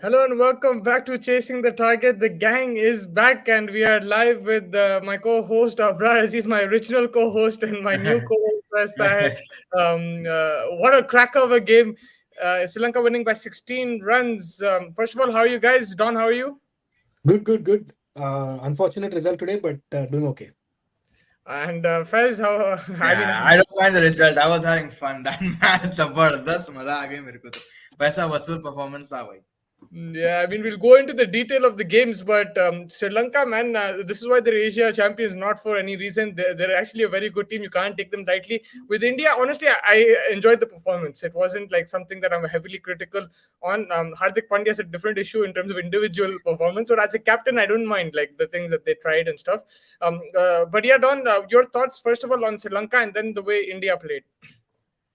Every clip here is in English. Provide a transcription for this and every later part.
Hello and welcome back to Chasing the Target. The gang is back and we are live with my co-host Abrar. He's my original co-host and my new co-host. What a crack of a game! Sri Lanka winning by 16 runs. First of all, how are you guys? Don, how are you? Good. Unfortunate result today, but doing okay. And Fez, how? I mean, Yeah, I don't mind the result. I was having fun. That match जबरदस्त मजा आ गई मेरे को तो पैसा वसूल performance था भाई. Yeah, I mean, we'll go into the detail of the games, but Sri Lanka, man, this is why they're Asia champions, not for any reason. They're actually a very good team. You can't take them lightly. With India, honestly, I enjoyed the performance. It wasn't like something that I'm heavily critical on. Hardik Pandya has a different issue in terms of individual performance, but as a captain, I don't mind like the things that they tried and stuff. But yeah, Don, your thoughts first of all on Sri Lanka and then the way India played.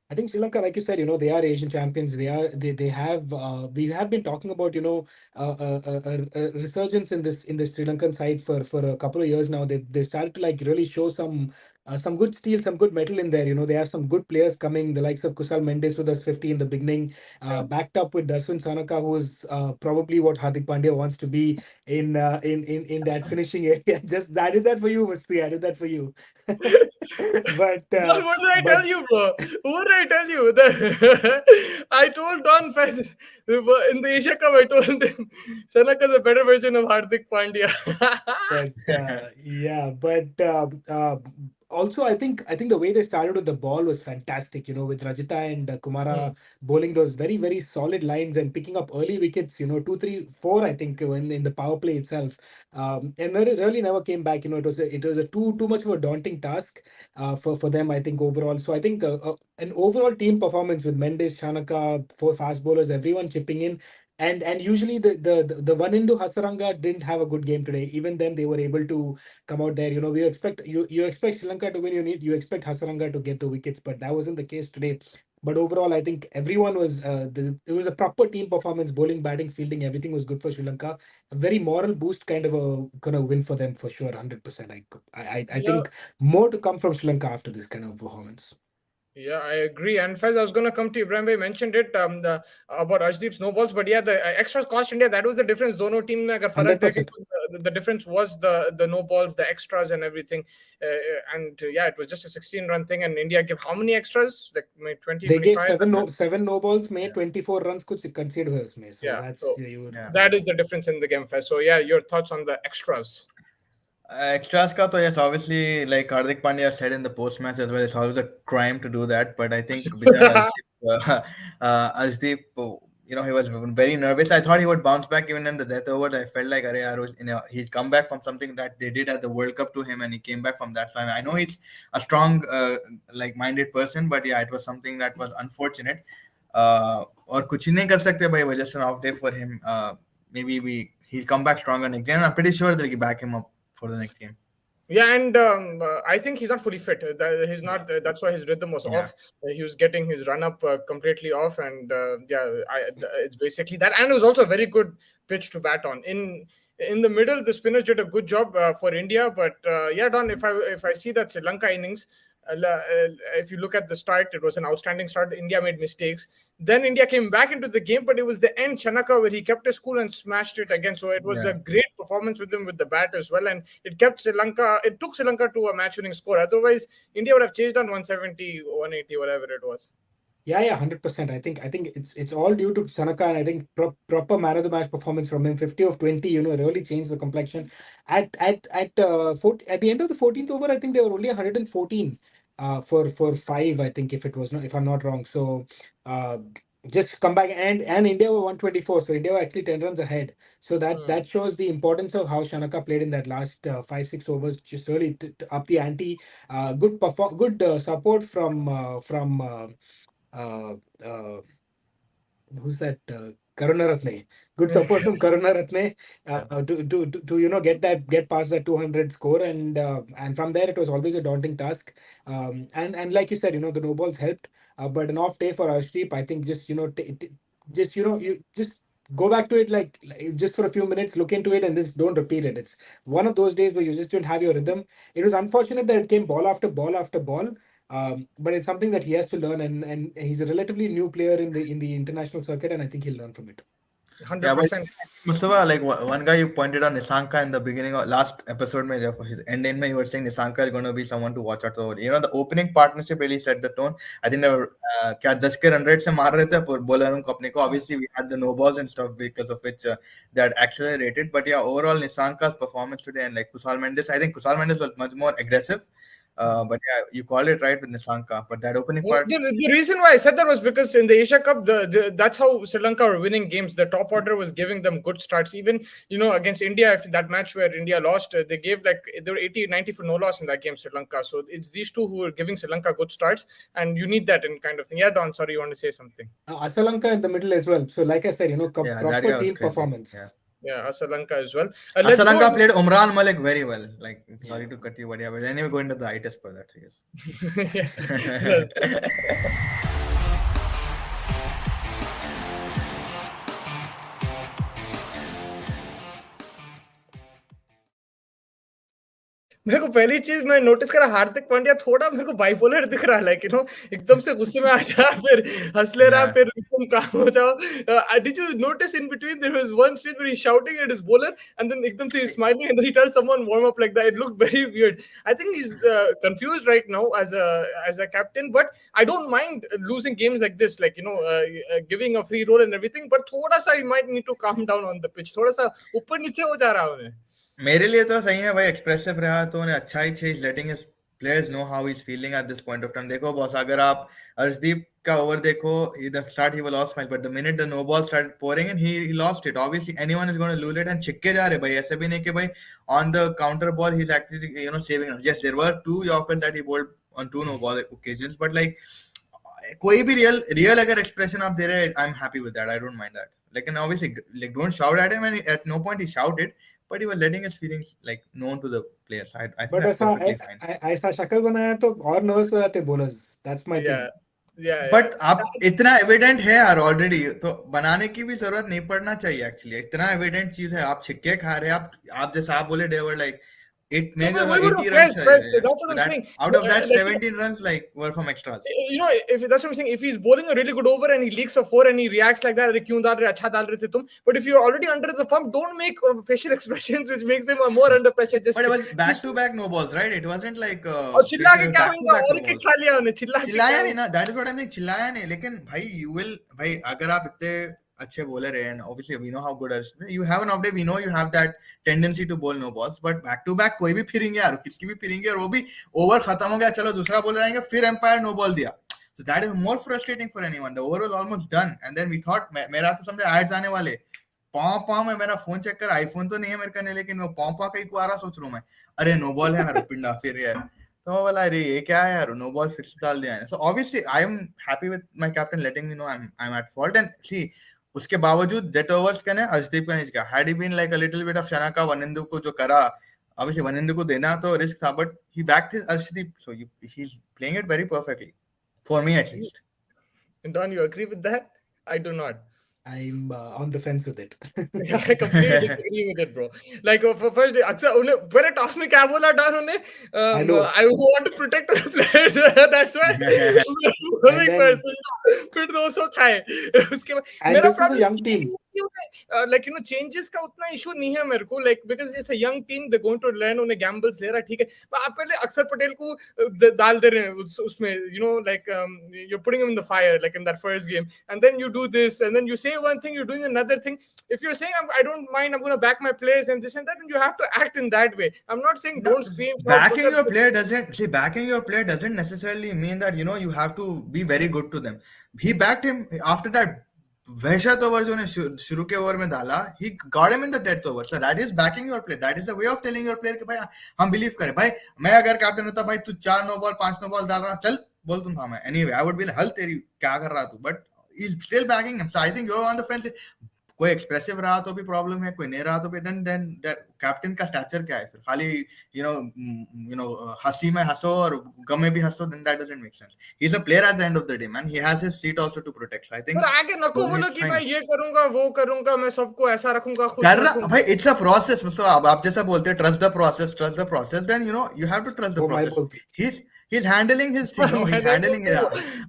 I think Sri Lanka, like you said, they are Asian champions. They have we have been talking about a resurgence in the Sri Lankan side for a couple of years now. They started to like really show some good steel, some good metal in there. They have some good players coming, the likes of Kusal Mendes with us 50 in the beginning, Yeah. backed up with Daswin Sanaka, who's probably what Hardik Pandya wants to be in that finishing area. Just I did that for you, Masti. I did that for you. but Don, uh, what did I but tell you, bro? What did I tell you? I told Don Fez in the Asia Cup, I told him Shanaka is a better version of Hardik Pandya. But yeah, but also I think the way they started with the ball was fantastic. With Rajita and Hmm. Kumara bowling those very solid lines and picking up early wickets. 2, 3, 4. I think when in the power play itself, and really never came back. It was a too much of a daunting task for them. I think overall. So I think an overall team performance with Mendes, Shanaka, four fast bowlers, everyone chipping in. And usually the one into Hasaranga didn't have a good game today. Even then they were able to come out there. We expect you expect Sri Lanka to win. You expect Hasaranga to get the wickets, but that wasn't the case today. But overall, I think everyone was it was a proper team performance, bowling, batting, fielding, everything was good for Sri Lanka. A very moral boost kind of win for them for sure, 100%. I Yeah, think more to come from Sri Lanka after this kind of performance. yeah, I agree. And Fez, I was going to come to Ibrahim Bhai mentioned it about Arshdeep's no balls, but yeah, the extras cost India. That was the difference. Dono team mein agar farak dekhe, 100%. the difference was the no balls, the extras, and everything. Yeah, it was just a 16-run thing, and India gave how many extras? Like maybe 20, They gave 25. seven no balls, made Yeah, 24 runs कुछ concede हुए उसमें. So Yeah, that's so yeah, you yeah. that is the difference in the game, Fez. So yeah, your thoughts on the extras? Extras ka to yes, obviously, like Hardik Pandya said in the post match as well, it's always a crime to do that. But I think Bichara Arshdeep, he was very nervous. I thought he would bounce back even in the death over. I felt like Arey Yaar, he'd come back from something that they did at the World Cup to him, and he came back from that. So I know he's a strong, like-minded person, but yeah, it was something that was unfortunate. और कुछ ही नहीं कर सकते भाई, was just an off day for him. Maybe he'll come back stronger next game. I'm pretty sure they'll back him up for the next game. Yeah, and I think he's not fully fit. He's Yeah, not. That's why his rhythm was yeah, off. He was getting his run up completely off, and it's basically that. And it was also a very good pitch to bat on. In the middle, the spinners did a good job for India. But yeah, Don, if I see that Sri Lanka innings, if you look at the start, it was an outstanding start. India made mistakes. Then India came back into the game, but it was the end, Shanaka, where he kept his cool and smashed it again. So it was a yeah. great performance with him with the bat as well, and it kept Sri Lanka. It took Sri Lanka to a match-winning score. Otherwise, India would have chased on 170, 180, whatever it was. Yeah, 100%. I think it's all due to Sanaka, and I think proper man of the match performance from him. 50 of 20, really changed the complexion. At the end of the 14th over, I think they were only 114 for five. I think if I'm not wrong. So uh, just come back and India were 124, so India were actually 10 runs ahead. So that Hmm. that shows the importance of how Shanaka played in that last 5 6 overs. Just really to up the ante. Good support from. Uh, uh, who's that? Karunaratne. Good support from Karunaratne Yeah. to get past that 200 score, and from there it was always a daunting task. And like you said, the no balls helped, but an off day for Arshdeep. I think just just you just go back to it like just for a few minutes, look into it, and just don't repeat it. It's one of those days where you just don't have your rhythm. It was unfortunate that it came ball after ball after ball, but it's something that he has to learn, and he's a relatively new player in the international circuit, and I think he'll learn from it. Yeah, but 100%. Mustafa, like one guy you pointed on Nisanka in the beginning of last episode, mein, and in mein you were saying Nisanka is going to be someone to watch out for. The opening partnership really set the tone. I think they were क्या 10 के run rate से मार रहे थे पर bowler को अपने को. Obviously we had the no balls and stuff because of which that accelerated. But yeah, overall Nisanka's performance today and like Kusal Mendes, I think Kusal Mendes was much more aggressive. But yeah, you called it right with Nisanka. But that opening part. The reason why I said that was because in the Asia Cup, that's how Sri Lanka were winning games. The top order was giving them good starts. Even against India, if that match where India lost, they gave they were 80, 90 for no loss in that game, Sri Lanka. So it's these two who are giving Sri Lanka good starts, and you need that in kind of thing. Yeah, Don, sorry, you want to say something? Sri Lanka in the middle as well. So like I said, Yeah, that proper guy was team crazy. performance. Yeah, Sri Lanka as well. Sri Lanka played Umran Malik very well. Like, sorry to cut you, but yeah, but anyway, go into the eye test for that, I guess. Yes. मेरे को पहली चीज मैं notice करा, हार्दिक पांड्या थोड़ा मेरे को bipolar दिख रहा है, लाइक एकदम से गुस्से में आ जा, फिर हंस ले रहा, फिर एकदम काम हो जाओ. Did you notice in between there was one stage where he's shouting at his bowler and then एकदम से he's smiling and then he tells someone warm up like that? It looked very weird. I think he's confused right now as a captain, but I don't mind losing games like this, like giving a free roll and everything, but थोड़ा सा he might need to calm down on the pitch. थोड़ा सा ऊपर नीचे हो जा रहा है. मेरे लिए तो सही है भाई, एक्सप्रेसिव रहा तो उन्हें अच्छा ही चाहिए. Letting his players know how he is feeling at this point of time. देखो बॉस, अगर आप अर्शदीप का ओवर देखो, the start he lost smile, but the minute the no ball start pouring and he lost it. Obviously anyone is going to lose it and छिक्के जा रहे भाई. ऐसे भी नहीं कि भाई on the counter ball he is actually saving. Yes, there were 2 yorkers that he bowled on 2 no ball occasions, but like कोई भी रियल अगर एक्सप्रेशन आप दे रहे, I am happy with that. I don't mind that. लेकिन obviously like don't shout at him, and at no point he shouted, but he was letting his feelings like known to the players. I think but that's perfectly fine. ऐसा शक्ल बनाया तो और nervous हो जाते bowlers. That's my thing. Yeah, but आप इतना evident है यार ऑलरेडी, तो बनाने की भी जरूरत नहीं पड़ना चाहिए. एक्चुअली इतना एविडेंट चीज है. आप छिक्के खा रहे हैं, आप जैसे आप बोले they were like it made 80 runs. That's what I'm saying. Out of that, 17 runs like were from extras. If that's what I'm saying, if he's bowling a really good over and he leaks a 4 and he reacts like that, kyun dal rahe, acha dal rahe the tum. But if you're already under the pump, don't make facial expressions which makes them more under pressure. But it was back to back no balls, right? It wasn't like chilla ke kya hoga, aur ke kha liya unhe, चिल्लाया नहीं ना. That is what I'm saying. चिल्लाया नहीं. लेकिन भाई you will, भाई अगर आप इतने अच्छे बॉलर है, and obviously we know how good you have an off day, we know you have that tendency to bowl no balls, but back to back कोई भी फिरेंगे यार, किसकी भी फिरेंगे, और वो भी ओवर खत्म हो गया, चलो दूसरा बॉलर आएंगे, फिर एम्पायर नो बॉल दिया. So that is more frustrating for anyone. The over was almost done, and then we thought, मेरा तो समझे एड्स आने वाले. पाँव में मेरा फोन चेक कर, आईफोन तो नहीं है मेरे करने, लेकिन वो पाँव का ही आ रहा, सोच रहा हूँ मैं, अरे नो बॉल है यार, पिंडा फिर यार. तो बोला अरे ये क्या है यार, नो बॉल फिर से डाल दिया है. So obviously I am happy with my captain letting me know I'm at fault. And see, उसके बावजूद डेट ओवर्स का अर्शदीप का नहीं किया. Had he been like a little bit of Shanaka, Wanindu को जो करा, obviously वनिंदु को देना तो रिस्क था, but he backed his Arshdeep, so he is playing it very perfectly for me at least. And Don, you agree with that? I do not. I'm on the fence with it. Yeah, I completely disagree with it, bro. Like for first day, अच्छा उन्हें पहले toss में क्या बोला don उन्हें? I want to protect the players. That's why. फिर 200 खाए. उसके बाद and this is a young team. Like changes का उतना इशू नहीं है मेरे को, like because it's a young team, they're going to learn, उन्हें gambles ले रहा, ठीक है. आप पहले अक्षर पटेल को डाल दे रहे हैं उसमें, like you're putting him in the fire, like in that first game, and then you do this, and then you say one thing, you're doing another thing. If you're saying I don't mind, I'm going to back my players and this and that, then you have to act in that way. I'm not saying don't scream. Backing your player doesn't necessarily mean that you have to be very good to them. He backed him after that वहशत over जो ने शुरू के over में डाला, he got him in the 10th over. So that is backing your player. That is the way of telling your player कि भाई हम believe करें. भाई मैं अगर कैप्टन होता, भाई तू 4 नो बॉल 5 नो बॉल डाल रहा, चल बोल तुम था मैं. Anyway, I would be like, हल तेरी क्या कर रहा तू, but he's still backing him. So I think you're on the fence. कोई एक्सप्रेसिव रहा तो भी प्रॉब्लम है, कोई नहीं रहा तो भी then कैप्टन का स्टैचर क्या है फिर? खाली हंसी में हंसो और गम में भी हंसो, then that doesn't make sense. He's a player at the end of the day, man. He has his seat also to protect. So I think आगे नको बोलो कि मैं ये करूंगा वो करूंगा, मैं सबको ऐसा रखूंगा, खुद कर रहा भाई. It's a process. मतलब आप जैसा बोलते हैं, trust the process, then you have to trust the process. He's handling his thing. No, he's handling it.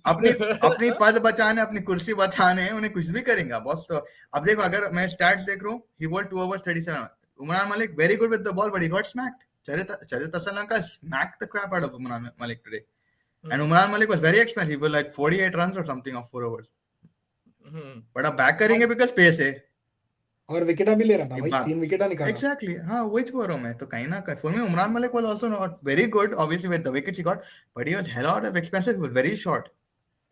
अपनी अपनी पद बचाने, अपनी कुर्सी बचाने उन्हें कुछ भी करेंगे बॉस. तो अब देखो, अगर मैं स्टैट्स देख रहा हूँ, he bowled 2 overs 37. Umran Malik very good with the ball, but he got smacked. Charita Sri smacked the crap out of Umran Malik today. And Umran Malik was very expensive, with like 48 runs or something of 4 overs. But अब back करेंगे because pace है. और विकेटा भी ले रहा था भाई, 3 विकेटा निकाला. Exactly. हाँ, वही बोल रहा हूँ मैं. तो कहीं ना कहीं for me Umran Malik was also not very good, obviously with the wickets he got, but he was hell out of expensive. He was very short.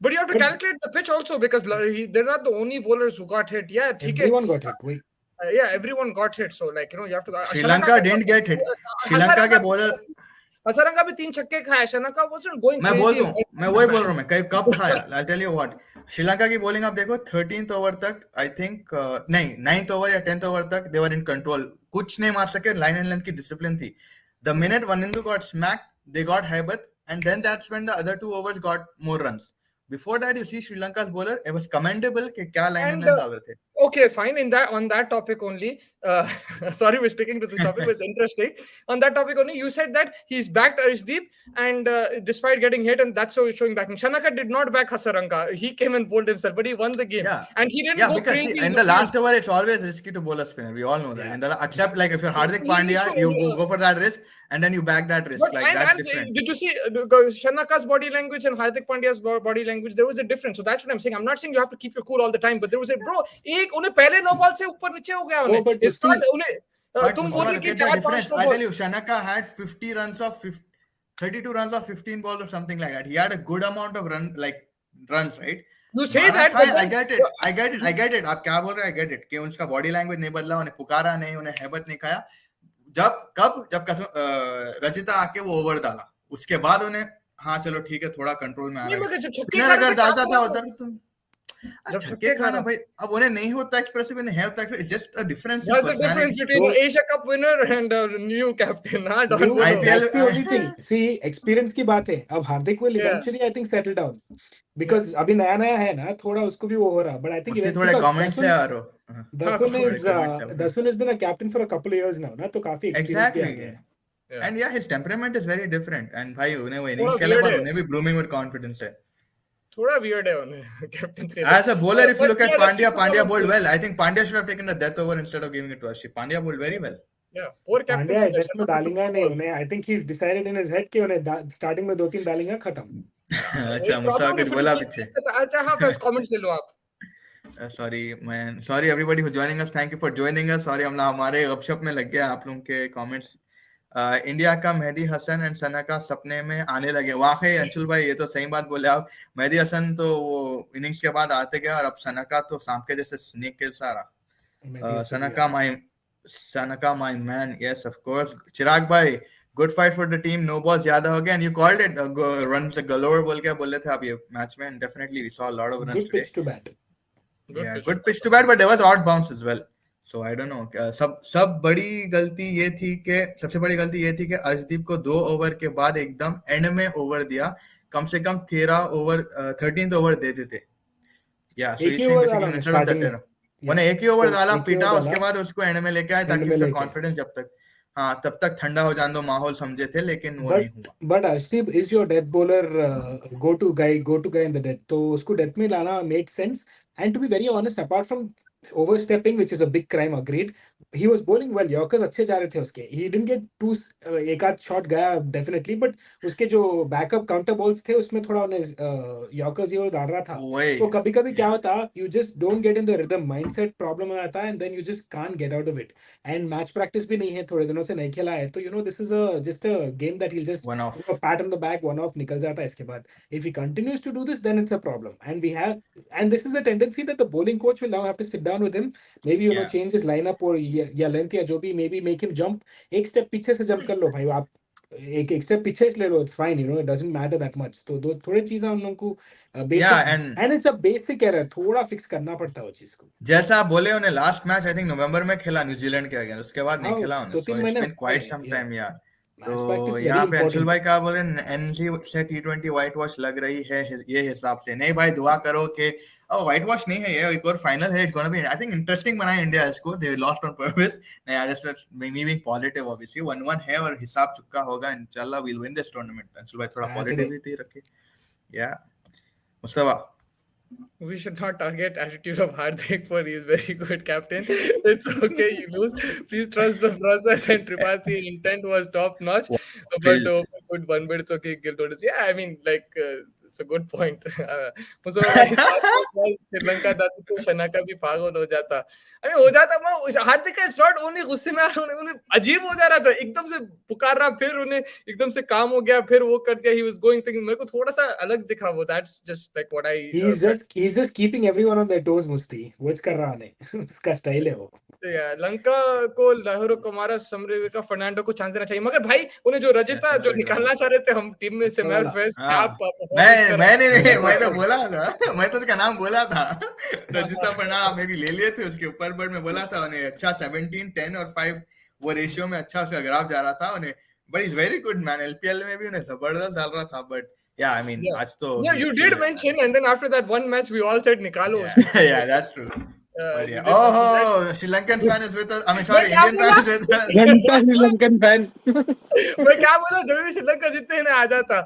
But you have to calculate the pitch also, because they're not the only bowlers who got hit. Yeah, everyone got hit. Wait. Yeah, everyone got hit. So like, you have to. Sri Lanka didn't get hit. Sri Lanka के bowler. Hasaranga भी 3 छक्के खाया. Shanaka wasn't going crazy. मैं बोल दूं, मैं वही बोल रहा हूँ. मैं कब खाया? I'll tell you what. Sri Lanka की bowling आप देखो, 13th over तक, I think नहीं 9th over या 10th over तक they were in control. कुछ नहीं मार सके. Line and length की discipline थी. The minute Vanindu got smacked, they got Haibat, and then that's when the other 2 overs got more runs. Before that, you see Sri Lanka's bowler, it was commendable कि क्या line and length डाल रहे थे. Okay, fine. On that topic only, sorry, we're sticking to this topic, but it's interesting. On that topic only, you said that he's backed Arshdeep, and despite getting hit, and that's how he's showing backing. Shanaka did not back Hasaranga. He came and bowled himself, but he won the game. Yeah. And he didn't Yeah, go because crazy. see, in the last over, it's always risky to bowl a spinner. We all know that. Yeah. Except like if you're Hardik Pandya, you go for that risk, and then you back that risk. But, that's different. Did you see Shanaka's body language and Hardik Pandya's body language? There was a difference. So that's what I'm saying. I'm not saying you have to keep your cool all the time, but there was a उन्हें पहले 9 ball से ऊपर नीचे हो गया उन्हें. It's not उन्हें तुम बोली कि 4-5 I tell you, Shanaka had 50 runs of 32 runs of 15 balls or something like that. He had a good amount of runs, right? You say that, I get it. आप क्या बोल रहे हैं? I get it. कि उनका body language नहीं बदला, उन्हें पुकारा नहीं, उन्हें हैबत नहीं खाया. जब रचिता आके वो ओवर डाला, उसके बाद उन्हें हाँ चलो ठीक है, थोड़ा कंट्रोल में आ रहा है. स्पिनर अगर डालता था उधर तो छक्के खाना भाई, अब उन्हें नहीं होता एक्सप्रेसिव, इन्हें है होता है. Just a difference. There's a difference between Asia Cup winner and a new captain. That's the only thing. See, experience की बात है. अब हार्दिक will eventually, I think, settle down. Because अभी नया है ना, थोड़ा उसको भी वो हो रहा. But I think थोड़े comments है यारो. Dasun has been a captain for a couple of years now, ना, तो काफी experience भी आ गया. And yeah, his temperament is very different. And भाई उन्हें वो innings खेले पर उन्हें भी blooming with confidence है. थोड़ा weird है उन्हें captaincy. As a bowler, if you look at Pandya bowled well. I think Pandya should have taken the death over instead of giving it to Arshdeep. Pandya bowled very well. Yeah, poor captain. Pandya death में डालेंगा नहीं उन्हें. I think he's decided in his head कि उन्हें starting में 2-3 डालेंगा खत्म. अच्छा मुझसे कुछ बोला पीछे. अच्छा हाँ, first comments ले लो आप. Sorry man, sorry everybody who joining us. Thank you for joining us. Sorry हम हमारे गपशप में लग गया आप लोगों के comments. इंडिया का मेहदी हसन एंड सनाका सपने में आने लगे. वाकई अंशुल भाई, ये तो सही बात बोले आप. मेहदी हसन तो वो इनिंग्स के बाद आते गए, और अब सनाका तो सांप के जैसे स्नेक के सारा. Shanaka my man. Yes of course. Chirag भाई, good fight for the team. No balls ज्यादा हो गए, and you called it runs galore बोल के बोले थे आप ये मैच में. And definitely we saw a lot of runs today. Good pitch to bat, but there was odd bounce as well. So I don't know. सब बड़ी गलती ये थी कि सबसे बड़ी गलती ये थी कि अर्शदीप को 2 ओवर के बाद एकदम एंड में ओवर दिया. कम से कम 13th ओवर दे देते. या सो इस उन्हें एक ही ओवर डाला, पीटा, उसके बाद उसको एंड में लेके आए ताकि उसका कॉन्फिडेंस जब तक तब तक ठंडा हो जाने दो माहौल समझे थे, लेकिन वो नहीं हुआ. But Arshdeep is your death bowler, go to guy in the death. तो उसको डेथ में लाना made sense. And to be very honest, apart from overstepping, which is a big crime, agreed, he was bowling well. Yorkers अच्छे जा रहे थे उसके. He didn't get एक आध shot गया definitely, but उसके जो backup counter balls थे उसमें थोड़ा उन्हें Yorkers ही वो डाल रहा था. तो कभी-कभी क्या होता, you just don't get in the rhythm, mindset problem आ जाता है, and then you just can't get out of it. And match practice भी नहीं है, थोड़े दिनों से नहीं खेला है, तो this is just a game that he'll just pat on the back, one off निकल जाता है इसके बाद. If he continues to do this, then it's a problem. And this is a tendency that the bowling coach will now have to sit down with him, maybe change his lineup or या length या जो भी, maybe make him jump. एक step पीछे से jump कर लो भाई, आप एक step पीछे से ले लो, it's fine, it doesn't matter that much. तो दो थोड़े चीजें हम लोगों को and it's a basic error, थोड़ा fix करना पड़ता है वो चीज को. जैसा आप बोले, उन्हें last match I think November में खेला न्यूजीलैंड के अगेंस्ट, उसके बाद नहीं खेला उन्हें. So it's been quite some time. Match practice तो वेरी यहाँ पे अंशुल इंपॉर्टेंट. भाई क्या बोले, एनजी से T20 व्हाइट वॉश लग रही है ये हिसाब से। नहीं भाई, दुआ करो कि व्हाइट वॉश नहीं है ये, एक और फाइनल है, it's gonna be I think interesting बनाया इंडिया इसको, दे लॉस्ट ऑन पर्पस। नहीं, I just me being positive, obviously 1-1 है और हिसाब चुका होगा, इंशाल्लाह we will win this tournament. Anshul भाई थोड़ा पॉजिटिविटी रखे। या Mustafa, we should not target attitude of Hardik for he is very good captain. It's okay, you lose. Please trust the process. And Tripathi intent was top notch, but good one bit. It's okay, kill notice. Yeah, I mean, like it's a good point. So Sri Lanka that तो Shanaka भी पागल हो जाता. I mean हो जाता मैं हार्दिक का it's not only गुस्से में उन्हें अजीब हो जा रहा था, एकदम से पुकार रहा, फिर उन्हें एकदम से काम हो गया, फिर वो कर दिया, he was going thinking, मेरे को थोड़ा सा अलग दिखा वो. That's just like what I he's just keeping everyone on their toes. मुस्ती वॉच कर रहा है. उसका स्टाइल है वो. लंका को लाहौर कुमारा समरेविका फर्नांडो को चांस देना चाहिए, मगर भाई उन्हें जो रजिता जो निकालना चाह रहे थे हम टीम में से, मैं मैं तो बोला था, मैं तो उसका नाम बोला था रजिता फर्नांडो मे भी ले लिए थे उसके ऊपर, बट मैं बोला था उन्हें अच्छा 17-10 और 5 वो रेशियो में अच्छा उसका ग्राफ जा रहा था उन्हें, but is very good man, LPL में भी उन्हें जबरदस्त डाल रहा था, बट yeah, I mean, आज तो you did mention, and then after that one match we all said nikalo. Yeah, that's true. But yeah. Oh, Sri Lankan fan is with us. I mean, sorry, Indian fan is with us. घंटा Sri Lankan fan. मैं क्या बोला, जब भी श्रीलंका जीतते हैं आ जाता.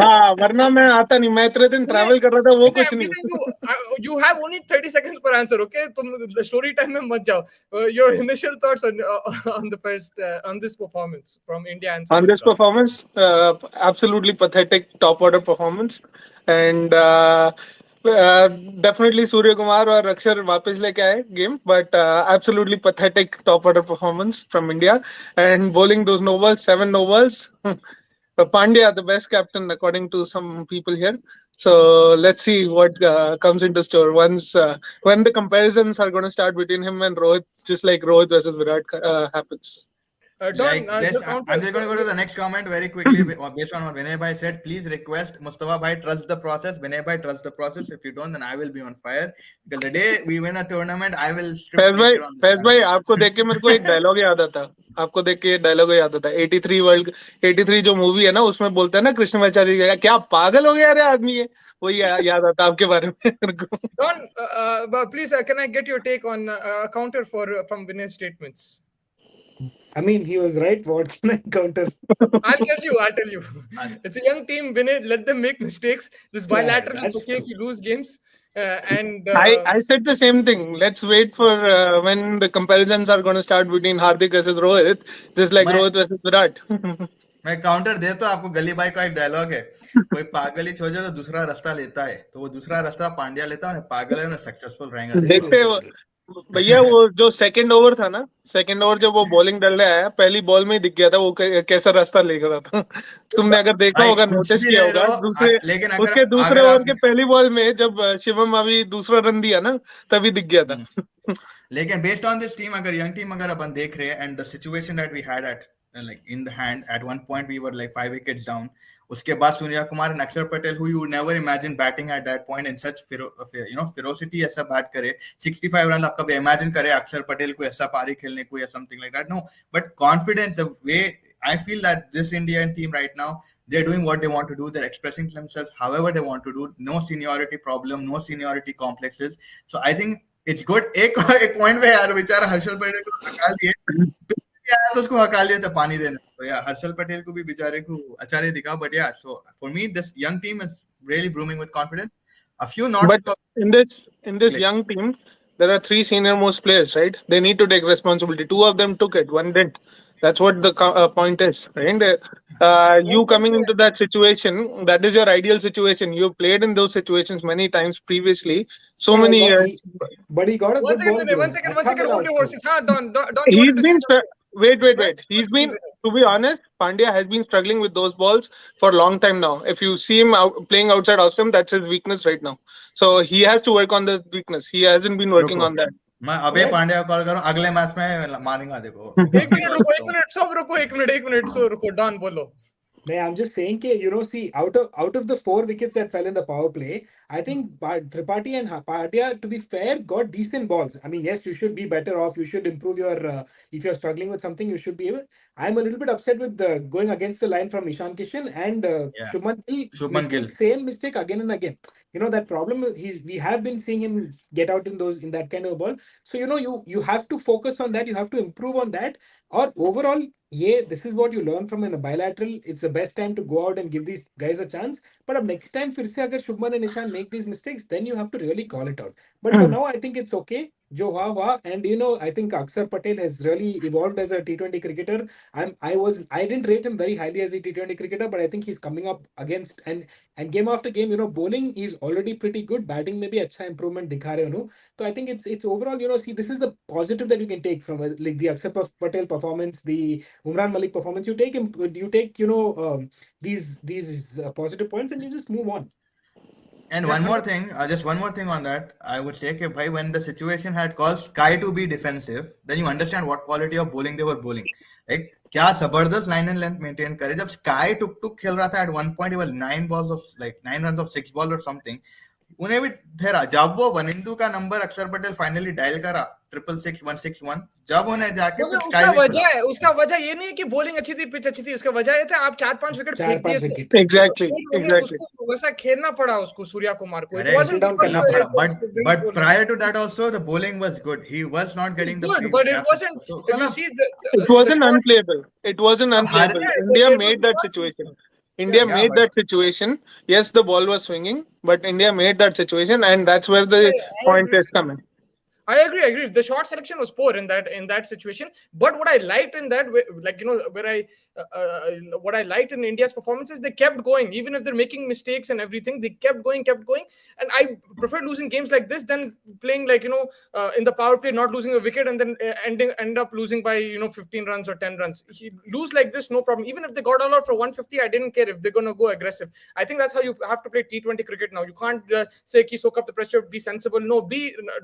हाँ, वरना मैं आता नहीं, मैं इतने दिन ट्रैवल कर रहा था, वो कुछ नहीं. You have only 30 seconds per answer, okay? तुम story time में मत जाओ. Your initial thoughts on the first on this performance from India and Sri Lanka. On this performance, absolutely pathetic top order performance, and definitely Surya Kumar और अक्षर वापस लेके आए game, but absolutely pathetic top order performance from India, and bowling those no balls, 7 no balls. Pandya, the best captain according to some people here. So let's see what comes into store once when the comparisons are going to start between him and Rohit, just like Rohit versus Virat happens. Like this, I'm just going to go to the next comment very quickly based on what Vinay Bhai said. Please request Mustafa Bhai, trust the process. Vinay Bhai, trust the process. If you don't, then I will be on fire. Because the day we win a tournament, I will Faiz भाई आपको देख के मेरे को एक dialogue याद आता. आपको देख के डायलॉग याद आता. 83 जो मूवी है ना, उसमें बोलते हैं ना कृष्णमाचार्य, क्या पागल हो गया रे आदमी है, वही याद आता आपके बारे में. Don, please, can I get your take on counter from Vinay's statements? I mean, he was right. What can I counter? I'll tell you. It's a young team, Vinay. Let them make mistakes. This bilateral, it's okay if you lose games. And I said the same thing. Let's wait for when the comparisons are going to start between Hardik versus Rohit, just like Rohit versus Virat. मैं counter देता हूँ आपको. गली भाई का एक dialogue है, कोई पागल ही छोड़ तो दूसरा रास्ता लेता है, तो वो दूसरा रास्ता पांड्या लेता है, पागल है, सक्सेसफुल रहेगा. देखते भैया, वो जो सेकंड ओवर था ना, सेकंड ओवर जब वो बॉलिंग डालने आया, पहली बॉल में ही दिख गया था वो कैसा रास्ता ले रहा था. तुमने अगर देखा होगा, नोटिस किया होगा, उसके दूसरे ओवर के पहली बॉल में जब शिवम अभी दूसरा रन दिया ना, तभी दिख गया था. लेकिन बेस्ड ऑन दिस टीम, अगर यंग टीम अगर अपन देख रहे हैं, and the situation that we had at like in the hand at one point, we were like 5 wickets down. उसके बाद सूर्या कुमार and अक्षर Patel, who you would never imagine batting at that point in such ferocity, ऐसा bat करे 65 run, आप कभी imagine करे अक्षर पटेल को ऐसा पारी खेलने को या something like that? No, but confidence, the way I feel that this Indian team right now, they're doing what they want to do, they're expressing themselves however they want to do, no seniority problem, no seniority complexes. So I think it's good. एक point पे यार बेचारा हर्षल पटेल को हका दिए, तो उसको हका लिया था पानी देने, तो यार हर्षल पटेल को भी बेचारे को अच्छा नहीं दिखा. But yeah, so for me this young team is really blooming with confidence. A few not, but in this young team there are 3 senior most players, right? They need to take responsibility. 2 of them took it, 1 didn't. That's what the point is, right? You coming into that situation, that is your ideal situation. You played in those situations many times previously, so many years. But he got a good ball. One second. Hold your horses. Don, he's been wait. He's been, to be honest, Pandya has been struggling with those balls for a long time now. If you see him playing outside off stump, that's his weakness right now. So he has to work on the weakness. He hasn't been working on that. मैं अबे पांड्या को call करूं, अगले match में मारेंगा. देखो एक minute रुको, सब रुको, एक मिनट, सो रुको. डॉन बोलो. No, I'm just saying, see, out of the 4 wickets that fell in the power play, I think Tripathi and Padia, to be fair, got decent balls. I mean, yes, you should be better off. You should improve your. If you're struggling with something, you should be able. I'm a little bit upset with going against the line from Ishan Kishan and Yeah, Shubman Gill. Shubman Gill. Same mistake again and again. That problem. We have been seeing him get out in that kind of ball. So you have to focus on that. You have to improve on that. Or overall, yeah, this is what you learn from in a bilateral. It's the best time to go out and give these guys a chance. But next time, फिर से अगर Shubman and Ishan make these mistakes, then you have to really call it out. But for now, I think it's okay. Jo hua. And I think Axar Patel has really evolved as a T20 cricketer. I didn't rate him very highly as a T20 cricketer, but I think he's coming up against and game after game, bowling is already pretty good. Batting maybe अच्छा improvement दिखा रहे हो. So I think it's overall, see, this is the positive that you can take from like the Axar Patel performance, the Umran Malik performance. You take these positive points and you just move on. And Yeah, one more thing, just one more thing on that, I would say, कि भाई, when the situation had caused Sky to be defensive, then you understand what quality of bowling they were bowling. Like, क्या जबरदस्त line and length maintain करे. जब Sky टुक खेल रहा था, at one point he was 9 runs of 6 ball or something. उन्हें भी ठहरा. जब वो वनिंदु का नंबर अक्षर पटेल फाइनली डायल करा 666 जब उन्हें जाके फिर उसका स्काई भी वजह खुला. है, उसका वजह ये नहीं है कि बॉलिंग अच्छी थी, पिच अच्छी थी. उसका वजह ये था आप 4-5 विकेट फेंक दिए 4-5 थे. विकेट. Exactly, तो exactly. उसको वैसा खेलना पड़ा उसको, सूर्या कुमार को. It Correct. wasn't Settle down because करना करना पड़ा. पड़ा. it was great But bowling. prior to that also the bowling was good. He was not getting the Good, free but it gaps. wasn't. So, If you चलो, see It wasn't shot- unplayable. It wasn't unplayable. Yeah, India it was made the that first situation. one. India yeah, made but that situation. Yes, the ball was swinging, but India made that situation, and that's where the I point agree. is coming. I agree. The shot selection was poor in that situation. But what I liked in that, like where what I liked in India's performance is they kept going, even if they're making mistakes and everything. They kept going, and I prefer losing games like this than playing like in the power play, not losing a wicket and then end up losing by 15 runs or 10 runs. Lose like this, no problem. Even if they got all out for 150, I didn't care if they're gonna go aggressive. I think that's how you have to play T20 cricket now. You can't say ki soak up the pressure, be sensible. No,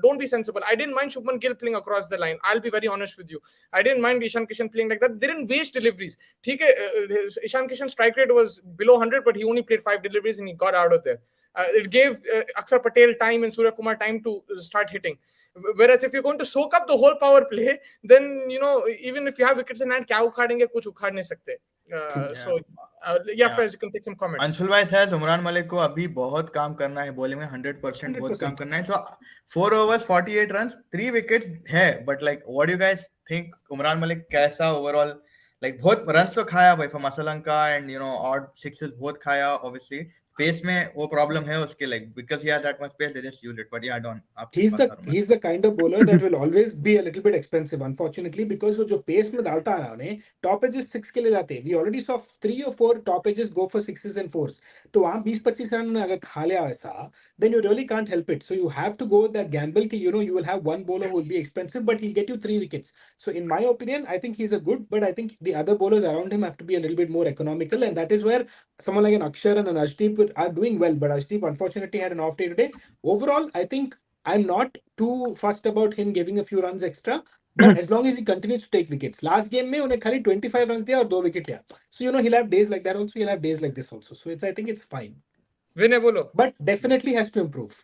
don't be sensible. I didn't mind Shubman Gill playing across the line. I'll be very honest with you. I didn't mind Ishan Kishan playing like that. They didn't waste deliveries. Ishan Kishan's strike rate was below 100, but he only played 5 deliveries and he got out of there. It gave Axar Patel time and Surya Kumar time to start hitting. Whereas if you're going to soak up the whole power play, then even if you have wickets in hand, क्या उखाड़ेंगे, कुछ उखाड़ नहीं सकते. So Faiz, you can take some comments. Anshul भाई says Umran Malik को अभी बहुत काम करना है बॉलिंग में. 100% बहुत काम करना है. So 4 overs 48 runs 3 wickets है. But like what do you guys think? Umran Malik कैसा overall, like बहुत runs तो खाया भाई from Sri Lanka and odd sixes बहुत खाया. Obviously pace में वो problem है उसके, like because he has that much pace they just use it. But yeah, Don, he's the kind of bowler that will always be a little bit expensive, unfortunately, because वो जो pace में डालता है ना, top edges 6 के लिए जाते हैं. We already saw 3 or 4 top edges go for 6s and 4s. तो वहाँ 20-25 रन अगर खा लिया वैसा, then you really can't help it. So you have to go with that gamble कि you will have one bowler who will be expensive, but he'll get you 3 wickets. So in my opinion, I think he's a good, but I think the other bowlers around him have to be a little bit more economical, and that is where someone like an Akshar and an Arshdeep are doing well. But Arshdeep unfortunately had an off day today. Overall, I think I'm not too fussed about him giving a few runs extra, but as long as he continues to take wickets. Last game में उन्हें खाली 25 runs दिया और 2 wicket लिया. So he'll have days like that also. He'll have days like this also. So I think it's fine. Vinay bolo. But definitely has to improve.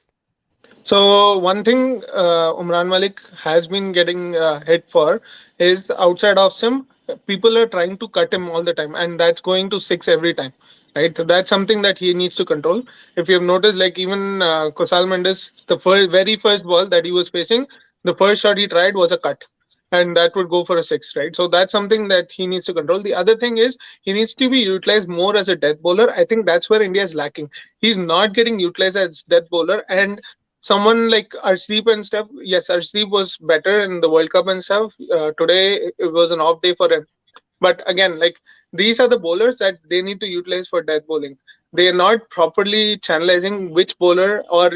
So one thing Umran Malik has been getting hit for is outside of sim, people are trying to cut him all the time, and that's going to 6 every time. Right, that's something that he needs to control. If you have noticed, like even Kusal Mendes, the very first ball that he was facing, the first shot he tried was a cut, and that would go for a 6, right? So that's something that he needs to control. The other thing is he needs to be utilized more as a death bowler. I think that's where India is lacking. He's not getting utilized as death bowler, and someone like Arshdeep and stuff. Yes, Arshdeep was better in the World Cup and stuff. Today it was an off day for him. But again, like these are the bowlers that they need to utilize for death bowling. They are not properly channelizing which bowler or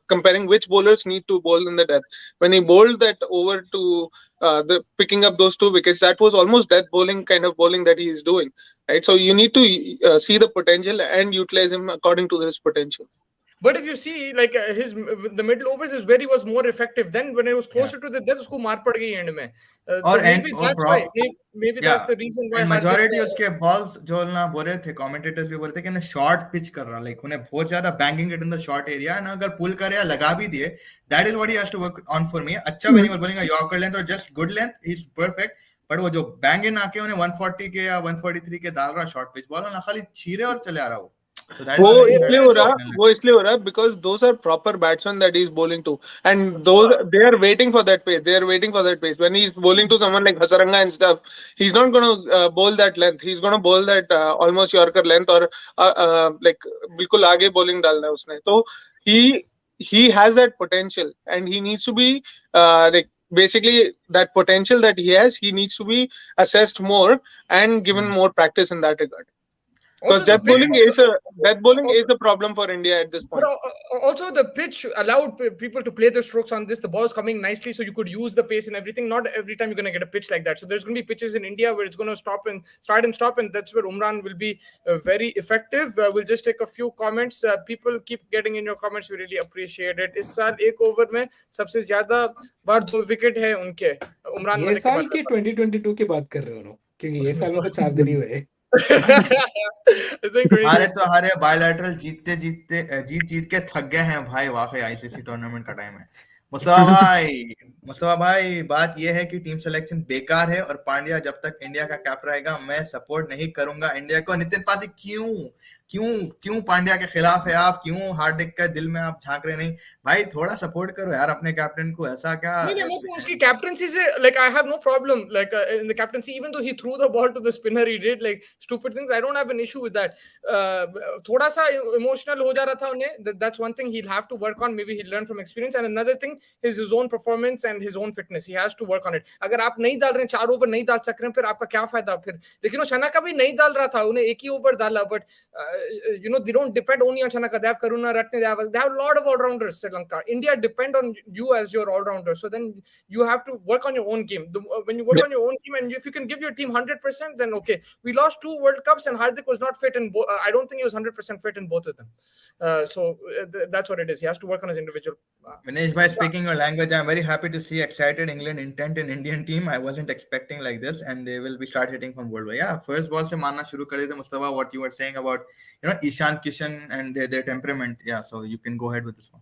comparing which bowlers need to bowl in the death. When he bowled that over to the picking up those 2 wickets, that was almost death bowling kind of bowling that he is doing. Right. So you need to see the potential and utilize him according to this potential. But if you see, like the middle overs is where he was more effective. Then when it was closer to the death, usko maar pad gayi end mein. और So maybe that's why. Maybe या that's the reason why and Hardik. Majority उसके balls जो ना बोल रहे थे commentators भी बोल रहे थे कि ना शॉर्ट पिच कर रहा, लाइक उन्हें बहुत ज्यादा banking it in the short area, ना अगर पुल करे या लगा भी दिए, that is what he has to work on for me. अच्छा when you are bowling a yorker length और just good length, he is perfect. But वो जो बैंग इन आके उन्हें 140 के या 143 के डाल रहा शॉर्ट पिच बॉल, ना खाली छीरे और चले आ रहा वो. So that is वो something इसलिए that हो रहा, वो इसलिए हो रहा because those are proper batsmen that he is bowling to, and those they are waiting for that pace. They are waiting for that pace. When he is bowling to someone like Hasaranga and stuff, he's not going to bowl that length. He's going to bowl that almost Yorker length or like बिल्कुल आगे bowling डालना है उसने. तो he has that potential, and he needs to be like basically that potential that he has. He needs to be assessed more and given more practice in that regard. Because Also, death bowling is the problem for India at this point. But also the pitch allowed people to play the strokes on this. The ball's coming nicely, so you could use the pace and everything. Not every time you're going to get a pitch like that. So there's going to be pitches in India where it's going to start and stop, and that's where Umran will be very effective. We'll just take a few comments. People keep getting in your comments. We really appreciate it. इस साल एक over में सबसे ज्यादा बार 2 wicket है उनके उमरान ये मलिक साल के 2022 की बात कर रहे हो ना, क्योंकि ये साल में तो 4 दिन ही हुए. हरे बायलैटरल जीत के थक गए हैं भाई. वाकई आईसीसी टूर्नामेंट का टाइम है. मुस्तफा भाई बात यह है कि टीम सिलेक्शन बेकार है और पांड्या जब तक इंडिया का कैप रहेगा मैं सपोर्ट नहीं करूंगा इंडिया को. नितिन पासी क्यों पांड्या के खिलाफ है आप? क्यों हार्दिक के दिल में आप झांक रहे? नहीं भाई, थोड़ा सपोर्ट करो यार अपने कैप्टन को. ऐसा क्या नहीं, उसकी कैप्टनसी से like I have no problem like in the captaincy, even though he threw the ball to the spinner, he did like stupid things. I don't have an issue with that. थोड़ा सा emotional हो जा रहा था उन्हें. That's one thing he'll have to work on. Maybe he'll learn from experience. And another thing is his own performance and his own fitness. He has to work on it. अगर आप नहीं डाल रहे हैं, 4 ओवर नहीं डाल सक रहे हैं, फिर आपका क्या फायदा? फिर लेकिन शनाका भी नहीं डाल रहा था, उन्हें एक ही ओवर डाला. But they don't depend only on Shanaka. They have Karuna Ratne. They have a lot of all-rounders. Sri Lanka, India depend on you as your all-rounder. So then you have to work on your own game. When you work on your own game, and if you can give your team 100%, then okay. We lost 2 World Cups, and Hardik was not fit in both. I don't think he was 100% fit in both of them. So that's what it is. He has to work on his individual. Vinesh bhai, speaking your language, I'm very happy to see excited England intent in Indian team. I wasn't expecting like this, and they will be start hitting from worldwide. Yeah, first ball se मानना शुरू कर देते Mustafa. What you were saying about Ishan Kishan and their temperament. Yeah, so you can go ahead with this one.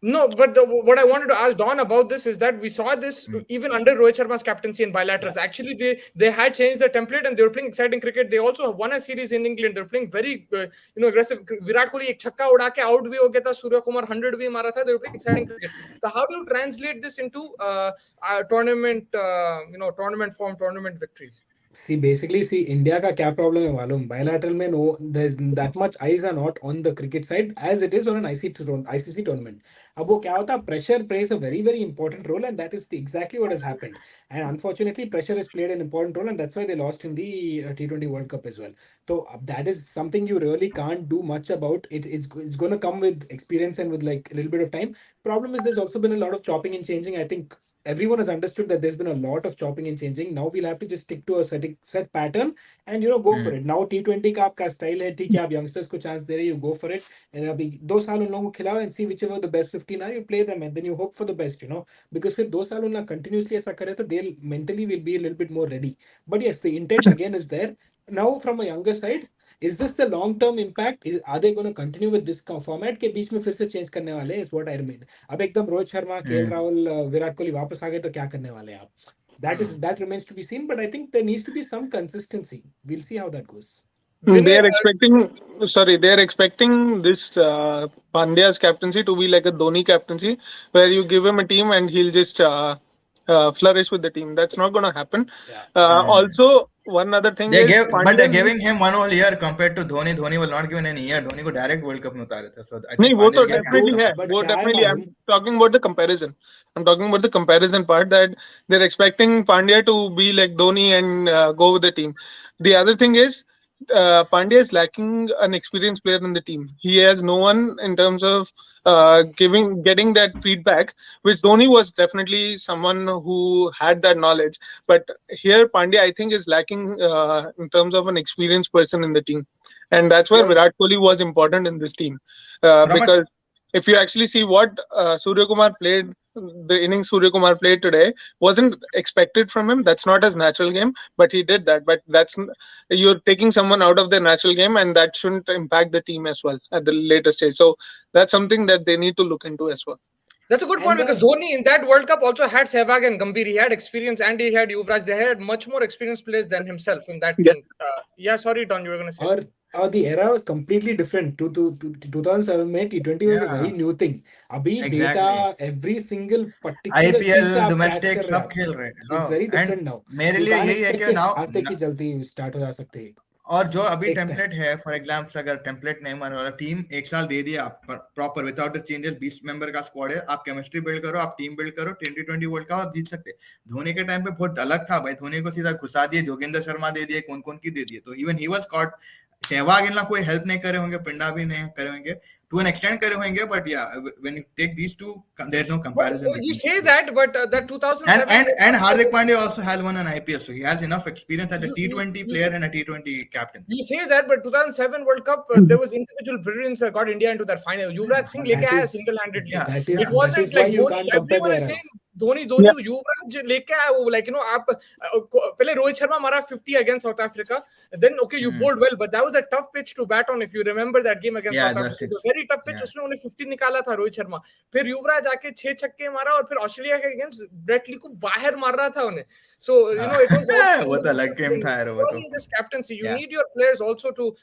No, but what I wanted to ask Don about this is that we saw this even under Rohit Sharma's captaincy and bilaterals. Yeah. Actually, they had changed the template and they were playing exciting cricket. They also won a series in England. They were playing very aggressive. Virat Kohli एक छक्का उड़ा के out भी हो गया था. Surya Kumar 100 भी मारा था. They were playing exciting cricket. So how do you translate this into tournament form, tournament victories? Basically, India का क्या problem है मालूम? Bilateral में no, there's that much eyes are not on the cricket side as it is on an ICC tournament. अब वो क्या होता? Pressure plays a very, very important role, and that is exactly what has happened. And unfortunately, pressure has played an important role, and that's why they lost in the T20 World Cup as well. So that is something you really can't do much about. It's going to come with experience and with like a little bit of time. Problem is there's also been a lot of chopping and changing. I think everyone has understood that there's been a lot of chopping and changing. Now we'll have to just stick to a set pattern and go for it. Now T20 का आपका style है, ठीक है, आप youngsters को chance दे रहे, you go for it. And अभी 2 साल उन लोगों को खिलाओ and see whichever the best 15 are, you play them and then you hope for the best, because फिर 2 साल उन continuously ऐसा करे तो they'll mentally will be a little bit more ready. But yes, the intent again is there. Now from a younger side, is this the long-term impact? Are they going to continue with this format के बीच में फिर से change करने वाले? Is what I mean. अब एकदम Rohit Sharma, KL Rahul, Virat Kohli वापस आ गए तो क्या करने वाले हैं आप? That remains to be seen. But I think there needs to be some consistency. We'll see how that goes. They are expecting this Pandya's captaincy to be like a Dhoni captaincy, where you give him a team and he'll just flourish with the team. That's not going to happen. Yeah. Also, one other thing but they're giving him 1 whole year compared to Dhoni. Dhoni will not give any year. Dhoni को direct World Cup में उतारे थे. So I think वो तो definitely है. वो definitely. I'm talking about the comparison. I'm talking about the comparison part, that they're expecting Pandya to be like Dhoni and go with the team. The other thing is, Pandya is lacking an experienced player in the team. He has no one in terms of getting that feedback, which Dhoni was definitely someone who had that knowledge. But here Pandya, I think, is lacking in terms of an experienced person in the team. And that's where Virat Kohli was important in this team. Because if you actually see what Surya Kumar played, the innings Surya Kumar played today wasn't expected from him. That's not his natural game, but he did that. But you're taking someone out of their natural game, and that shouldn't impact the team as well at the later stage. So that's something that they need to look into as well. That's a good point, because Dhoni in that World Cup also had Sehwag and Gambhir. He had experience, and he had Yuvraj. They had much more experienced players than himself in that team. Yeah, sorry, Don, you were going to say. Or the era was completely different. 2007 में T20 was a very new thing. अभी data every single particular चीज पे IPL आप domestic catch कर सब रहे खेल हैं. रहे हैं. It's very different now. मेरे लिए यही है कि now आते की जल्दी start हो जा सकते हैं. और जो अभी Takes टेम्पलेट है, फॉर एग्जाम्पल अगर टेम्पलेट नहीं मान रहा, टीम एक साल दे दिया आप proper without the changes, 20 member का स्क्वाड है, आप केमिस्ट्री बिल्ड करो, आप टीम बिल्ड करो, 2020 वर्ल्ड कप आप जीत सकते. धोनी के टाइम पे बहुत अलग था भाई. धोनी को सीधा घुसा दिए, जोगिंदर शर्मा दे दिए, कौन कौन की दे दिए. तो even he was caught. Sehwag इनला कोई हेल्प नहीं करे होंगे, पिंडा भी नहीं करे होंगे, to an extent करे होंगे, but yeah, when you take these two, there's no comparison. You say that, but that 2007 and Hardik Pandya also has won an IPL, so he has enough experience as a T20 player and a T20 captain. You say that, but 2007 World Cup, there was individual brilliance that got India into that final. Yuvraj Singh leke aaya single-handedly. It wasn't like Dhoni. Everyone is saying Dhoni, Yuvraj leke aaya wo, like, you know, आप पहले रोहित शर्मा मारा 50 against South Africa. Then okay, you bowled well, but that was a tough pitch to bat on. If you remember that game against South Africa, it was a very tough pitch. उसमें उन्हें 50 निकाला था रोहित शर्मा. फिर युवराज आके 6 छक्के मारा, और फिर ऑस्ट्रेलिया के अगेंस्ट ब्रेट ली को बाहर मार रहा था उन्हें. So you know, it was वो तो अलग गेम था यार. वो तो this captaincy, you need your players also to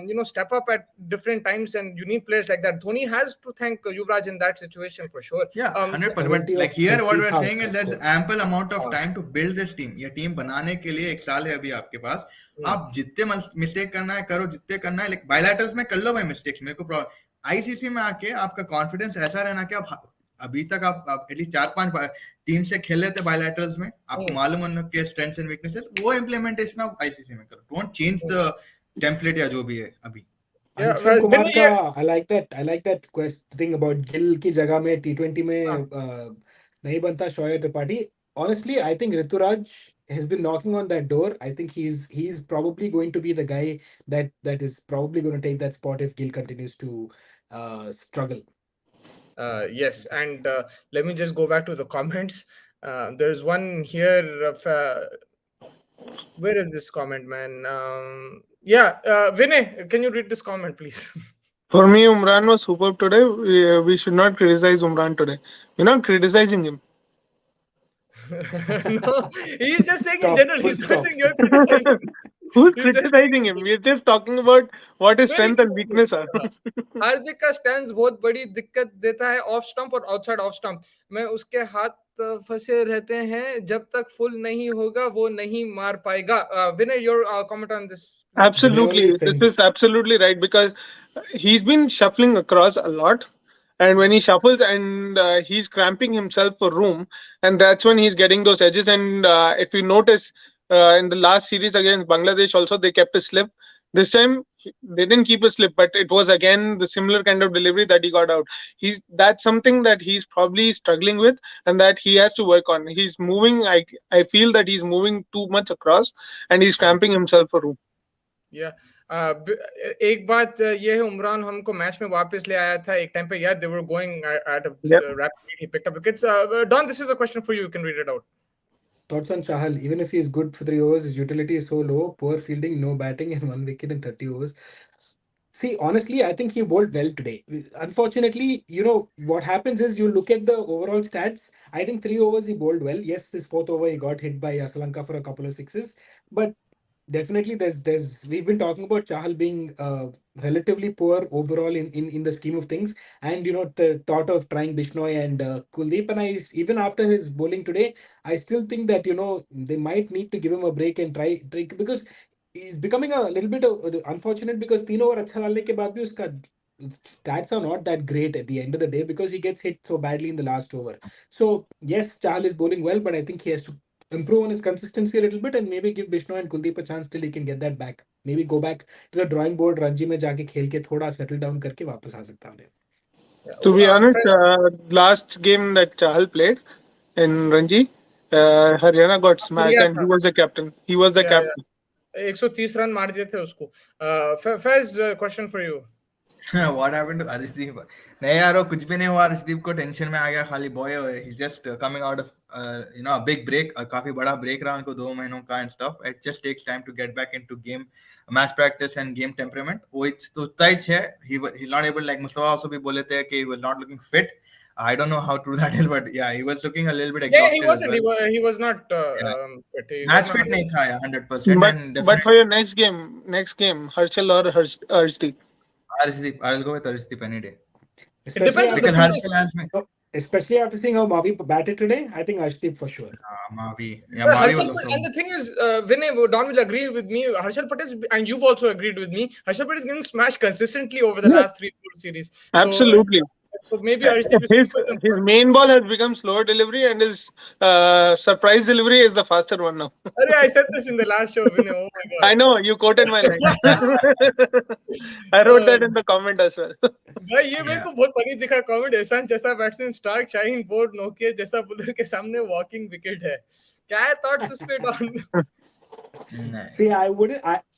you know, step up at different times, and you need players like that. Dhoni has to thank Yuvraj in that situation for sure. Yeah, 100%. But like here, what we're saying is that ample amount of time to build this team. ये team बनाने के लिए 1 साल है अभी आपके पास. आप जितने मिस्टेक करना है करो, जितने करना है. लाइक बायलैटरल्स में कर लो भाई मिस्टेक्स, मेरे को प्रॉब्लम. आईसीसी में आके आपका कॉन्फिडेंस ऐसा रहना कि आप अभी तक आप एटलीस्ट 4-5 टीम से खेल लेते बायलैटरल्स में, आपको मालूम है उनके स्ट्रेंथ्स एंड वीकनेसेस, वो इम्प्लीमेंटेशन आप आईसीसी में करो. डोंट चेंज द टेम्पलेट या जो भी है अभी. अंशुल कुमार का I like that thing about Gill की जगह में T20 में नहीं बनता Shoaib Tripathi. Honestly, I think Rituraj has been knocking on that door. I think he's probably going to be the guy that is probably going to take that spot if Gill continues to struggle. Yes, and let me just go back to the comments. There's one here of where is this comment, man? Vinay, can you read this comment, please? For me, Umran was superb today. We should not criticize Umran today. We're not criticizing him. No, he's just saying in general. He's not saying you're criticizing. Who's criticizing him? We're just talking about what his strength and weakness are. हार्दिक का stand बहुत बड़ी दिक्कत देता है off stump और outside off stump में. उसके हाथ फंसे रहते हैं, जब तक फुल नहीं होगा वो नहीं मार पाएगा. Vinay, your comment on this? Absolutely, this is absolutely right, because he's been shuffling across a lot, and when he shuffles and he's cramping himself for room, and that's when he's getting those edges. And if you notice, in the last series against Bangladesh also, they kept a slip. This time they didn't keep a slip, but it was again the similar kind of delivery that he got out. That's something that he's probably struggling with, and that he has to work on. He's moving. I feel that he's moving too much across, and he's cramping himself for room. Yeah. एक बात ये है, उमरान हमको match में वापस ले आया था एक टाइम पे. Yeah, they were going at a rapid speed. He picked up wickets. Don, this is a question for you. You can read it out. Thoughts on Chahal? Even if he is good for 3 overs, his utility is so low. Poor fielding, no batting, and 1 wicket in 30 overs. See, honestly, I think he bowled well today. Unfortunately, you know, what happens is you look at the overall stats. I think 3 overs he bowled well. Yes, his 4th over he got hit by Sri Lanka for a couple of sixes. But definitely we've been talking about Chahal being relatively poor overall in the scheme of things, and you know, the thought of trying Bishnoi and Kuldeep, and even after his bowling today, I still think that, you know, they might need to give him a break and try, because he's becoming a little bit unfortunate, because 3 over अच्छा डालने के बाद भी उसका stats are not that great at the end of the day, because he gets hit so badly in the last over. So yes, Chahal is bowling well, but I think he has to improve on his consistency a little bit, and maybe give Bishnoi and Kuldeep a chance till he can get that back. Maybe go back to the drawing board, Ranji में जाके खेल के थोड़ा settle down करके वापस आ सकता है. To be honest, last game that Chahal played in Ranji, Haryana got smashed, and he was the captain. He was the captain. 130 run मार दिए थे उसको. Faiz, question for you. What happened to Arshdeep? नहीं यार वो कुछ भी नहीं हुआ. Arshdeep को टेंशन में आ गया खाली. Boy he's just coming out of a big break. काफी बड़ा break रहा उनको 2 महीनों का and stuff. It just takes time to get back into game match practice and game temperament. वो तो तय है. He's not able, like Mustafa also भी बोले थे कि he was not looking fit. I don't know how true that is, but yeah, he was looking a little bit Yeah, exhausted he as wasn't. well. He was not Yeah. fit. He was Match not fit 100%. नहीं था यार 100%. But And but definitely for your next game, Harshal or Arshdeep? Arshdeep. I'll go with Arshdeep any day. It depends on the Because fitness. Harshal has me. Especially after seeing how Mavi batted today, I think Arshdeep for sure. Mavi. But Yeah, Mavi Harshal, was also. and the thing is, Vinay, Don will agree with me. Harshal Patel, and you've also agreed with me. Harshal Patel is getting smashed consistently over the Yeah. last 3-4 series. Absolutely. So maybe Arshdeep is His main ball has become slower delivery, and his surprise delivery is the faster one now. I said this in the last show, Vinay. Oh my god. I know you quoted my line. I wrote that in the comment as well. भाई ये मेरे को बहुत funny दिखा comment. Ahsan जैसा batsman Starc Shaheen Boult नोकिया जैसा bowler के सामने वॉकिंग विकेट है. क्या है थॉट्स उस पे Don? See,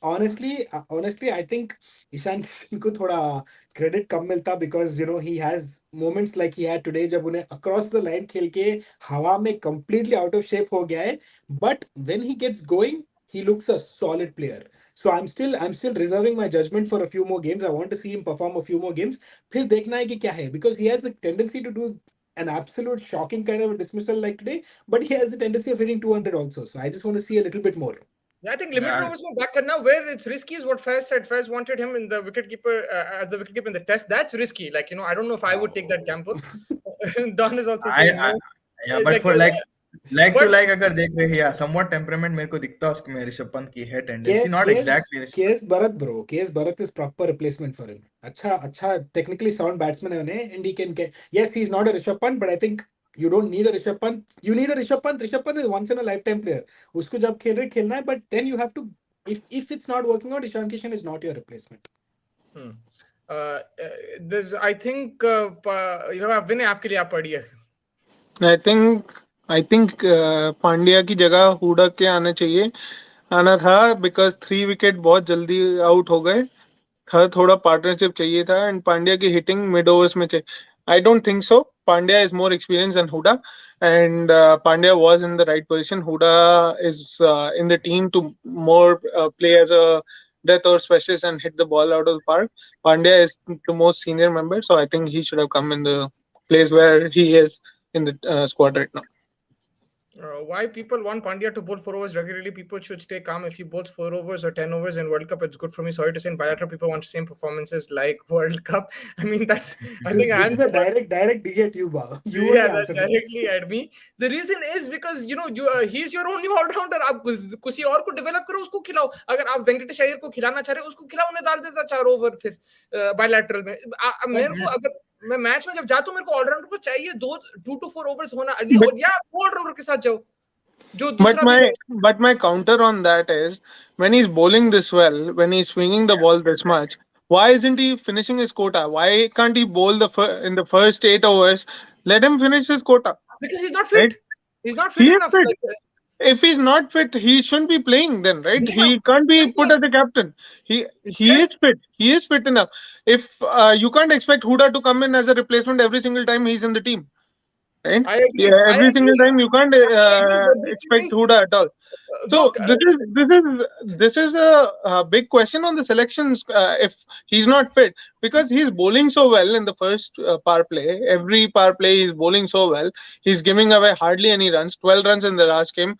honestly, I think Ishan को थोड़ा credit कम मिलता because he has moments like he had today जब उन्हें across the line खेल के हवा में completely out of shape हो गया है. But when he gets going, he looks a solid player. So I'm still reserving my judgment for a few more games. I want to see him perform a few more games. फिर देखना है कि क्या है, because he has a tendency to do an absolute shocking kind of a dismissal like today, but he has the tendency of hitting 200 also. So I just want to see a little bit more. Yeah, I think limited overs में back करना where it's risky is what Faiz said. Faiz wanted him in the wicketkeeper as the wicketkeeper in the test. That's risky. Like I don't know if I would take that gamble. Don is also saying no. Yeah, but for अगर देख रहे हैं somewhat temperament मेरे को दिखता है उसमें ऋषभ पंत की है tendency, not exactly. KS Bharat is proper replacement for him. अच्छा technically sound batsman है उन्हें, and he can get. Yes, he's not a Rishabh Pant, but I think you don't need a Rishabh Pant. You need a Rishabh Pant. Rishabh Pant is once in a lifetime player. उसको जब खेल रहे खेलना है, but then you have to. If it's not working out, Ishan Kishan is not your replacement. There's, I think, Vinay आपके लिए आप पढ़िए. I think पांड्या की जगह हुडा के आना था because 3 विकेट बहुत जल्दी आउट हो गए था. थोड़ा पार्टनरशिप चाहिए था and पांड्या की हिटिंग मिड ओवर्स में चाहिए. I don't think so. Pandya is more experienced than Huda, and Pandya was in the right position. Huda is in the team to more play as a death over specialist and hit the ball out of the park. Pandya is the most senior member, so I think he should have come in the place where he is in the squad right now. Why people want Pandya to bowl 4 overs regularly? People should stay calm. If he bowls 4 overs or 10 overs in World Cup, it's good for me. Sorry to say, in bilateral, people want same performances like World Cup. I mean, that's. I think this is a direct dig at you, Ba. That's directly at me. The reason is because he's your only all-rounder. आप किसी और को develop करो, उसको खिलाओ. अगर आप वेंकटेश अय्यर को खिलाना चाह रहे हो, उसको खिलाओ, उन्हें डाल देता 4 ओवर फिर bilateral में. मेरे को अगर मैं मैच में जब जाता हूं मेरे को ऑलराउंडर को चाहिए 2 to 4 ओवर्स होना. और या ऑलराउंडर के साथ जाओ जो दूसरा. But my counter on that is when he's bowling this well, when he's swinging the ball this much, why isn't he finishing his quota? Why can't he bowl in the first 8 overs? Let him finish his quota. Because he's not fit. Right? He's not fit he enough. Fit. If he's not fit, he shouldn't be playing then, right? Yeah. He can't be put as a captain. He is fit. He is fit enough. If you can't expect Huda to come in as a replacement every single time he's in the team, right? I agree. Yeah, every single time you can't expect Huda at all. So this is a big question on the selections if he's not fit, because he's bowling so well in the first power play. Every power play he's bowling so well. He's giving away hardly any runs. 12 runs in the last game.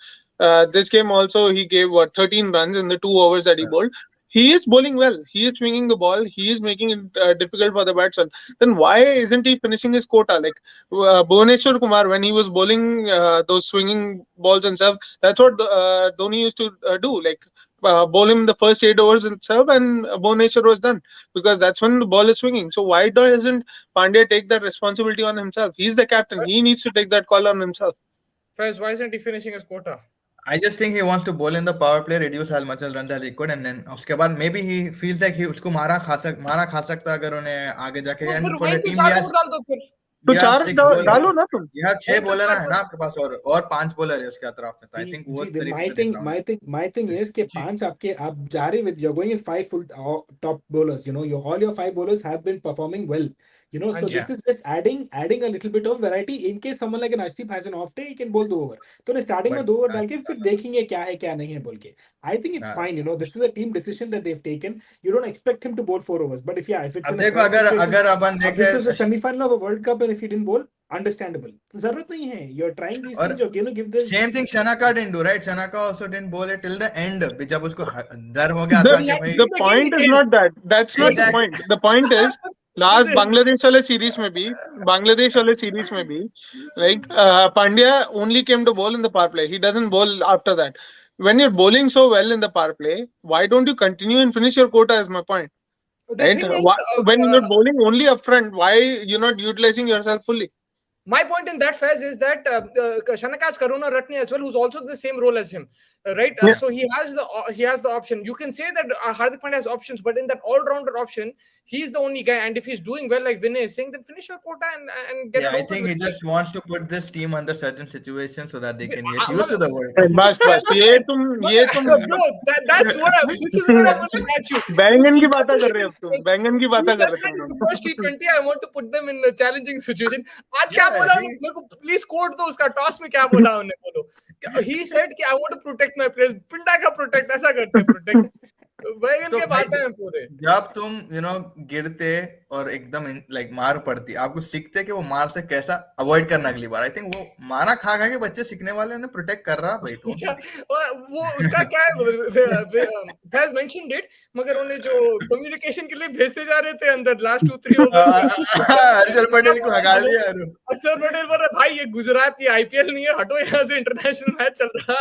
This game also he gave 13 runs in the 2 overs that he bowled. He is bowling well. He is swinging the ball. He is making it difficult for the batsman. Then why isn't he finishing his quota? Like Bhuvaneshwar Kumar, when he was bowling those swinging balls and stuff, that's what Dhoni used to do. Like bowl him the first 8 overs itself, and Bhuvaneshwar was done, because that's when the ball is swinging. So why doesn't Pandya take that responsibility on himself? He's the captain. He needs to take that call on himself. Faiz, why isn't he finishing his quota? I just think he wants to bowl in the power play, reduce as much as runs as he could, and then उसके बाद maybe he feels like he उसको मारा खा सकता अगर उन्हें आगे जाके. And for the team, तो You have चार 6 bowlers. डालो ना तुम. You have 6 bowler है ना आपके पास और 5 bowler है उसके अतराफ में. So I think वो तरीके से देख रहा हूँ. my thing is कि पांच आपके आप जा रहे with you're going with 5 full top bowlers. You know, all your 5 bowlers have been performing well. You know, so this is just adding a little bit of variety in case someone like an Ashdeep has an off day, he can bowl 2 over. तो ने starting में 2 over डाल के फिर देखेंगे क्या है क्या नहीं है बोल के. I think it's fine. You know, this is a team decision that they've taken. You don't expect him to bowl 4 overs, but if it's अब in a देखो अगर अपन this देखें is a semi-final of a World Cup and if he didn't bowl, understandable. जरूरत नहीं है. You're trying these things. You're going to give this. Same thing Shanaka didn't do, right? Shanaka also didn't bowl it till the end. जब उसको डर हो गया था कि भाई. The point is not that. That's not the point. The point is last Bangladesh वाले series में भी like Pandya only came to bowl in the power play. He doesn't bowl after that. When you're bowling so well in the power play, why don't you continue and finish your quota? Is my point. Right? When you're bowling only up front, why you're not utilizing yourself fully? My point in that phase is that Shanaka has Karuna Ratne as well, who's also the same role as him, right? So he has the option. You can say that Hardik Pandya has options, but in that all-rounder option, he's the only guy. And if he's doing well, like Vinay is saying, then finish your quota and get. Yeah, I think he just wants to put this team under certain situations so that they can get used to the world. बस ये तुम bro, that's what this is what I want to catch you. बैंगन की बातें कर रहे हो तुम. बैंगन की बातें कर रहे हो. First T20, I want to put them in a challenging situation. आज क्या बोला उन्होंने? मेरे को प्लीज कोट दो उसका टॉस में क्या बोला उन्होंने बोलो. He said कि I want to protect my players. पिंडा का protect ऐसा करते हैं protect. बैंगन के बातें हैं पूरे. जब तुम गिरते और एकदम लाइक मार पड़ती, आपको सीखते कि वो मार से कैसा अवॉइड करना अगली बार. आई थिंक वो मारा खा के बच्चे सीखने वाले उन्हें प्रोटेक्ट कर रहा भाई. वो उसका क्या है, फैज मेंशनड इट, मगर उन्हें जो कम्युनिकेशन के लिए भेजते जा रहे थे अंदर लास्ट 2-3 ओवर, हर्षल पटेल को हटा दिया. हर्षल पटेल बोल रहा भाई ये गुजरात की आईपीएल नहीं है, हटो यहाँ से, इंटरनेशनल मैच चल रहा.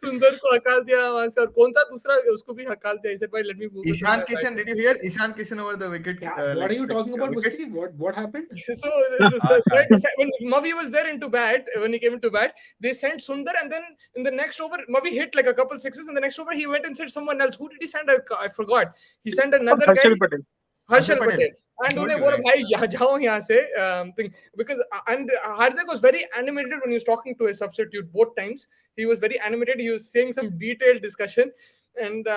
सुंदर को हटा दिया वहां से, और कौन था दूसरा, उसको भी हटा दिया. इसे भाई let me move. Ishan Kishan, did you hear Ishan Kishan over the wicket? What are you talking about, Mustafi? What happened? So when Mavi was there into bat, when he came into bat, they sent Sundar, and then in the next over, Mavi hit like a couple sixes. In the next over, he went and sent someone else. Who did he send? I forgot. He sent another guy. Harshal Patel. And उन्हें बोला भाई यहाँ जाओ यहाँ से, because and Hardik was very animated when he was talking to his substitute both times. He was very animated. He was saying some detailed discussion. And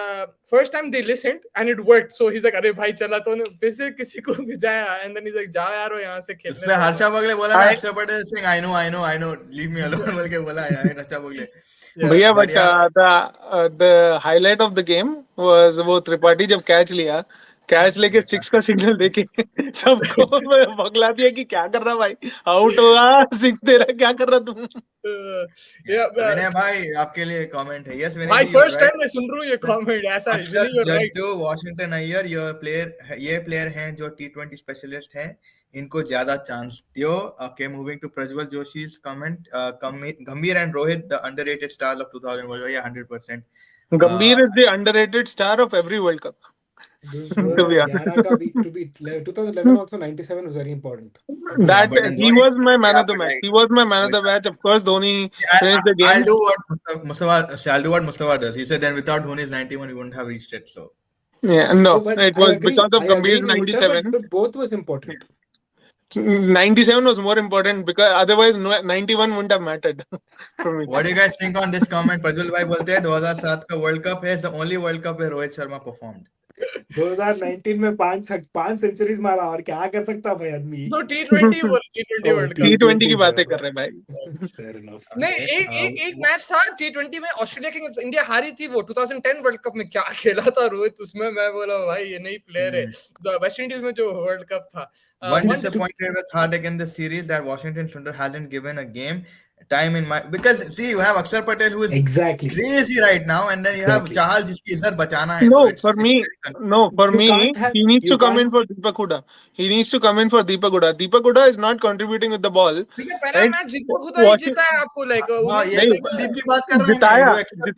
first time they listened and it worked. So he's like, अरे भाई चला तो फिर से किसी को भिजाया, and then he's like, जाओ यारो यहाँ से खेलने. उसमें हर्षा बगले बोला ना, अक्षर Patel Singh I know, leave me alone बोल के बोला यार हर्षा बगले. भैया, but the highlight of the game was वो त्रिपाठी जब कैच लिया, कैच लेके 6 का सिग्नल देके सबको बगला दिया कि क्या कर रहा भाई, आउट होगा, 6 दे रहा, क्या कर रहा तुम. विनय भाई आपके लिए कमेंट है. यस विनय भाई, फर्स्ट टाइम मैं सुन रहा हूँ ये कमेंट. ऐसा है जो वॉशिंगटन अय्यर ये प्लेयर हैं जो T20 स्पेशलिस्ट हैं, इनको ज्यादा चांस दियो. Okay, moving to Prajwal Joshi's comment. Gambhir and Rohit, the underrated star of 2000 World Cup. Yeah, 100%. Gambhir is the underrated star of every World Cup. To be 2011 also 97 was very important. That he was my man of the match. He was my man of the match. Of course, Dhoni finished the game. I'll do what Mustafa does. He said, and without Dhoni's 91, we wouldn't have reached it. So yeah, no, it was because of Gambhir's 97. But both was important. 97 was more important because otherwise 91 wouldn't have mattered for me. What do you guys think on this comment? Prajwal bhai bolte hain 2007 का World Cup है, the only World Cup where Rohit Sharma performed. 2019 में 5 centuries मारा, और क्या कर सकता भाई आदमी. तो T20 वर्ल्ड कप, T20 की बातें कर रहे भाई. नहीं, एक मैच था T20 में, ऑस्ट्रेलिया के इंडिया हारी थी. वो 2010 वर्ल्ड कप में क्या खेला था रोहित उसमें. मैं बोला भाई ये नई प्लेयर है. वेस्ट इंडीज में जो वर्ल्ड कप था. One disappointed with Hardik in the series that Washington Sundar hasn't given a game time in my, because see you have Axar Patel who is exactly crazy right now, and then you have Chahal जिसकी इज्जत बचाना है. No, for me, he needs to come in for Deepak Huda. He needs to come in for Deepak Huda. Deepak Huda is not contributing with the ball. पहला match Deepak Huda ही जीता है आपको, like ये तो कुलदीप की बात कर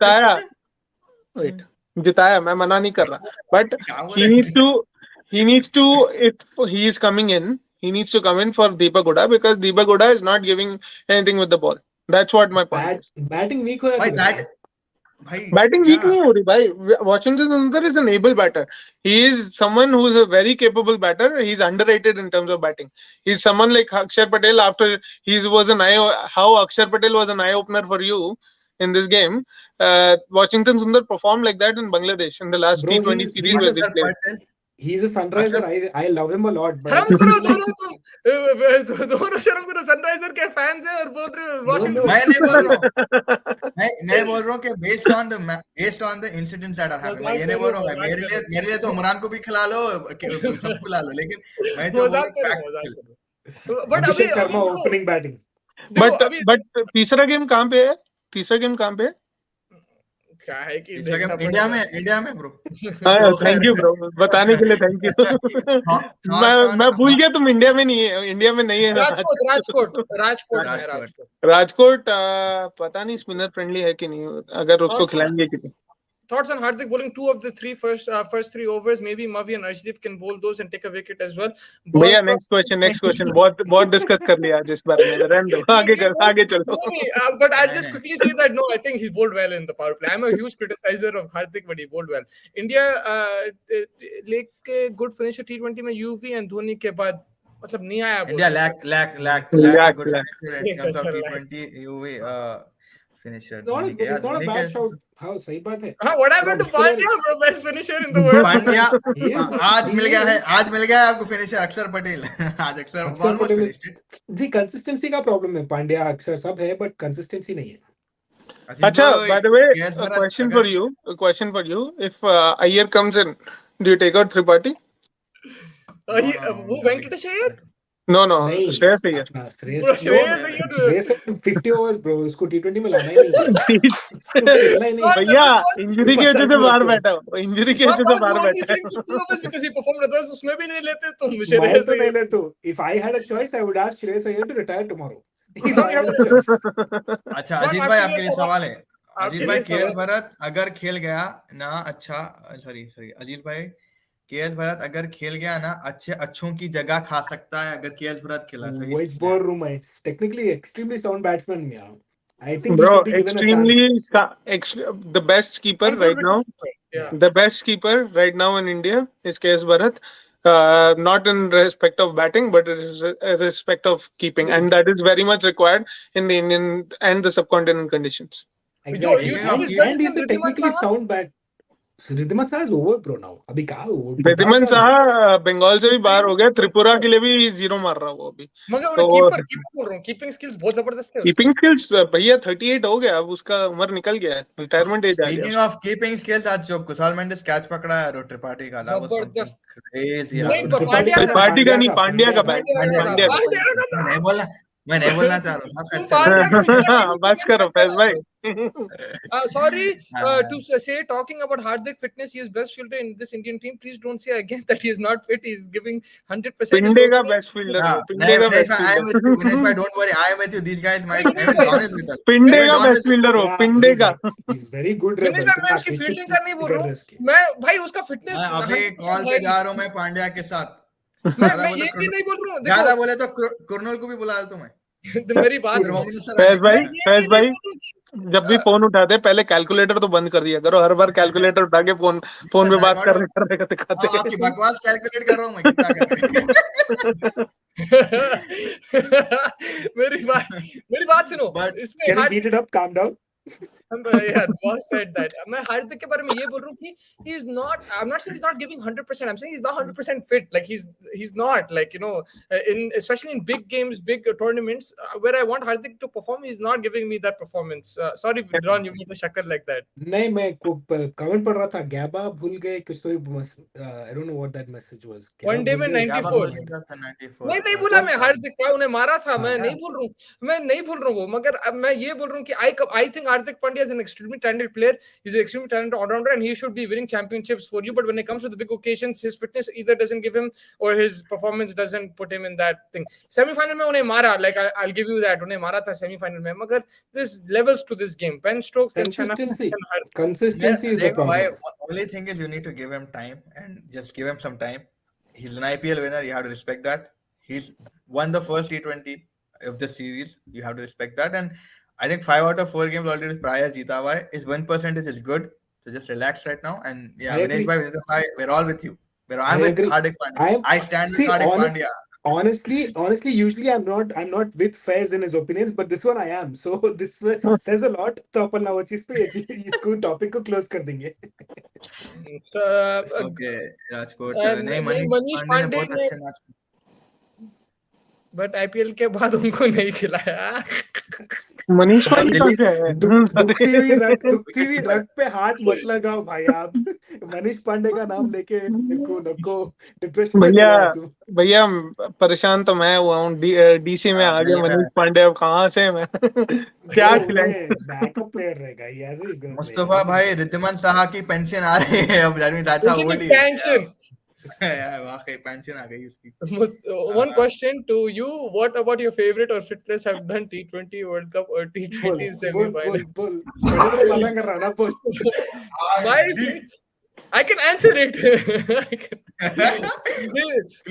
रहे हैं. जिताया मैं मना नहीं कर रहा, but he needs to if he is coming in, he needs to come in for Deepak Huda because Deepak Huda is not giving anything with the ball. That's what my point is. Batting weak हो जाती है. भाई batting week क्या नहीं हो रही भाई. Washington Sundar is an able batter. He is someone who is a very capable batter. He's underrated in terms of batting. He's someone like Akshar Patel. After he was an eye, how Akshar Patel was an eye opener for you in this game. Washington Sundar performed like that in Bangladesh in the last Bro, T20 series where they अक्षर played. Patel he's a sunriser. अक्षर I love him a lot, but I हराम just करो feel like दोनों तुम दोनों शर्म करो Sunriser के फैंस हैं और बोल रहे हो no, वॉशिंगटन no. मैं नहीं बोल रहा हूँ मैं बोल रहा हूँ कि based on the incidents that are happening मैं ये नहीं बोल रहा हूँ भाई मेरे लिए तो उमरान को भी खिला लो सबको खिला लो लेकिन मैं जो बोल रहा हूँ मजाक फैक्ट करो बट अभी Abhishek अभी Sharma देखो opening batting. देखो But अभी तीसरा गेम कहाँ पे है? तीसरा गेम कहाँ पे है? क्या है कि तीसरा देखना गेम पड़ेगा इंडिया में ब्रो हाँ, तो खैर थैंक यू ब्रो, बताने के लिए थैंक यू. मैं भूल गया तुम इंडिया में नहीं है, इंडिया में नहीं है राजकोट राजकोट आजकल. राजकोट में राजकोट राजकोट राजकोट पता नहीं स्पिनर फ्रेंडली है कि नहीं, अगर उसको Thoughts on खिलाएंगे कि नहीं. thoughts on Hardik bowling two of the first three overs. Maybe Mavi and Arshdeep can bowl those and take a wicket as well. भैया नेक्स्ट क्वेश्चन बहुत डिस्कस कर लिया आज इस बारे में, रहने दो, आगे चलो. But I'll just quickly say that no, I think he bowled well in the power play. I'm a huge criticizer of Hardik, but he bowled well. India like good finish T20 में UV and Dhoni के बाद मतलब नहीं आया India lack a good finisher in terms of T20 UV finisher It's not a bad shout. हाँ सही बात है. What happened to Pandya, bro? Best finisher in the world. Pandya आज मिल गया है आपको फिनिशर अक्षर पटेल आज अक्षर ऑलमोस्ट फिनिश्ड जी कंसिस्टेंसी का प्रॉब्लम है. पांड्या अक्षर सब है बट कंसिस्टेंसी नहीं है. अच्छा, by the way, a question for you. If Iyer comes in, do you take out Tripathi? वो वेंकटेश अय्यर No, नहीं Shreyas Iyer. अपना Shreyas Bro, Shreyas Iyer Shreyas 50 overs bro. उसको T20 में लाना ही नहीं. उसको खेलना ही नहीं. भैया इंजरी की वजह से बाहर बैठा हो, इंजरी की वजह से बाहर बैठा है. because he performed with us, उसमें भी नहीं लेते तुम मैं Shreyas तो नहीं Iyer. लेता. If I had a choice, I would ask Shreyas Iyer to retire tomorrow. If No, I you had have a to- choice. अच्छा Not अजीत आपके भाई लिए आपके लिए सवाल- सवाल है आपके अजीत भाई लिए केएस सवाल- भरत अगर खेल गया ना अच्छा सॉरी अजीत भाई केएस भरत अगर खेल गया ना अच्छों की जगह खा सकता है अगर केएस भरत खेला Which bore room is technically extremely sound batsman. Yeah, I think he Bro, should be given a chance. the best keeper right now. Yeah. The best keeper right now in India is KS Bharat. Not in respect of batting, but in respect of keeping, and that is very much required in the Indian and the subcontinent conditions. Exactly. you think he's better And he's than a Riddhiman technically Saha? sound bat. Riddhiman Saha is over, bro. Now, अभी कहाँ वो? रिद्धिमान साहा बंगाल से भी बाहर हो गया, त्रिपुरा के लिए भी जीरो मार रहा है वो अभी. मगर तो कीपर बोल रहा हूँ, कीपिंग स्किल्स बहुत जबरदस्त है उसकी. कीपिंग स्किल्स भैया 38 हो गया, अब उसका उम्र निकल गया है, रिटायरमेंट एज आ स्पीकिंग गया. ऑफ कीपिंग स्किल्स आज जो कुशाल मेंडिस कैच पकड़ा है त्रिपाठी का that was something जबरदस्त. crazy नहीं, यार पांड्या का- पार्टी का नहीं, पांड्या का बैट. पांड्या का- मैं नहीं बोलना चाह रहा था तुम खैर पांड्या चलो। का- बस करो फैज भाई. Sorry हाँ। to say, talking about Hardik fitness, he is best fielder in this Indian team. Please don't say again that he is not fit. He is giving 100%. पिंडे का बेस्ट फील्डर हाँ, हो, पिंडे का best I am with you, fielder. Vinesh bhai, don't worry, I am with you. These guys might even Don is with us. पिंडे Even का Don best is- fielder हो, Yeah, पिंडे का. he's very good. विनेश भाई, मैं उसकी fielding का नहीं बोल रहा हूँ. मैं भाई उसका फिटनेस मैं अभी कॉल पे जा रहा हूँ मैं पांड्या के साथ मैं ये भी नहीं बोल रहा हूँ. ज्यादा देखो बोले तो कुरनूल को भी बुला दूं मैं मेरी बात फैज भाई, फैज भाई, जब भी फोन उठाते पहले कैलकुलेटर तो बंद कर दिया करो. हर बार कैलकुलेटर उठा के फोन पे बात करने का दिखाते हैं. आपकी बकवास कैलकुलेट कर रहा हूँ मैं कितना कर रहा हूँ मेरी बात सुनो. But इसमें Can you heat it up? Calm down. यार boss said that. मैं हार्दिक के बारे में ये बोल रहा हूँ कि he is not. I'm not saying he's not giving 100%. I'm saying he's not 100% fit. Like he's not, like, you know, especially in big games, big tournaments where I want Hardik to perform, he's not giving me that performance. Sorry, Ron, you made the shakal like that. नहीं मैं comment पढ़ रहा था. गैबा भूल गए कुछ तो. I don't know what that message was. One day में 94. नहीं बोला मैं हार्दिक का उन्हें मारा था. मैं नहीं बोल रहा हूँ वो. मगर अब मैं ये बोल रहा हूँ कि I think Hardik Pandya is an extremely talented player. He's an extremely talented all-rounder and he should be winning championships for you. But when it comes to the big occasions, his fitness either doesn't give him or his performance doesn't put him in that thing. Semi-final में उन्हें मारा. Like I'll give you that. उन्हें मारा था semi-final में. मगर there's levels to this game. Ben Stokes, then Shanaka, Consistency is the problem. Only thing is you need to give him time and just give him some time. He's an IPL winner. You have to respect that. He's won the first T20 of the series. You have to respect that. And I think 5 out of 4 games already prior जीता हुआ है. His win percentage is good. So just relax right now. And yeah, I Vinesh agree. bhai, we're all with you. I I'm with agree. Hardik Pandya. I stand with See, Hardik Pandya. honestly, usually I'm not with Faiz in his opinions, but this one I am. So this says a lot. तो अपन ना वो चीज पे इसको topic को close कर देंगे. Okay, Rajkot. नहीं, नहीं, मनीष मनीष पांडे ने पांडे बहुत ने अच्छे मैच. बट आईपीएल के बाद उनको नहीं खिलाया. मनीष भाई, पांडे दिल्ली कहाँ से आया? दुखती हुई विकेट रग पे हाथ मत लगाओ भाई आप. मनीष पांडे का नाम लेके नको नको डिप्रेशन में भैया चला है तू. भैया परेशान तो मैं हुआ हूँ. डीसी में आगे नहीं, मनीष पांडे, अब कहाँ से मैं क्या Bro, खिलाएंगे? बैकअप प्लेयर रहेगा. He has he's gonna play. Mustafa भाई, रिद्धिमान साहा की पेंशन आ रही है अब. that's how old he is. Pension. वाकई पेंशन आ गई उसकी. One question to you: what about your favorite or fit players have done T20 World Cup or बोल T20 बोल semi-final? बोल बड़े बातें कर रहा ना बोल. My I can answer it.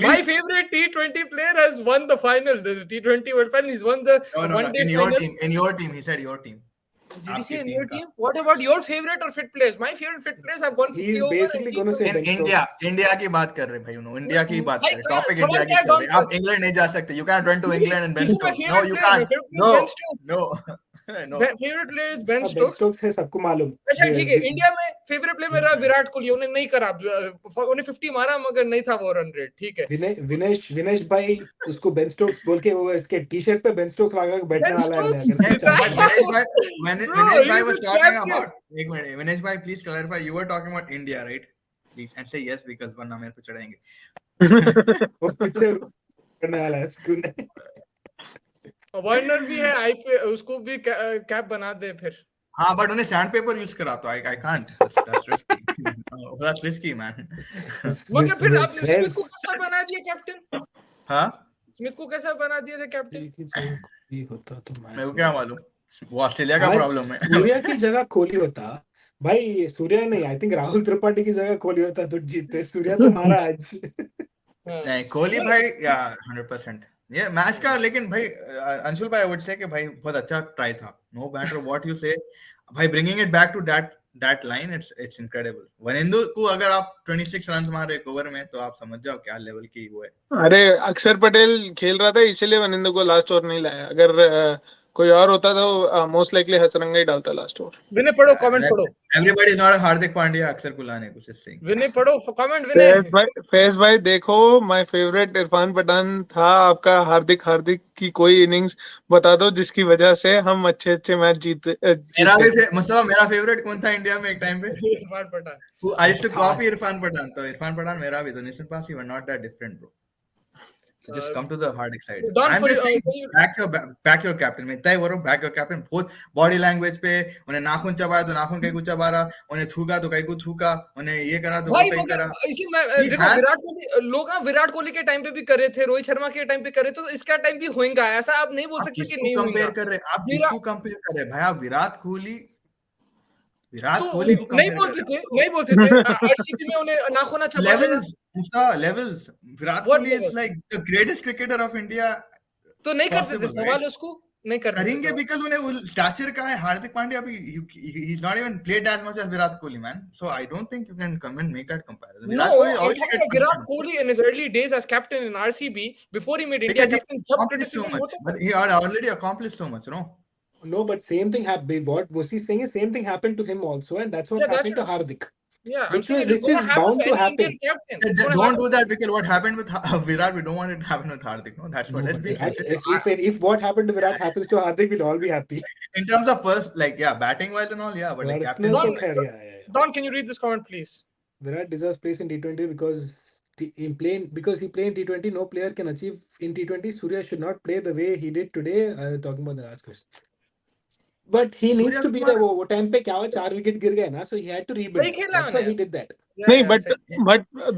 My favorite T20 player has won the final, the T20 World Final. He's won the No, one-day in your final. team, in your team, he said your team. Did he say in your team? What about your favorite or fit players? My favorite fit players have won 50 He is over. basically going to say Ben India Stokes. India की बात कर रहे भाई. India की बात भाई, कर रहे. टॉपिक सवाल इंडिया की क्या है, चल रही है. आप डॉन? इंग्लैंड नहीं जा सकते. You can't run to England and Ben He's my Stokes. No, favorite you player. can't. My favorite player is No, Ben Stokes. no, no. My favorite player is Ben Ben Stokes. Stokes है सबको मालूम. अच्छा ठीक है, India में favourite player मेरा विराट कोहली. उन्हें नहीं करा, उन्हें 50 मारा मगर नहीं था वो रन रेट. ठीक है. विनेश भाई उसको बेन स्टोक्स बोल के वो इसके टी शर्ट पे बेन स्टोक्स लगा के बैठने Ben वाला है. Stokes? अगर But Bro, Vinesh bhai he's was a talking champion. about. एक minute, Vinesh bhai, please clarify. You were talking about India, right? Please and say yes because वरना मेरे पे चढ़ेंगे. वो पीछे करने वाला है उसको. वार्नर भी है आईपीएल, उसको भी कैप बना दे फिर. हाँ, but उन्हें सैंड पेपर यूज करा तो I can't. That's risky. That's risky, man. मगर फिर आपने स्मिथ को कैसा बना दिया कैप्टन? हाँ, स्मिथ को कैसा बना दिया था कैप्टन? ये होता तो मेरे को क्या मालूम. वो ऑस्ट्रेलिया का प्रॉब्लम है. सूर्या की जगह कोहली होता भाई. सूर्या नहीं, आई थिंक राहुल त्रिपाठी की जगह कोहली होता तो जीतते. सूर्या तो मारा आज. नहीं, कोहली भाई या 100% ये मैच का. लेकिन भाई अंशुल भाई, आई वुड से कि भाई बहुत अच्छा ट्राई था. No matter what you say भाई, bringing it back to that line, it's incredible. Wanindu को अगर आप 26 रन मारे एक ओवर में तो आप समझ जाओ क्या लेवल की वो है. अरे अक्षर पटेल खेल रहा था इसलिए वनिंदु को लास्ट ओवर नहीं लाया. अगर कोई और होता तो मोस्ट लाइकली हसरंगा ही डालता लास्ट ओवर. विनय पढ़ो, कमेंट पढ़ो. Everybody is not Hardik Pandya. अक्षर कुलाने कुछ इस सिंग. विनय पढ़ो कमेंट. विनय फैज भाई देखो, माय फेवरेट इरफान पठान था. आपका हार्दिक की कोई इनिंग्स बता दो जिसकी वजह से हम अच्छे मैच जीते. मेरा फेवरेट कौन था इंडिया में एक टाइम पे? Irfan Pathan. I used to copy Irfan Pathan. तो इरफान पठान मेरा भी तो निशन पास ही were not that different bro. So just come to the Hardik side. I'm just saying, back your captain. मैं इतना ही बोल रहा हूँ, back your captain. बहुत body language पे उन्हें नाखून चबाया तो नाखून कहीं को चबा रहा, उन्हें थूका तो कहीं को थूका, उन्हें ये करा तो कहीं करा. इसी में देखो विराट कोहली, लोग ना विराट कोहली के टाइम पे भी करे थे, रोहित शर्मा के टाइम पे करे, तो इसका टाइम भी होगा. ऐसा आप नहीं बोल सकते कि नहीं होगा. कंपेयर कर रहे, आप किसको कंपेयर कर रहे भाई? आप विराट कोहली को नहीं बोलते थे. आरसीबी में उन्हें नाखून चबा. Levels. Virat Kohli is like the greatest cricketer of India. तो नहीं करते थे सवाल उसको. नहीं करेंगे बिकॉज़ उन्हें वो स्टैचर का है. हार्दिक पांड्या अभी ही is not even played that much as Virat Kohli, man. So I don't think you can come and make that comparison. Virat Kohli in his early days as captain in RCB before he made India captain, but he had already accomplished so much, no? No, but same thing happened. What Musti's saying is same thing happened to him also, and that's what's happening to Hardik. Yeah, which is bound to happen. Don't do that because what happened with Virat, we don't want it to happen with Hardik. No, that's what. If what happened to Virat happens to Hardik, we'll all be happy. In terms of first, like batting wise and all, but like captain. Don, can you read this comment, please? Virat deserves place in T20 because he played in T20. No player can achieve in T20. Surya should not play the way he did today. Talking about the last question. But he needs to be the वो time पे क्या हुआ 4 wicket गिर गए ना, so he had to rebuild. That's why he did that. नहीं, but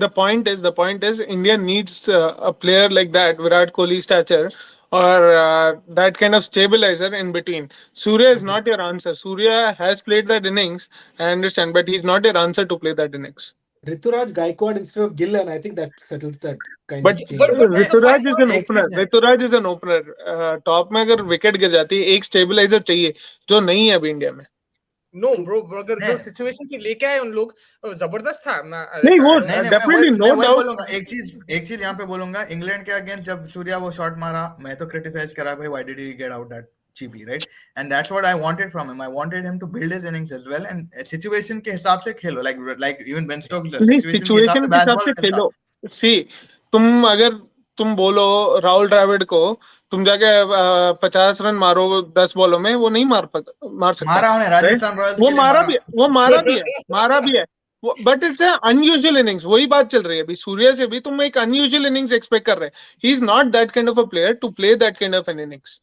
the point is India needs a player like that, Virat Kohli stature, or that kind of stabilizer in between. Surya is not your answer. Surya has played that innings, I understand, but he's not your answer to play that innings. Rituraj Gaikwad instead of Gill, and I think that settles that kind But of change. but it's a fine Ruturaj is an एक opener, चीज है, Ruturaj is an opener. Top में अगर wicket गिर जाती है, एक stabiliser चाहिए जो नहीं है अभी इंडिया में. नो ब्रो, अगर जो नहीं सिचुएशन से लेके आए उन लोग, जबरदस्त था. नहीं वो नहीं नहीं, डेफिनेटली मैं नो वही डाउट. बोलूंगा. एक चीज यहाँ पे बोलूंगा, इंग्लैंड के अगेंस्ट जब सूर्या वो शॉट मारा, मैं तो क्रिटिसाइज करा भाई, why did he get out that cheaply, right? And that's what I wanted from him. I wanted him to build his innings as well, and situation के हिसाब से खेलो, like even Ben Stokes नहीं, situation के हिसाब situation से के हिसाब baseball से खेलता. खेलो. सी, तुम अगर तुम बोलो राहुल द्रविड़ को तुम जाके 50 रन मारो 10 बॉलों में, वो नहीं मार सकता. मारा उन्हें right? राजस्थान रॉयल्स वो के लिए मारा मारा. भी, वो मारा भी है. But it's unusual innings. वही बात चल रही है अभी. सूर्या से भी तुम एक अनयूजुअल इनिंग्स एक्सपेक्ट कर रहे हैं. He is not that kind of a player to play that kind of an innings.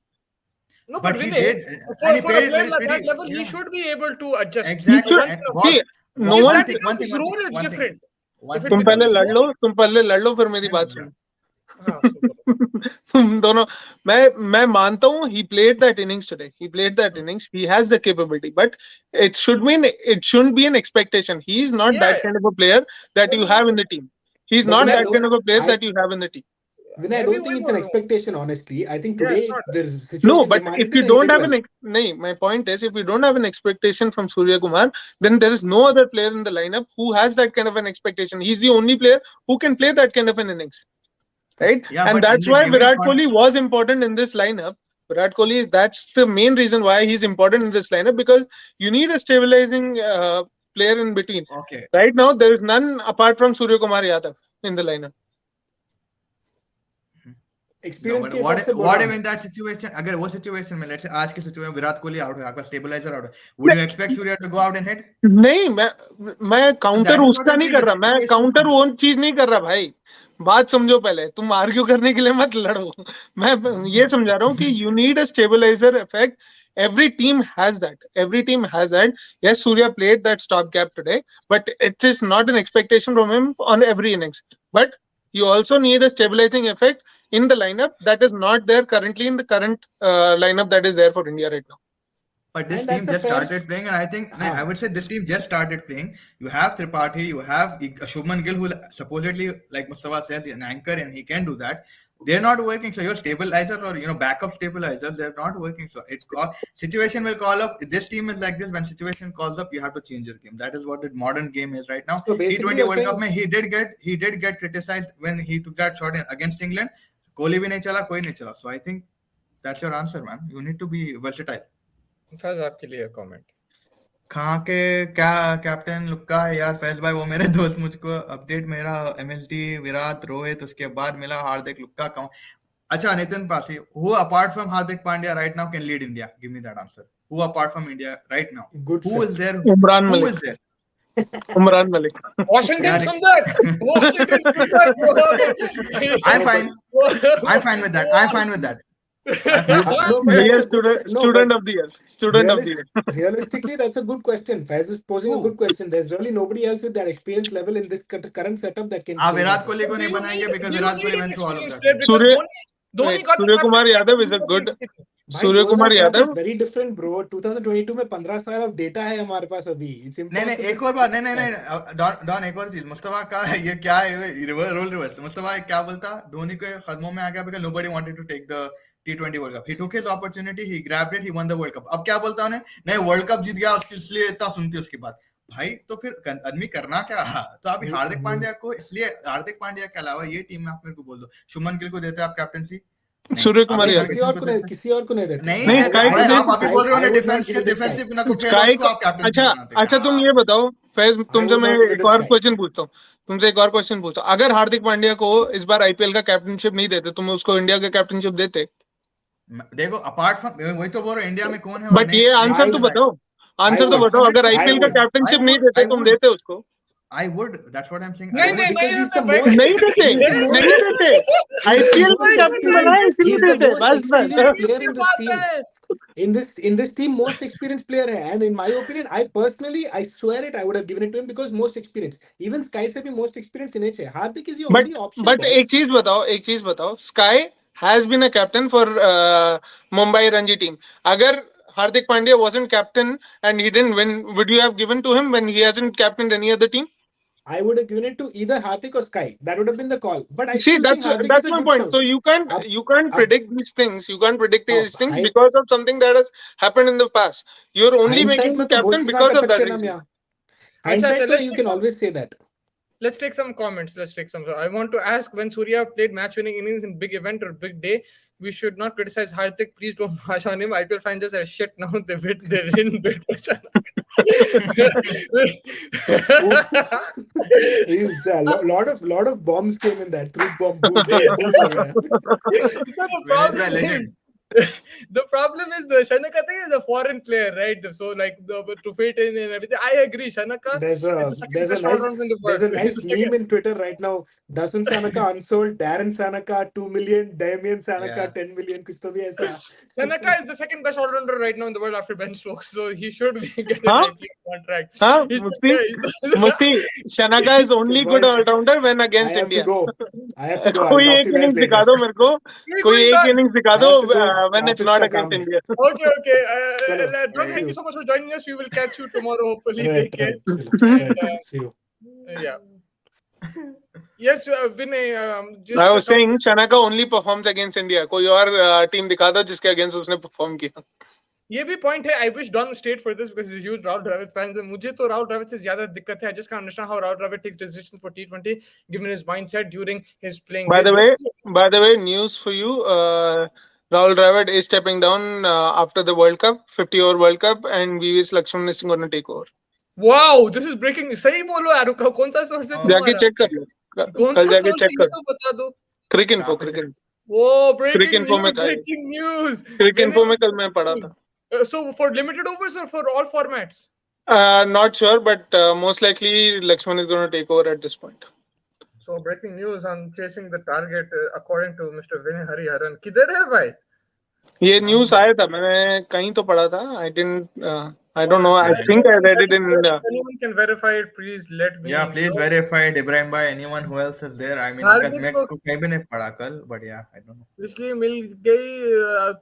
No, But but he Vinay, did, for and he a played player very at that pretty. level, he Yeah, should be able to adjust. exactly. Once And in a boss, while. no If one that thing, becomes his role, it's different. one If it thing. तुम becomes पहले his लड़ लो, role, तुम पहले लड़ लो, फिर मेरी नहीं, बात बोला. सुनो. हाँ, so बोलो. तुम दोनों, मैं मानता हूँ he played that innings today. He played that innings. He has the capability, but it shouldn't be an expectation. He is not that Yeah, kind of a player that you have in the team. He's But not Vinay, that kind of a player I that you have in the team. Vinay, I मैं भी don't वही think it's बोल an रहा हूँ. expectation. Honestly, I think Yeah, it's today not. there's No, situation but demanded if it, you and he don't did have well. nahi, my point is, if you don't have an expectation from Surya Kumar, then there is no other player in the lineup who has that kind of an expectation. He's the only player who can play that kind of an innings, right? Yeah, And but in that's the why given Virat Kohli was important in this lineup. Virat Kohli, that's the main reason why he's important in this lineup, because you need a stabilizing player in between. okay. Right now, there is none apart from Surya Kumar Yadav in the lineup. No, Experience but के हिसाब से बोल what रहा if हूँ. in that situation, अगर वो situation में, let's say आज की situation में विराट कोहली आउट है, आपका स्टेबलाइजर आउट है, would you expect Surya to go out and hit? नहीं, मैं काउंटर That is what उसका I'm नहीं saying. कर The रहा. मैं situation. काउंटर वो चीज नहीं कर रहा भाई. बात समझो पहले. तुम आर्ग्यू करने के लिए मत लड़ो. मैं ये समझा रहा हूँ कि you need a stabilizer effect. Every team has that. Every team has that. Yes, Surya played that stopgap today, but it is not an expectation from him on every innings. But you also need a stabilizing effect in the lineup that is not there currently in the current lineup that is there for India right now. But this And team that's a just fair. started playing, and I think I हाँ. would say this team just started playing. You have Tripathi, you have Shubman Gill, who supposedly, like Mustafa says, is an anchor and he can do that. They're not working. So your stabilizer or backup stabilizers, they're not working. So situation will call up. This team is like this. When situation calls up, you have to change your game. That is what the modern game is right now. So basically, T20 you're World Cup, saying he did get criticized when he took that shot against England. Kohli भी नहीं चला, कोई नहीं चला. So I think that's your answer, man. You need to be versatile. Faiz आपके लिए comment. कहाँ के क्या कैप्टन लुक्का है यार फैज भाई, वो मेरे दोस्त मुझको अपडेट मेरा एमएलटी विराट रोहित उसके बाद मिला हार्दिक लुक्का कौन. अच्छा Nitin Pasi, who apart from Hardik Pandya right now can lead India? Give me that answer. Who apart from India right now? good. Who is there? Umran Who Malik. is there? Umran Malik. Washington यार Sundar. Washington Sundar. I'm fine. I'm fine with that. I'm fine with that. No, but Year that's a good. No, student but of the year. Student of the year. realistically, that's a good question. Faiz is posing a Who? good question. There's really nobody else with that experience level in this current setup that can. आप play Virat that Kohli role. को Do नहीं you बनाएंगे need because do you Virat need Kohli an went through all of experienced that. player? Because Surya, Dhoni wait, got the Surya Kumar captaincy Yadav and is he a was good. experience. भाई Surya Kumar 2007 is Yadav. very different, bro. 2022 में 15 साल of data है हमारे पास अभी. It's नहीं impossible. एक और बात, नहीं डॉन एक और चीज, मुस्तफा का ये क्या है, रोल रिवर्स. मुस्तफा क्या बोलता, धोनी के कदमों में आ गया because nobody wanted to take the T20 World Cup. He took his opportunity, he grabbed it, he won the World Cup. अब क्या बोलता उन्हें, नहीं वर्ल्ड कप जीत गया उसके इसलिए इतना सुनती उसकी बात. भाई तो फिर आदमी करना क्या. तो अभी हार्दिक पांड्या को, इसलिए हार्दिक पांड्या के अलावा ये टीम में आप मेरे को बोल दो, शुभमन गिल को देते आप कैप्टनसी? सूर्य कुमार यादव. किसी और को नहीं देते. नहीं Sky भाई, today आप अभी बोल रहे हो I would not defence give के it to डिफेंसिव Sky. ना को फेल स्काई उसको आप कैप्टनसी बनाते. अच्छा तुम ये बताओ फैज, तुमसे would मैं not give it एक to और Sky. क्वेश्चन पूछता हूँ. तुमसे एक और क्वेश्चन पूछता हूँ. अगर हार्दिक पांड्या को इस बार आईपीएल का कैप्टनशिप नहीं देते, तुम उसको इंडिया का कैप्टनशिप देते? देखो अपार्ट फ्रॉम, वही तो बोल रहे हो, इंडिया में कौन है. बट ये आंसर तो बताओ. आंसर तो बताओ. अगर आईपीएल का कैप्टनशिप नहीं देते, तुम देते उसको? I would. That's what I'm saying. नहीं नहीं Because he's the नहीं most. नहीं देते. He's the most. नहीं देते. आईपीएल में कैप्टन बनाए इसलिए He's the देते. most बस experienced player in this बात team. है. In this team, most experienced player है. And in my opinion, I swear it, I would have given it to him because most experienced. Even Sky से भी most experienced in है. Hardik is your only option. But boss. एक चीज बताओ. Sky has been a captain for Mumbai Ranji team. अगर Hardik Pandya wasn't captain and he didn't win, would you have given to him when he hasn't captained any other team? I would have given it to either Hardik or Sky. That would have been the call. But I See, still think Hardik is that's a my good point. shout. So you can't Ab, ab, predict these things. You can't predict these things high, because of something that has happened in the past. You're only hindsight making him में तो बहुत captain चीज़ आप because कर of सकते that हैं ना reason. मियाँ. Acha, Hindsight, let's you take can some. always say that. Let's take some comments. I want to ask, when Surya played match-winning innings in big event or big day, we should not criticize Hardik. Please don't bash on him. IPL fans just are shit now. They didn't bid for Shanaka. Is a lot of bombs came in that. Truth bomb. Boom, boom, boom. हो गया. So the problem Venezuela legend. is, the problem is the Shanaka thing is a foreign player, right? So like to fit in and everything. I agree. Shanaka There's is a the second there's a best all-rounder in the world. He's nice the second. meme in Twitter right now. Dasun Shanaka unsold, Darren Shanaka 2 million, Damien Shanaka Yeah. 10 million. कुछ तो भी ऐसा. Shanaka is the second best all-rounder right now in the world after Ben Stokes, so he should get an Huh? IPL contract. Huh? He's Mufti, Shanaka is only good Boys, all-rounder when I against have to India. go. I have to go. I'll कोई talk एक to you guys innings दिखा later. दो मेरे को. We're कोई going एक back. innings दिखा I दो have to go. when it's Office not का against काम है. India. Okay. चलो. Bro, thank you so much for joining us. We will catch you tomorrow, hopefully. Right, Take care. right. And Right. See you. yeah. Yes, Vinay, just I was talk. saying Shanaka only performs against India. कोई और team दिखा दो जिसके against उसने perform किया. ये भी point है. I wish Don stayed for this because he's a huge Rahul Dravid fan. मुझे तो Rahul Dravid से ज़्यादा दिक्कत है. I just can't understand how Rahul Dravid takes decisions for T20 given his mindset during his playing By days. the way, news for you. Rahul Dravid is stepping down after the World Cup, 50-over World Cup, and VVS Lakshman is going to take over. Wow, this is breaking. सही बोलो यार. कौन सा source है जाके तुम्हारा? check कर लो. कौन कल सा जाके source check है ये कर. तो बता दो. Crick Info. Whoa, Crick breaking Info में news! था ये. Breaking news! Crick Info में कल मैं पढ़ा था. So for limited overs or for all formats? Not sure, but most likely Lakshman is going to take over at this point. So breaking news on chasing the target according to Mr. Vinay Hariharan. किधर है भाई? ये news आया था, मैंने कहीं तो पढ़ा था. I don't know. I think I read it in. Anyone can verify it, please let me Yeah, know. please verify it, Ibrahim bhai. Anyone who else is there. I mean, Hardik because मैं को- को कहीं भी नहीं पढ़ा कल, but yeah, I don't know. इसलिए मिल गई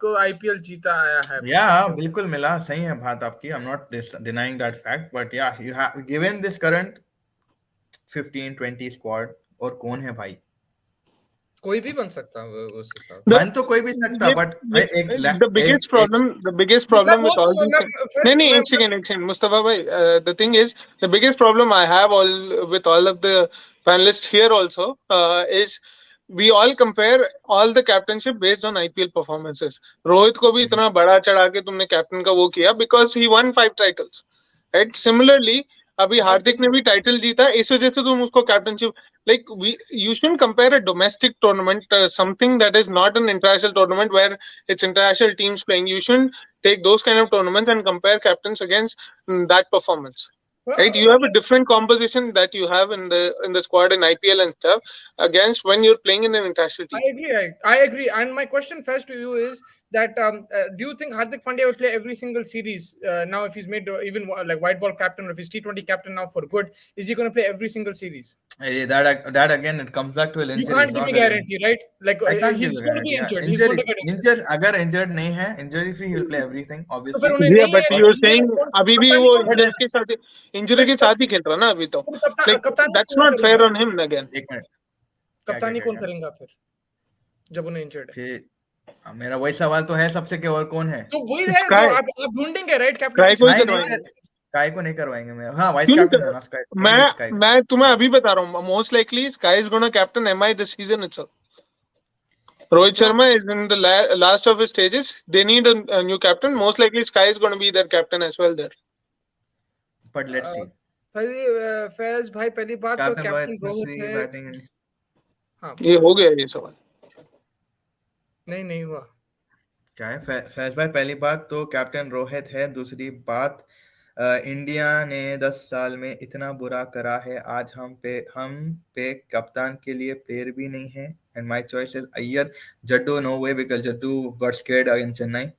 को IPL जीता आया है. Yeah, बिल्कुल मिला. सही है बात आपकी. I'm not denying that fact, but yeah, you have given this current 15-20 squad और कौन है भाई? कोई भी बन सकता है उस हिसाब. बन तो कोई भी सकता, but The biggest problem with all these things. नहीं, एक second, Mustafa bhai. The thing is, the biggest problem I have with all of the panelists here also is we all compare all the captainship based on IPL performances. Rohit को भी इतना बड़ा चढ़ा के तुमने captain का वो किया because he won 5 titles, right? Similarly, अभी हार्दिक ने भी टाइटल जीता, इस वजह से तुम उसको captainship you shouldn't compare a domestic tournament, something that is not an international tournament where it's international teams playing. You shouldn't take those kind of tournaments and compare captains against that performance. Right, you have a different composition that you have in the squad in IPL and stuff against when you're playing in an international team. I agree. And my question first to you is that do you think Hardik Pandya will play every single series now if he's made even like white ball captain or if he's T20 captain now for good? Is he going to play every single series? That again, it comes back to an injury. You can't give me guarantee, right? Like he's going to be injured. He's going to get injured. अगर injured नहीं है, injury free, he'll play everything. Obviously. Yeah, but you're saying अभी भी वो injury के साथ ही खेल रहा ना अभी तो. Like that's not fair on him again. एक मिनट. कप्तानी कौन करेगा फिर जब उन्हें इंजर्ड है? मेरा वही सवाल तो है सबसे कि और कौन है? तो वही है, तो आप ढूंढेंगे राइट कैप्टन. स्काई को नहीं करवाएंगे मैं. हाँ, वाइस कैप्टन है ना स्काई. मैं तुम्हें अभी बता रहा हूँ, most likely sky is gonna captain MI this season itself. Rohit Sharma is in the last of his stages. They need a new captain. Most likely Sky is going to be their captain as well there. But let's see. Faiz भाई पहली बात तो captain Rohit है. हाँ, ये हो गया ये सवाल. नहीं हुआ. क्या है फैज भाई? पहली बात तो कैप्टन रोहित है. दूसरी बात इंडिया ने 10 साल में इतना बुरा करा है. आज हम पे कप्तान के लिए प्लेयर भी नहीं है. And my choice is Iyer. Jaddu, no way, because Jaddu got scared against Chennai.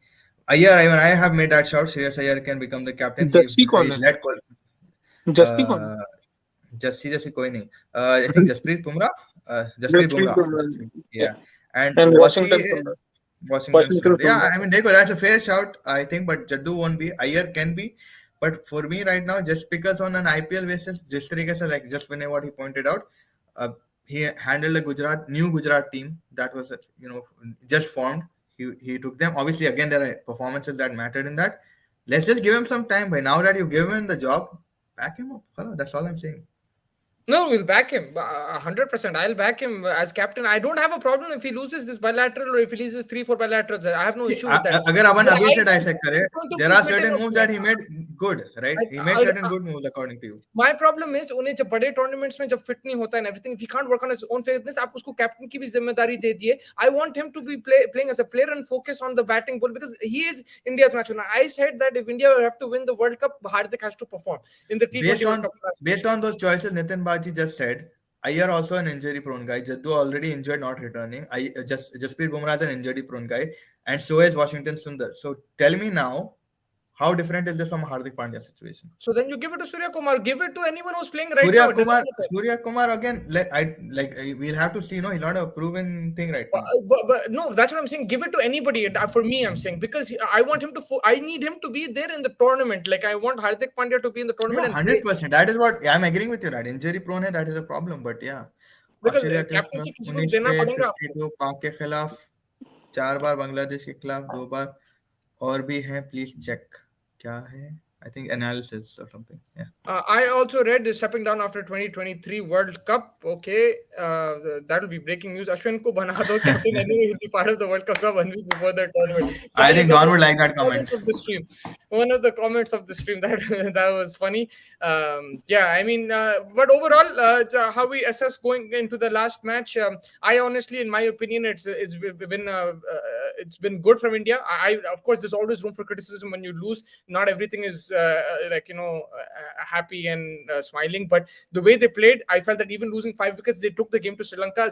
Iyer, even I have made that shout. Shreyas Iyer can become the captain. Jassi कौन है? Jassi कौन है? Jassi कोई नहीं. I think Jasprit Bumrah. Jasprit Bumrah. Yeah. And Washington. Yeah, I mean, that's a fair shout, I think, but Jaddu won't be. Iyer can be. But for me right now, just because on an IPL basis, just तरीके से like just Vinay what he pointed out, uh, he handled a new Gujarat team that was just formed. He took them. Obviously, again there are performances that mattered in that. Let's just give him some time. By now that you give him the job, back him up. Khala, that's all I'm saying. No, we'll back him 100%. I'll back him as captain. I don't have a problem if he loses this bilateral or if he loses 3-4 bilaterals. I have no issue with that. अगर अपन But अभी I से think dissect करें, he's going to there be are fit certain enough, moves man. that he made good, right? He made certain good moves according to you. My problem is उन्हें जब बड़े tournaments में जब fit नहीं होता है everything, if he can't work on his own fitness, आप उसको कैप्टन की भी जिम्मेदारी दे दिए. I want him to be playing as a player and focus on the batting ball because he is India's match winner. I said that if India have to win the World Cup, Hardik has to perform in the T20 World Cup. Based on those choices Nitin Baji just said, Iyer also an injury prone guy. Jaddu already injured, not returning. Jasprit Bumrah is an injury prone guy, and so is Washington Sundar. So tell me now, how different is this from Hardik Pandya situation? So then you give it to Surya Kumar. Give it to anyone who's playing right now. Surya Kumar again. We'll have to see. He's not a proven thing right now. But no, that's what I'm saying. Give it to anybody. For me, I'm saying because I want him to. I need him to be there in the tournament. Like I want Hardik Pandya to be in the tournament. 100%. That is what I'm agreeing with you. Right, injury prone है. That is a problem. But yeah, because captaincy किसी को देना पड़ेगा. 52 पाक के खिलाफ 4 बार बांग्लादेश के खिलाफ 2 बार और भी हैं. Please check. क्या है? I think analysis or something. Yeah. I also read this stepping down after 2023 World Cup. Okay, that will be breaking news. Ashwin ko bana do captain. Anyway, he'll be part of the World Cup 1 week before the tournament. I think Don would like that comment. One of the comments of the stream that was funny. Yeah, I mean, but overall, how we assess going into the last match, I honestly, in my opinion, it's been good from India. Of course, there's always room for criticism when you lose. Not everything is happy and smiling, but the way they played, I felt that even losing 5 wickets, they took the game to Sri Lanka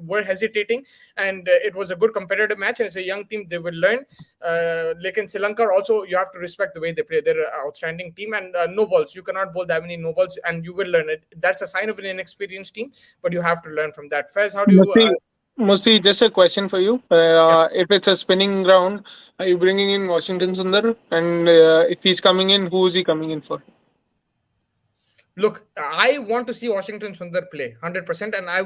were hesitating, and it was a good competitive match, and it's a young team. They will learn. Like in Sri Lanka also, you have to respect the way they play. They're an outstanding team, and no balls, you cannot bowl that many no balls, and you will learn it. That's a sign of an inexperienced team, but you have to learn from that. Faiz, how do you Musti, just a question for you. If it's a spinning ground, are you bringing in Washington Sundar? And if he's coming in, who is he coming in for? Look, I want to see Washington Sundar play 100%, and I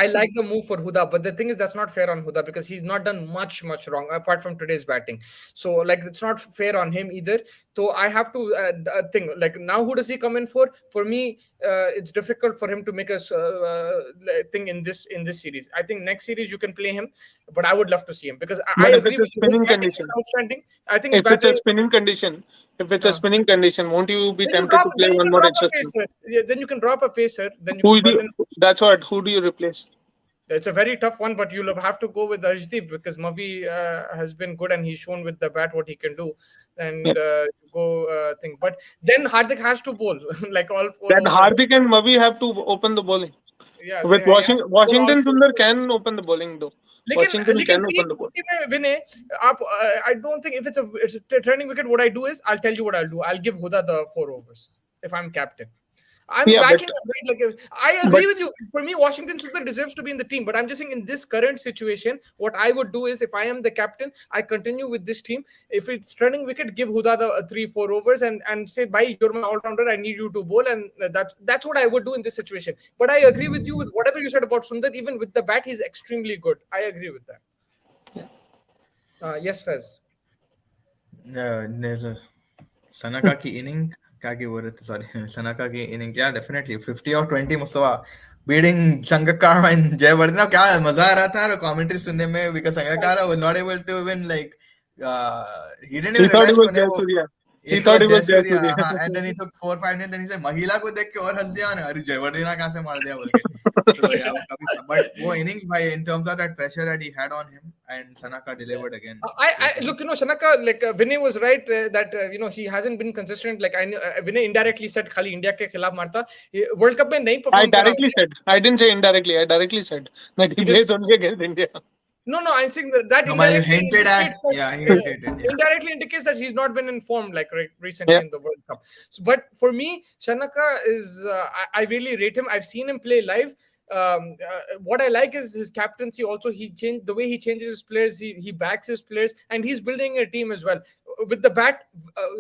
like the move for Huda, but the thing is that's not fair on Huda because he's not done much wrong apart from today's batting. So like it's not fair on him either. So I have to think like now who does he come in for? For me, it's difficult for him to make a thing in this series. I think next series you can play him, but I would love to see him because I agree with you. His batting is outstanding. I think if it's a spinning condition. If it's a spinning condition, won't you be tempted to play one more extra spin? Yeah, then you can drop a pacer. Then that's what. Who do you replace? It's a very tough one, but you'll have to go with Arshdeep because Mavi has been good and he's shown with the bat what he can do. And thing. But then Hardik has to bowl like all four. Then Hardik and Mavi have to open the bowling. Yeah, with Washington Sundar can open the bowling though. Washington can open the ball. I don't think if it's a turning wicket, what I do is I'll tell you what I'll do. I'll give Huda the 4 overs if I'm captain. I'm backing up. I agree with you. For me, Washington Sundar deserves to be in the team. But I'm just saying in this current situation, what I would do is if I am the captain, I continue with this team. If it's turning wicket, give Huda the 3-4 overs and say, bye, you're my all-rounder. I need you to bowl. And that's what I would do in this situation. But I agree with you with whatever you said about Sundar. Even with the bat, he's extremely good. I agree with that. Yes, Faiz. There's a Shanaka ki inning. Shanaka ki inning. Yeah, definitely 50 or 20 Mustafa beating Sangakkara and Jayawardene. क्या मजा आ रहा था और commentary सुनने में because Sangakkara was not able to even like he didn't even realize he thought it was Jayasuriya. And then he took 4-5 and then he said महिला को देख के और हंस दिया ना अरे जयवर्धने कहाँ से मार दिया बोल के but वो innings by in terms of that pressure that he had on him and Shanaka delivered again. I look, Shanaka, like Vinay was right that he hasn't been consistent. Like Vinay indirectly said खाली India के खिलाफ मारता World Cup में नहीं perform. I directly said. I didn't say indirectly. I directly said that he plays only against India. No, I'm saying that indirectly indicates that he's not been informed like recently in the World Cup. So, but for me, Shanaka is I really rate him. I've seen him play live. What I like is his captaincy. Also, the way he changes his players. He backs his players, and he's building a team as well. with the bat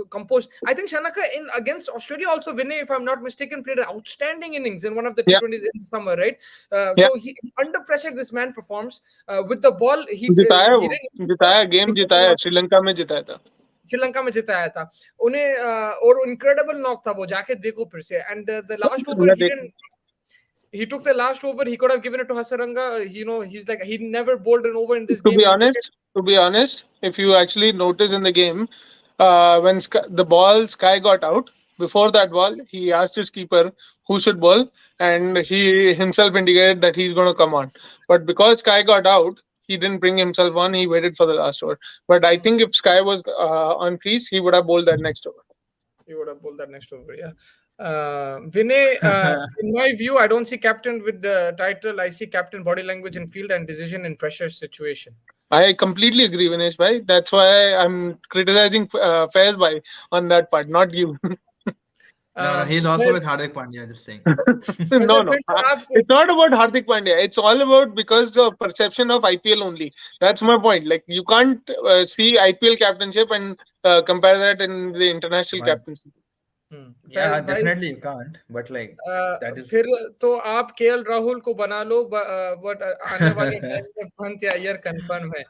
composed. I think Shanaka in against Australia also, Vinay, if I'm not mistaken, played an outstanding innings in one of the Yeah, T20s in the summer, right? yeah. So under pressure, this man performs with the ball. जिताया He वो, didn't. जिताया, He game took the जिताया, last, Sri Lanka में जिताया था. श्रीलंका में जिताया था उन्हें और इनक्रेडिबल नॉक था वो, जाके देखो फिर से. एंड द लास्ट ओवर मैं देख, he took the last over. He could have given it to Hasaranga. He's like, he never bowled an over in this to game. be He took it. honest, if you actually notice in the game, when the ball Sky got out, before that ball, he asked his keeper who should bowl, and he himself indicated that he's going to come on. But because Sky got out, he didn't bring himself on. He waited for the last over. But I think if Sky was on crease, he would have bowled that next over. He would have bowled that next over. Yeah. Vinay, in my view, I don't see captain with the title. I see captain body language in field and decision in pressure situation. I completely agree, Vinesh bhai. That's why I'm criticizing Faiz bhai on that part, not you. No, he's also with Hardik Pandya, just saying. No, फिर से आप it's not about Hardik Pandya. It's all about because the perception of IPL only. That's my point. Like you can't see IPL captainship and compare that in the international But captaincy. yeah, भाई definitely you can't. But like that is फिर तो आप KL Rahul को बना लो, but आने वाले time में पंत या अय्यर कंफर्म है.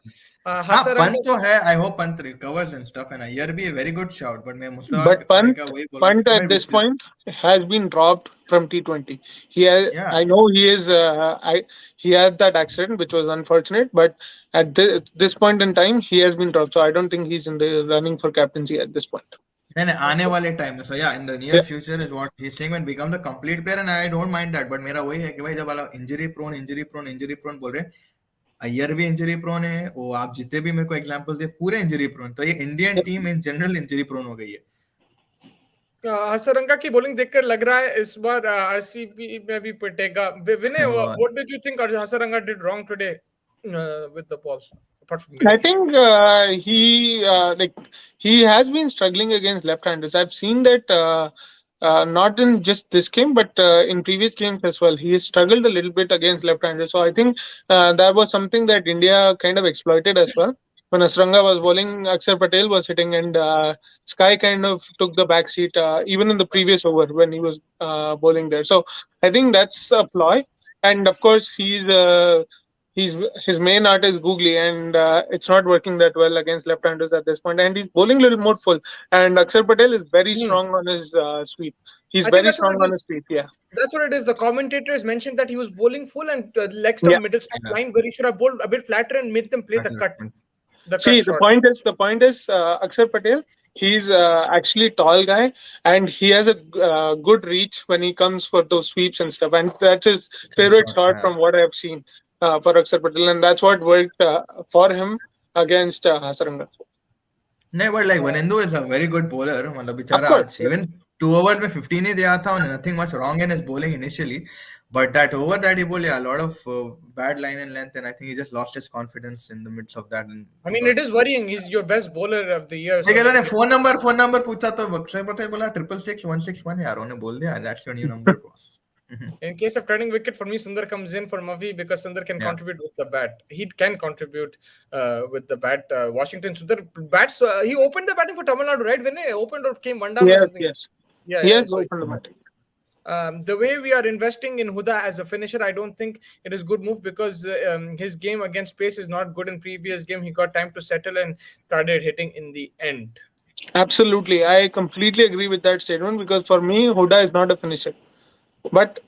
हाँ, हसरंगा पंत तो है. I hope Pant recovers and stuff, and Ayyar be a very good shout. But मैं मुस्तफा But भाई Pant, का वही बोल Pant रहा at this point has been dropped from T20. He has, Yeah. I know he is. He had that accident, which was unfortunate. But at this point in time, he has been dropped. So I don't think he's in the running for captaincy at this point. नहीं नहीं आने वाले time में. So yeah, in the near Yeah. future is what he's saying, when become the complete player, and I don't mind that. But मेरा वही है कि भाई जब वाला injury prone बोल रहे, अय्यर भी इंजरी प्रोन है, वो आप जितने भी मेरे को एग्जांपल्स दे पूरे इंजरी प्रोन. तो ये Indian team in general injury prone हो गई है. हसरंगा की बॉलिंग देखकर लग रहा है इस बार आरसीबी में भी पिटेगा. Vinay, what did you think Hasaranga did wrong today with the ball? I think he has been struggling against left-handers. I've seen that not in just this game, but in previous games as well. He has struggled a little bit against left-handers. So I think that was something that India kind of exploited as well. When Asranga was bowling, Axar Patel was hitting, and Sky kind of took the back seat even in the previous over when he was bowling there. So I think that's a ploy. And of course, his main art is googly, and it's not working that well against left-handers at this point. And he's bowling a little more full. And Axar Patel is very strong on his sweep. He's very strong on his sweep. Yeah. That's what it is. The commentators mentioned that he was bowling full and leg stump, middle stump line, where he should have bowled a bit flatter and made them play the cut. See, the point is, Axar Patel, he's actually a tall guy, and he has a good reach when he comes for those sweeps and stuff. And that's his favorite shot from what I've seen for Axar Patel, and that's what worked for him against Hasaranga. नहीं, but like Vanendu is a very good bowler. मतलब बेचारा even 2 overs में 15 ही दिया था, and nothing much wrong in his bowling initially. But that over that he bowled, a lot of bad line and length, and I think he just lost his confidence in the midst of that. And I mean, it is worrying. He's your best bowler of the year. like उन्होंने phone number पूछा तो अक्षर पटेल बोला 666-161 यार, उन्होंने बोल दिया that's your new number boss. In case of turning wicket, for me, Sundar comes in for Mavi because Sundar can contribute with the bat. He can contribute with the bat. Washington Sundar bats. He opened the batting for Tamil Nadu, right? When he opened or came one down or something. Yes. Yeah. Yes, So opened the batting. the way we are investing in Huda as a finisher, I don't think it is good move because his game against pace is not good. In previous game, he got time to settle and started hitting in the end. Absolutely, I completely agree with that statement because for me, Huda is not a finisher. But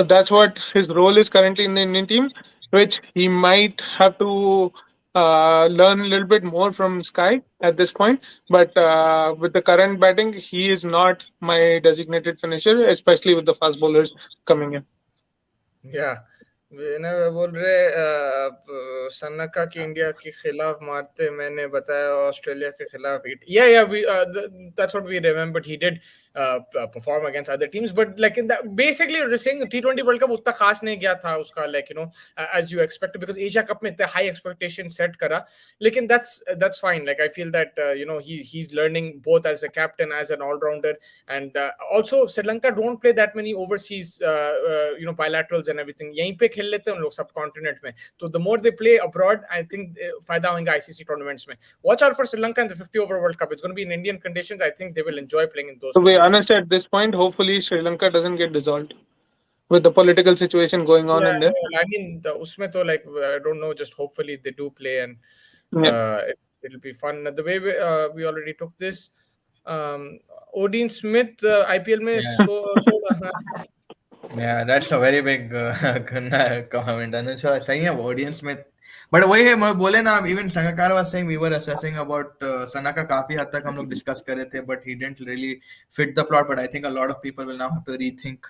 that's what his role is currently in the Indian team, which he might have to learn a little bit more from Sky at this point. But with the current batting, he is not my designated finisher, especially with the fast bowlers coming in. Yeah. बोल रहे सन्नका की India के खिलाफ मारते, मैंने बताया Australia के खिलाफ. Yeah, we that's what we remembered. He did perform against other teams. But like in that, basically you're just saying T20 World Cup उतना खास नहीं गया था उसका, like as you expected, because Asia Cup में इतने high expectations set करा. लेकिन that's fine. Like I feel that he's learning both as a captain, as an all-rounder, and also Sri Lanka don't play that many overseas bilaterals and everything. यहीं पे खेल लेते हैं उन लोग subcontinent में. So the more they play abroad, I think फायदा होगा ICC tournaments में. Watch out for Sri Lanka in the 50 over World Cup. It's going to be in Indian conditions. I think they will enjoy playing in those To be conditions. honest, at this point, hopefully Sri Lanka doesn't get dissolved with the political situation going on in there. I mean, usme to like I don't know. Just hopefully they do play, and it'll be fun. The way we already took this. Odin Smith IPL में Yeah, that's a very big comment. Anushka, सही है audience में. But वही है, मैं बोले ना, even Shanaka was saying we were assessing about Shanaka काफी हद तक हम लोग discuss कर रहे थे, but he didn't really fit the plot. But I think a lot of people will now have to rethink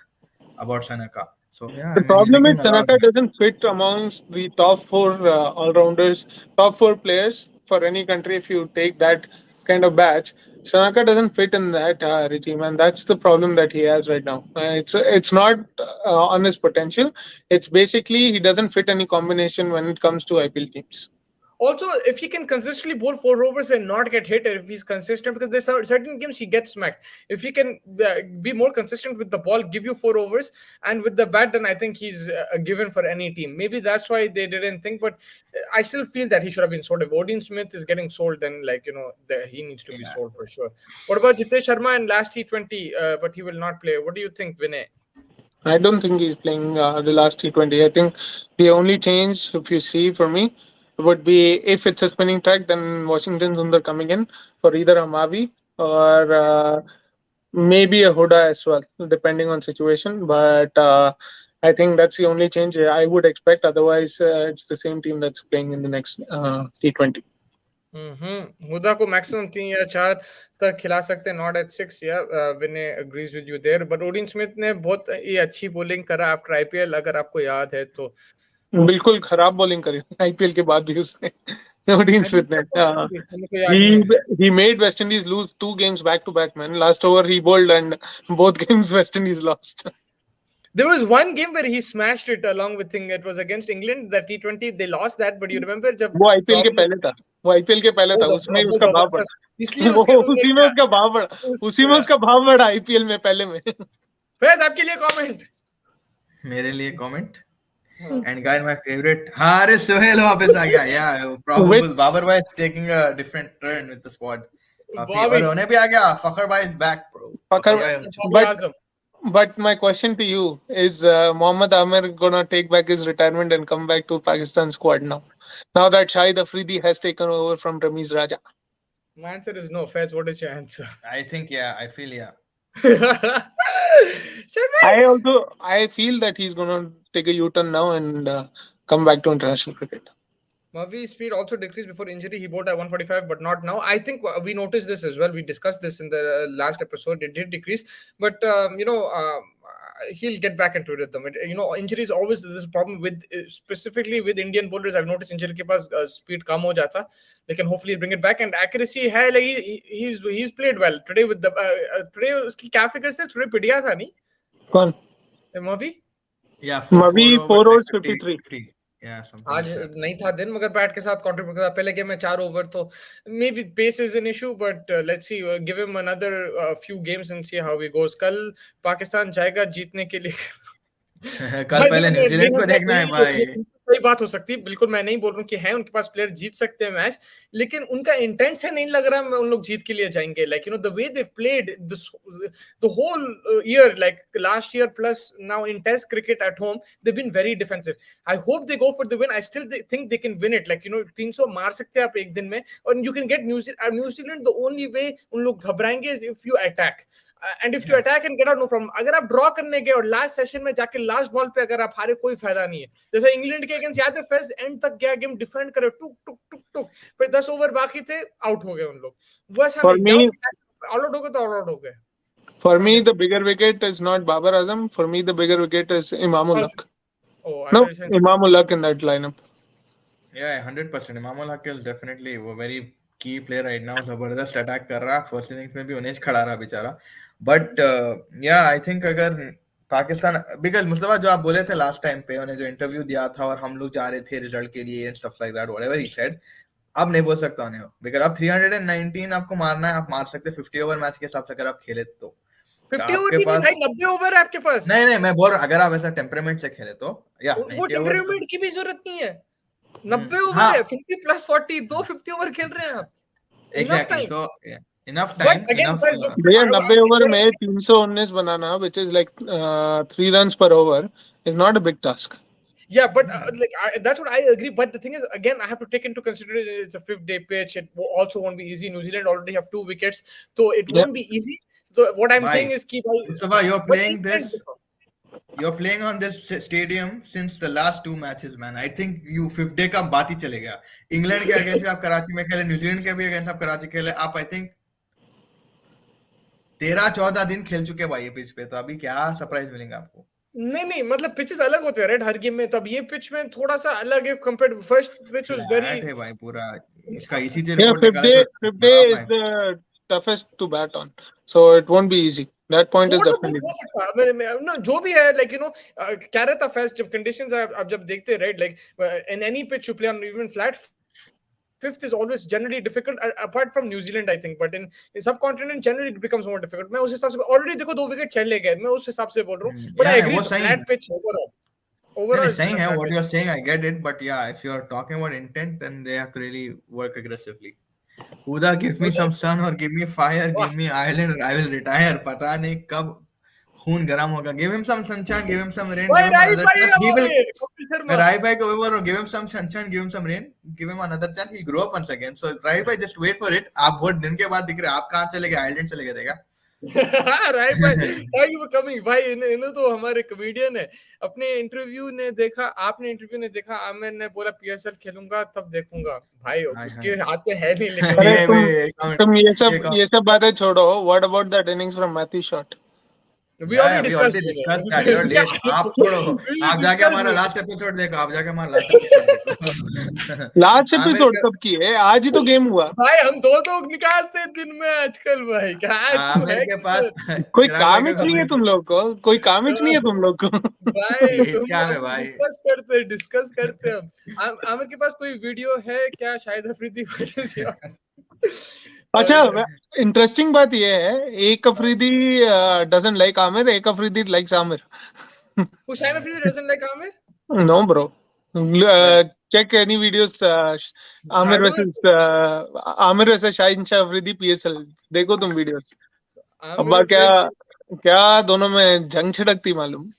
about Shanaka. So yeah, the problem is Shanaka doesn't fit amongst the top 4 all-rounders, top 4 players for any country. If you take that kind of batch, Shanaka doesn't fit in that regime, and that's the problem that he has right now. It's not on his potential. It's basically he doesn't fit any combination when it comes to IPL teams. Also, if he can consistently bowl 4 overs and not get hit, if he's consistent, because there's certain games he gets smacked. If he can be more consistent with the ball, give you 4 overs, and with the bat, then I think he's a given for any team. Maybe that's why they didn't think, but I still feel that he should have been sold. If Odin Smith is getting sold, then he needs to be sold for sure. What about Jitesh Sharma in last T20? But he will not play. What do you think, Vinay? I don't think he's playing the last T20. I think the only change, if you see for me, would be if it's a spinning track, then Washington Sundar coming in for either a Mavi or maybe a Huda as well, depending on situation. But I think that's the only change I would expect. Otherwise, it's the same team that's playing in the next T20. हुदा को maximum 3 या 4 तक खिला सकते हैं, not at 6. या Vinay agrees with you there. But Odean Smith ने बहुत ही अच्छी बॉलिंग करा आफ्टर आईपीएल, अगर आपको याद है तो. बिल्कुल खराब बॉलिंग करी आईपीएल के बाद भी उसने. Odin Smith he made West Indies lose 2 games back to back, man. Last over he bowled and both games West Indies lost. There was one game where he smashed it along with thing. It was against England, the T20. They lost that, but you remember जब वो IPL के पहले था. वो IPL के पहले था. उसमें उसका भाव बढ़ा. इसलिए उसी में उसका भाव बढ़ा. उसी में उसका भाव बढ़ा आईपीएल में पहले में. फैज आपके लिए कमेंट. मेरे लिए comment. And guys, my favorite Haris Sohail वापस आ गया. Yeah, probably Babar bhai is taking a different turn with the squad. और होने भी आ गया. Fakhar bhai is back, bro. But my question to you is, Mohammad Amir gonna take back his retirement and come back to Pakistan squad now? Now that Shahid Afridi has taken over from Ramiz Raja. My answer is no. Faiz, what is your answer? I think I feel I feel that he's gonna take a U-turn now and come back to international cricket. Mavi's speed also decreased before injury. He bowled at 145, but not now. I think we noticed this as well. We discussed this in the last episode. It did decrease, but he'll get back into rhythm. Injury is always this problem with specifically with Indian bowlers. I've noticed injury के पास speed कम हो जाता, लेकिन hopefully he'll bring it back. And accuracy है, like he's played well today with the today उसकी क्या figure से थोड़े पिटिया था नहीं? कौन? Mavi? Yeah, Mavi 4 overs 53. आज नहीं था दिन, मगर बैट के साथ कंट्रीब्यूट करता. पहले गेम में 4 ओवर, तो may be pace is an issue, but let's see, give him another few games and see how he goes. कल पाकिस्तान जाएगा जीतने के लिए. कल पहले न्यूजीलैंड को देखना है भाई. सही बात हो सकती है, बिल्कुल मैं नहीं बोल रहा हूँ कि है उनके पास प्लेयर जीत सकते हैं मैच, लेकिन उनका इंटेंट से नहीं लग रहा उन लोग जीत के लिए जाएंगे. Like the way they played the whole year, like last year plus now in test cricket at home, they been very defensive. I hope they go for the win. I still think they can win it. Like 300 मार सकते हैं आप एक दिन में, और you can get New Zealand. The only way उन लोग घबराएंगे is if you attack. And if you attack and get out, no problem. अगर आप ड्रॉ करने गए और लास्ट सेशन में जाके लास्ट बॉल पे अगर आप हारे, कोई फायदा नहीं है. जैसे इंग्लैंड के अगेंस्ट याद है, फेज एंड तक गया गेम, डिफेंड करे, टुक टुक टुक टुक, फिर 10 ओवर बाकी थे, आउट हो गए उन लोग. वैसा ऑल आउट हो गए तो ऑल आउट हो गए. For me, the bigger wicket is not Babar Azam. For me, the bigger wicket is Imamul Haq. No, Imamul Haq in that lineup. Yeah, 100%. Imamul Haq is definitely a very key player right now. जबरदस्त attack कर रहा. First innings में भी उन्हें खड़ा रहा बेचारा. But या आई थिंक अगर पाकिस्तान, बिकॉज मुस्तफा जो आप बोले थे लास्ट टाइम पे, उन्हें जो इंटरव्यू दिया था और हम लोग जा रहे थे रिजल्ट के लिए and stuff like that whatever he said, अब नहीं बोल सकता उन्हें, बिकॉज अब 319 आपको मारना है, आप मार सकते 50 ओवर मैच के हिसाब से अगर आप खेले तो 50 ओवर आपके भी नहीं पास भाई, 90 ओवर है आपके पास। नहीं मैं बोल रहा अगर आप ऐसा टेम्परामेंट से खेले तो या वो 90 ओवर टेम्परामेंट की भी जरूरत नहीं है, 90 ओवर हाँ है, 50 प्लस 40, दो 50 ओवर खेल रहे हैं आप, enough exactly, time. So enough time, but again enough भैया 90 ओवर में 319 बनाना, which is like 3 runs per over, is not a big task. Yeah, but like that's what I agree. But the thing is, again, I have to take into consideration it's a 5th day pitch. It also won't be easy. New Zealand already have 2 wickets, so it won't be easy. So what I'm saying is, keep. Mustafa, you're playing this. You're playing on this stadium since the last 2 matches, man. I think you 5th day का बात ही चलेगा. England के against आप कराची में खेले, New Zealand के भी against आप कराची खेले, आप आई थिंक 13-14 दिन खेल चुके भाई ये पिच पे, तो अभी क्या सरप्राइज मिलेगा आपको? नहीं मतलब पिचेस अलग होते हैं राइट हर गेम में, तब ये पिच में थोड़ा सा अलग है compared to first pitch was very है भाई पूरा इसका ईसीजी Yeah, रिपोर्ट निकाले तो 5th day is the toughest to bat on, so it won't be easy. That point is definitely. हो सकता है जो भी है, लाइक क्या रहता फर्स्ट जब कंडीशंस आप जब देखते हैं right, like in any pitch you play on even flat, fifth is always generally difficult apart from New Zealand I think, but in subcontinent generally it becomes more difficult. मैं उस हिसाब से already देखो 2 wicket चले गए, मैं उस हिसाब से बोल रहा हूँ, but I agree flat pitch overall saying है what you are saying, I get it, but yeah, if you are talking about intent then they have to really work aggressively. Uda, give me some sun or give me fire, give me Ireland or I will retire. पता नहीं कब खून गर्म होगा. Give him some sunshine, give him some rain, give him another chance. He will. मैं राय भाई को बोल रहा हूँ, give him some sunshine, give him some rain, give him another chance, he'll grow up once again. So राय भाई just wait for it. आप बहुत दिन के बाद दिख रहे हैं, आप कहाँ चले गए? आयरलैंड चले गए थे क्या? राय भाई थैंक यू फॉर कमिंग भाई, इन्हों तो हमारे कॉमेडियन है. अपने इंटरव्यू ने देखा, आपने इंटरव्यू ने देखा, आमिर ने बोला पीएसएल खेलूंगा तब देखूंगा भाई, उसके हाथ पे है नहीं. लेकिन तुम ये सब बातें छोड़ो. What about that innings from Matthew Shot? We already discussed that. You're late. आप छोड़ो, आप जाके हमारा लास्ट एपिसोड देखो, आप जाके हमारा लास्ट एपिसोड देखो. लास्ट एपिसोड कब की है? आज ही तो गेम हुआ भाई. हम 2 निकालते हैं दिन में आजकल भाई. आमिर के पास कोई काम ही नहीं है तुम लोग को, कोई काम ही नहीं है तुम लोग को भाई. क्या है भाई? डिस्कस करते हम. आमिर के पास कोई वीडियो है क्या? शायद अफरीदी. अच्छा, इंटरेस्टिंग बात ये है, एक अफरीदी doesn't like Amir, एक Afridi likes Amir. Who Shahid Afridi doesn't like Amir? No bro. Check any videos. Amir versus Shahid Afridi PSL. देखो तुम वीडियोस. अब क्या दोनों में जंग छिड़कती मालूम.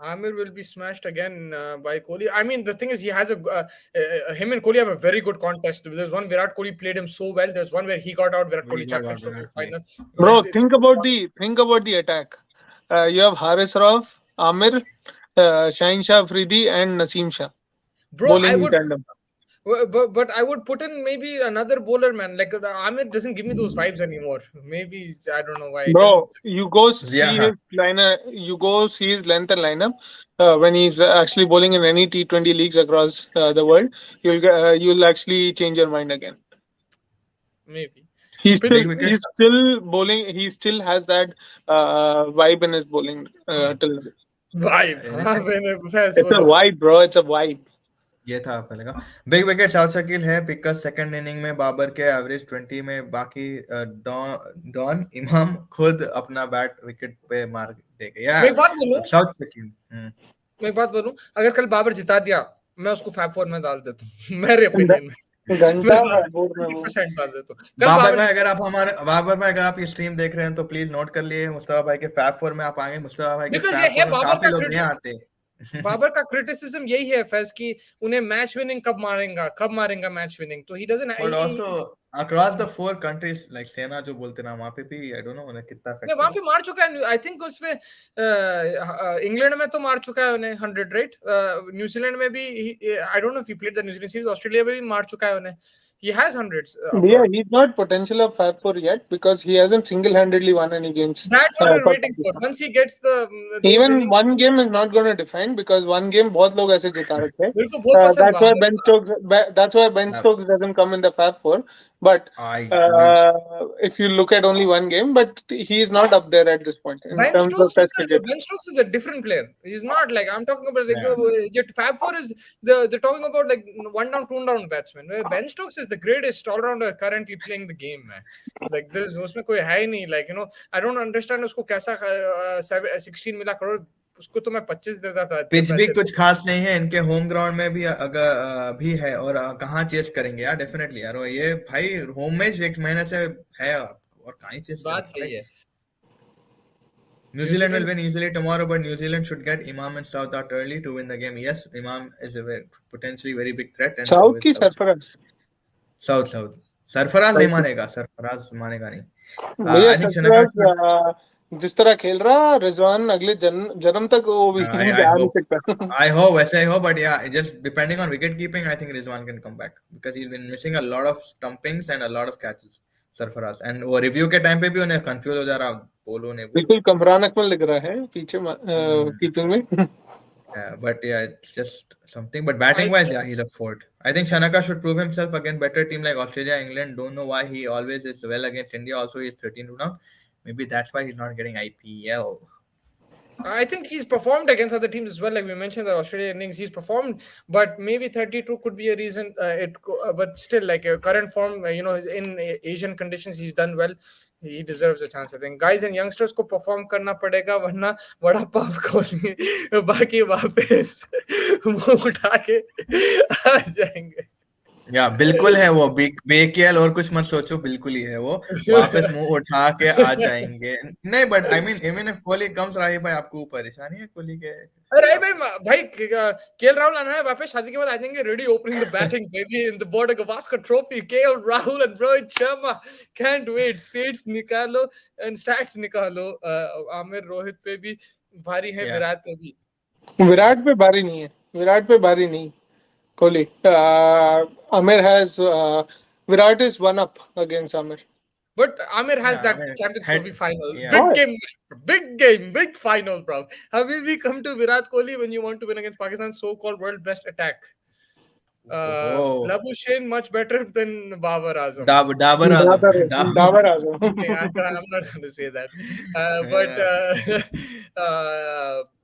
Amir will be smashed again by Kohli. I mean, the thing is, he has him and Kohli have a very good contest. There's one Virat Kohli played him so well. There's one where he got out Virat Kohli championship final. Bro, think about the attack. You have Haris Rauf, Amir, Shaheen Shah Afridi, and Naseem Shah. Bro, bowling in tandem. But I would put in maybe another bowler, man. Like Amir doesn't give me those vibes anymore. Maybe I don't know why. Bro, you go see his lineup. You go see his length and lineup when he's actually bowling in any T20 leagues across the world. You'll actually change your mind again. Maybe he's still bowling. He still has that vibe in his bowling till now. Vibe. It's a vibe, bro. It's a vibe. ये था पहले का. Big wicket south Shakeel है, पिका second inning में बाबर के average 20 में, बाकी don इमाम खुद अपना बैट विकेट पे मार देगा यार. साउथ शकील. मैं एक बात बोलूं, अगर कल बाबर जिता दिया, मैं उसको फैब 4 में डाल देता हूं. मेरे ओपिनियन में घंटा बोर्ड में 100% डाल देता हूं. बाबर भाई अगर आप ये स्ट्रीम देख रहे हैं तो प्लीज नोट कर लिए, मुस्तफा भाई के फैब 4 में आप आएंगे. मुस्तफा भाई के फैब 4 में काफी लोग नहीं आते. बाबर का क्रिटिसिज्म यही है फैज की उन्हें मैच विनिंग कब मारेगा मैच विनिंग, तो he doesn't. But also across the 4 countries like सेना जो बोलते ना, वहां पे भी आई डोंट नो उन्हें कितना इफेक्ट. वहां पे मार चुका है. आई थिंक उसमें इंग्लैंड में तो मार चुका है उन्हें 100 राइट. न्यूजीलैंड में भी I don't know if he played the New Zealand series. Australia में भी मार चुका है उन्हें. He has hundreds. Yeah, he's not potential of Fab 4 yet because he hasn't single-handedly won any games. That's what we're waiting for. Once he gets the even one game is not going to define because one game बहुत लोग ऐसे जिता रखते हैं. That's why Ben Stokes doesn't come in the Fab 4 But I will. if you look at only one game, but he is not up there at this point in terms of Test cricket. Ben Stokes is a different player. He's not like I'm talking about. Like Yeah. Fab Four is they're talking about like one down, two down batsman. Where Ben Stokes is the greatest all rounder currently playing the game, man. Like there's उसमें कोई है ही नहीं. Like I don't understand उसको कैसा 16 मिला करोड़ उसको तो मैं 25 देता था. पिच भी कुछ खास नहीं है इनके होम ग्राउंड में भी अगर भी है और कहाँ चेस करेंगे यार डेफिनेटली यार ये भाई होम में 6 महीने से है और कहीं चेस बात सही है. New Zealand will win easily tomorrow, but New Zealand should get Imam and South out early to win the game. Yes, Imam is a potentially very big threat. And South की Sarfaraz. South. Sarfaraz नहीं मानेगा, सरफराज मानेगा नहीं. भैया सरफराज जिस तरह खेल रहा रिजवान अगले जन्म तक वो भी आ नहीं सकता. I hope वैसे ही हो, but yeah, just depending on wicket keeping, I think Rizwan can come back because he's been missing a lot of stumpings and a lot of catches. Sarfaraz and वो रिव्यू के टाइम पे भी उन्हें confuse हो जा रहा बोलो ने बिल्कुल कमरान अकमल लग रहा है पीछे कीपिंग में. But yeah, it's just something. But batting wise, yeah, he's a fort. I think Shanaka should prove himself against better team like Australia, England. Don't know why he always is well against India. Also, he's 13 now. Maybe that's why he's not getting IPL. I think he's performed against other teams as well. Like we mentioned, the Australian innings, he's performed, but maybe 32 could be a reason. But still, like current form, in Asian conditions, he's done well. He deserves a chance, I think. Guys and youngsters को perform करना पड़ेगा वरना बड़ा पाप कोहली बाकी वापस मुंह उठा के आ जाएंगे. या बिल्कुल है वो बेकेएल और कुछ मत सोचो बिल्कुल ही है वो वापस मुंह उठा के आ जाएंगे. नहीं but I mean even if Kohli comes Rahi भाई आपको परेशानी है कोहली के. अरे भाई केएल राहुल आना है वापस शादी के बाद आ जाएंगे ready opening the batting baby in the Border Gavaskar Trophy. KL Rahul and Rohit Sharma can't wait. Stats निकालो एंड स्टैट्स निकालो. आमिर रोहित पे भी भारी है. विराट पे भी. विराट पे भारी नहीं है. विराट पे भारी नहीं Kohli. Amir has Virat is one up against Amir. But Amir has that Champions Trophy final. Yeah. Big game, big final, bro. How will we come to Virat Kohli when you want to win against Pakistan's so-called world best attack? Labuschagne much better than Babar Azam. Babar Azam. I'm not going to say that.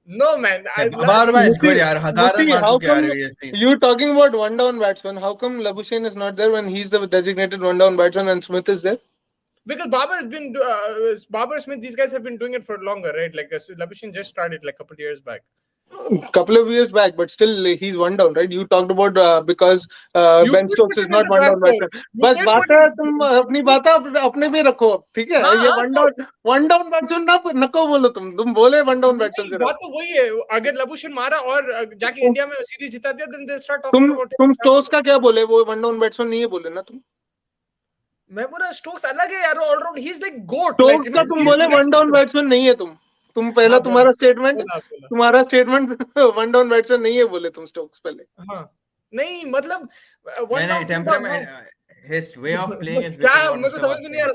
No man, Babar is good yaar. You talking about one down batsman? How come Labuschagne is not there when he's the designated one down batsman and Smith is there? Because Babar has been Babar Smith. These guys have been doing it for longer, right? Like Labuschagne just started like a couple of years back. Couple of years back, but still he's one down, right? You talked about because Ben Stokes is not one down batsman. बस बातें तुम अपनी बातें अपने पे रखो, ठीक है? ये one down batsman ना नको बोलो तुम बोले one down batsman से. बात तो वही है. अगर Labuschagne मारा और जाके इंडिया में सीरीज जिता दिया, then they start talking about it. तुम Stokes का क्या बोले? वो one down batsman नहीं है बोले ना तुम? मैं बोला Stokes अलग है यार, all round he's like goat. Stokes का तुम बोले one down batsman नहीं है तुम पहला तुम्हारा स्टेटमेंट वन डाउन बैट्समैन नहीं है बोले तुम स्टोक्स पहले. हाँ नहीं मतलब his way of playing is मेरे को समझ में नहीं आ रहा.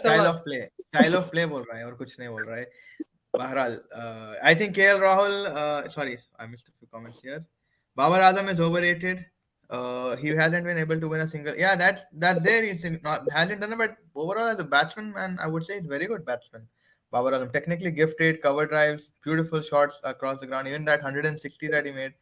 style of play बोल रहा है और कुछ नहीं बोल रहा है. बहरहाल I think KL Rahul sorry I missed a few comments here. Babar Azam is overrated. He hasn't been able to win a single. Yeah, that's there. He's not hasn't done it, but overall as a batsman, man, I would say he's a very good batsman. Babar Azam technically gifted, cover drives, beautiful shots across the ground. Even that 160 that he made,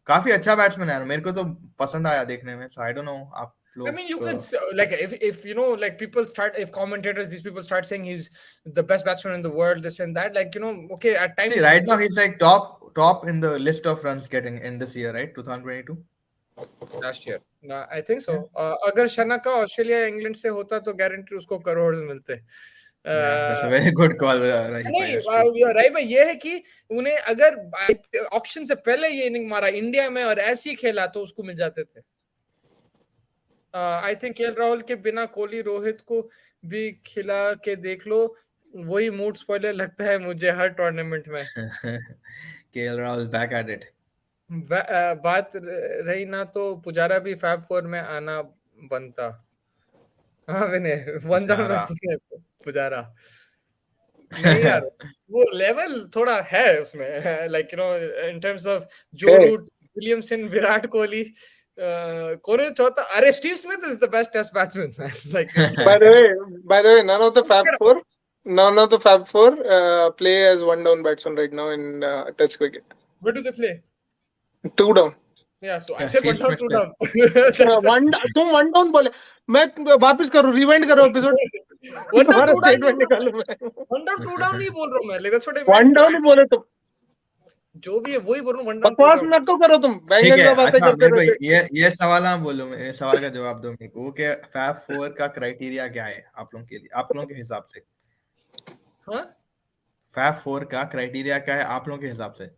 काफी अच्छा batsman है. मेरे को तो पसंद आया देखने में. So I don't know. आप I mean, you could like if like people start, if commentators, these people start saying he's the best batsman in the world, this and that, like okay, at times. See, right now he's like top in the list of runs getting in this year, right? 2022. Last year, I think so. अगर Shanaka Australia England से होता तो guarantee उसको करोड़ मिलते. That's a very good call. Right भाई ये है कि उन्हें अगर ऑक्शन से पहले ये इनिंग मारा इंडिया में और ऐसे ही खेला तो उसको मिल जाते थे. आई थिंक केएल राहुल के बिना कोहली रोहित को भी खिला के देख लो, वही मूड स्पॉइलर लगता है मुझे हर टूर्नामेंट में. KL Rahul back at it. बात रही ना तो पुजारा भी फैब फोर में आना बनता. हाँ विनय वन डाउन पुजारा नहीं यार वो लेवल थोड़ा है उसमें. लाइक इन टर्म्स ऑफ जो रूट विलियमसन विराट कोहली कौन है चौथा? अरे Steve Smith is the best test batsman, man. Like By the way, none of the Fab Four play as one down batsman right now in Test cricket. where do they play? 2 down. Yeah, so I Yeah, said Steve 1 down, Smith 2 down. That's तुम 1 down बोले, मैं वापस करूँ, rewind करो episode, 1 down, तुम्हारा 2 down statement बोल रहा निकालूं हूँ. मैं. 1 down, 2 down नहीं बोल रहा हूँ मैं. Like that's what I 1 meant. down ही बोले तुम. जो भी है वही बोल रहा हूँ. 1 down, 2 बकवास down. मत तो करो तुम, ठीक बैंगन है. का बातें अच्छा, करते मेरे को रहते. ये सवाल आप बोलो, ये सवाल का जवाब दो मेरे को कि फैब 4 का क्राइटेरिया क्या है आप लोगों के लिए, आप लोगों के हिसाब से? हाँ? फैब 4 का क्राइटेरिया क्या है आप लोगों के हिसाब से?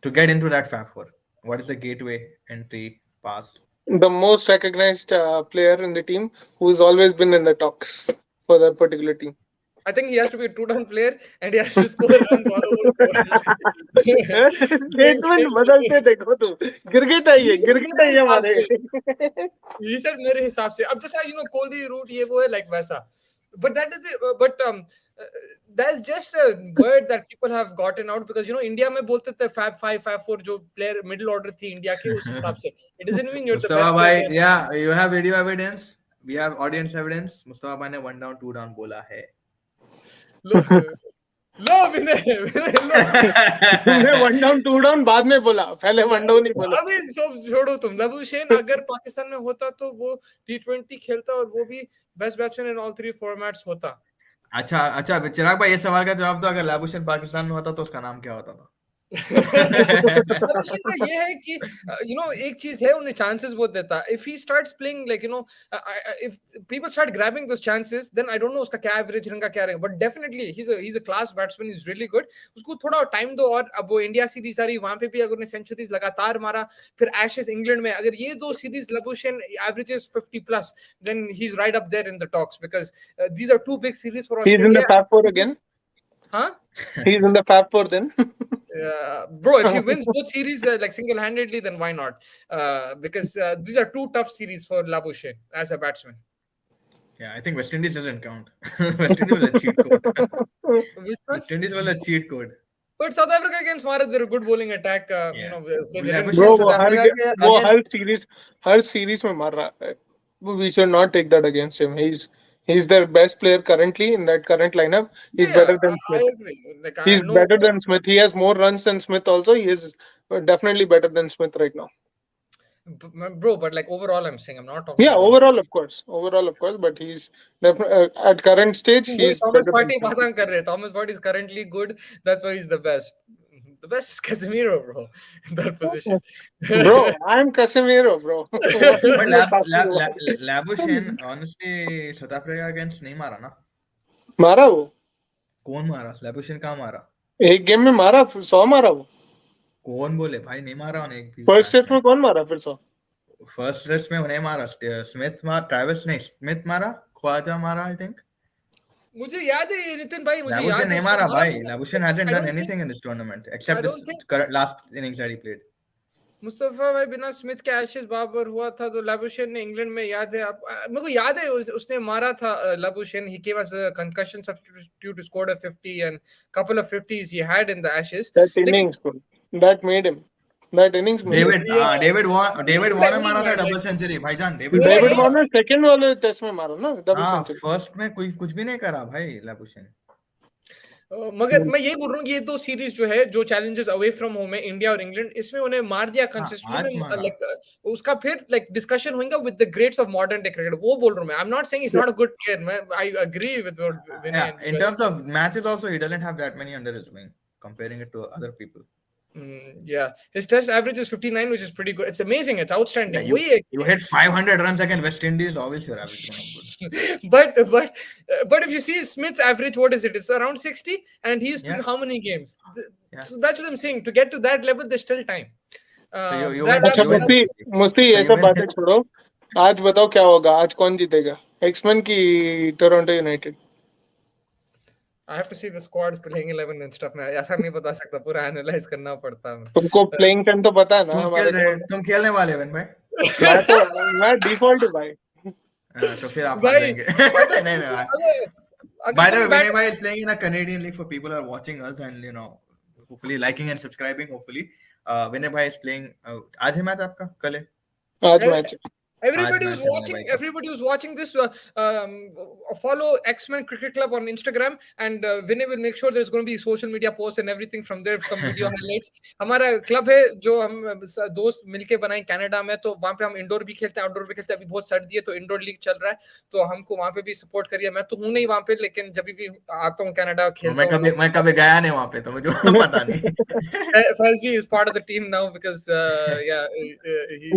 To get into that Fab 4, what is the gateway entry pass? The most recognized player in the team who's always been in the talks for that particular team. I think he has to be a 2 down player and he has to score runs all over the board. Statement बदलते देखो तुम. गिरगिट है ये हमारे. He said मेरे हिसाब से. अब जैसा कोहली रूट ये वो है like वैसा. But that is that's just a word that people have gotten out because India में बोलते थे Fab 5, Fab 4 जो player middle order थी India के उस हिसाब से. It doesn't mean you're the Mustafa best bhai, player. yeah, you have video evidence. We have audience evidence. Mustafa bhai ने 1 down 2 down बोला है. लो विनय तुमने 1 down 2 down बाद में बोला, पहले 1 down नहीं बोला. अभी सब छोड़ो तुम. लबुशेन अगर पाकिस्तान में होता तो वो T20 खेलता और वो भी best batsman in all 3 formats होता. अच्छा चिराग भाई, ये सवाल का जवाब दो. अगर लाबुशन पाकिस्तान में होता तो उसका नाम क्या होता था? लबुशेन का ये है कि एक चीज है, उन्हें चांसेस बहुत देता. If he starts playing like if people start grabbing those chances, then I don't know उसका क्या एवरेज रन का क्या रहेगा. But definitely he's a class batsman, he's really good. उसको थोड़ा टाइम दो. और अब वो इंडिया सीरीज आ रही, वहां पे भी अगर उन्हें सेंचुरीज लगातार मारा, फिर एशेस इंग्लैंड में अगर ये 2 series Labuschagne averages 50 plus, then he's right up there in the talks because these are 2 big series for He's Australia. in the Fab 4 again. Huh? He's in the Fab 4 then. Bro, if he wins both series like single-handedly, then why not? Because these are 2 tough series for Labuschagne as a batsman. Yeah, I think West Indies doesn't count. West Indies was a cheat code. Which one? West Indies was a cheat code. But South Africa against Bharat, they're a good bowling attack. Yeah. Bro, वो हर series में मार रहा है. We should not take that against him. He's their best player currently in that current lineup. He's better than Smith. I agree. Like, He's better than Smith. He has more runs than Smith also. He is definitely better than Smith right now. Bro, but like overall, I'm saying, I'm not talking. Yeah, overall, of course. But he's at current stage, he's Thomas better Partey than Smith. बात कर रहे. Thomas Partey is currently good. That's why he's the best. The best is Casemiro, bro. In that position. Bro, I'm Casemiro, bro. But Labuschagne, honestly, South Africa against नहीं मारा ना. मारा वो. कौन मारा? Labuschagne कहाँ मारा? एक गेम में मारा, 100 मारा वो. कौन बोले भाई? नहीं मारा उन्हें एक भी. फर्स्ट टेस्ट में कौन मारा फिर 100? फर्स्ट टेस्ट में उन्हें मारा. स्मिथ मारा, ट्रेविस नहीं, स्मिथ मारा, ख्वाजा मारा, आई थिंक. मुझे याद है नितिन भाई, मुझे याद Labuschagne है नहीं मारा भाई. Labuschagne hasn't done anything in this tournament except this last innings that he played. Mustafa भाई बिना स्मिथ के एशेस बाबर हुआ था तो लाबुशेन ने इंग्लैंड में, याद है मेरे को याद है उसने मारा था Labuschagne. He came as a concussion substitute, scored a 50 and couple of 50s he had in the ashes. That innings, that made him. That innings made him. David Warner मारा था double century भाईजान. David Warner second वाले test में मारा ना double century. First में कुछ भी नहीं करा भाई Labuschagne. मगर मैं यही बोल रहा हूँ कि ये 2 सीरीज जो है, जो चैलेंजेस अवे फ्रॉम होम है, इंडिया और इंग्लैंड, इसमें उन्हें मार दिया कंसिस्टेंटली. लाइक उसका फिर लाइक डिस्कशन होगा with the greats of modern day cricket. वो बोल रहा हूँ मैं. I am not saying is not a good player. मैं I agree with Vinay. In terms of matches also, he doesn't have that many under his wing comparing it to other people. Yeah, his test average is 59, which is pretty good. It's amazing. It's outstanding. Yeah, you hit 500 runs against West Indies, obviously your average is good. but if you see Smith's average, what is it? It's around 60, and he's played how many games? So that's what I'm saying. To get to that level, there's still time. अच्छा मुस्ती ये सब बातें छोड़ो. आज बताओ क्या होगा, आज कौन जीतेगा, एक्समैन की Toronto United? I have to see the squads, playing 11 and stuff. मैं ऐसा नहीं बता सकता, पूरा एनालाइज करना पड़ता है. तुमको प्लेइंग टाइम तो पता है ना हमारे. तुम खेलने वाले हो भाई. मैं डिफॉल्ट हूं भाई. तो फिर आप हारेंगे. नहीं by the way, Vinay is playing in a Canadian league for people who are watching us and hopefully liking and subscribing. Hopefully विनय भाई is playing. आज है मैच आपका? कल है? आज Eh, match Everybody match who's है विनय watching, भाई का. everybody who's watching this, follow X-Men Cricket Club on Instagram, and Vinay will make sure there's going to be social media posts and everything from there, some video highlights. हमारा club है जो हम दोस्त मिलके बनाए Canada में, तो वहाँ पे हम इंडोर भी खेलते हैं, आउटडोर भी खेलते हैं. अभी बहुत सर्दी है तो इंडोर लीग चल रहा है, तो हमको वहाँ पे भी सपोर्ट करिए. मैं तो हूँ नहीं वहाँ पे, लेकिन जब भी आता हूँ कनाडा खेलता हूँ. मैं कभी गया नहीं वहाँ पे, तो मुझे पता नहीं. Fazby is part of the team now because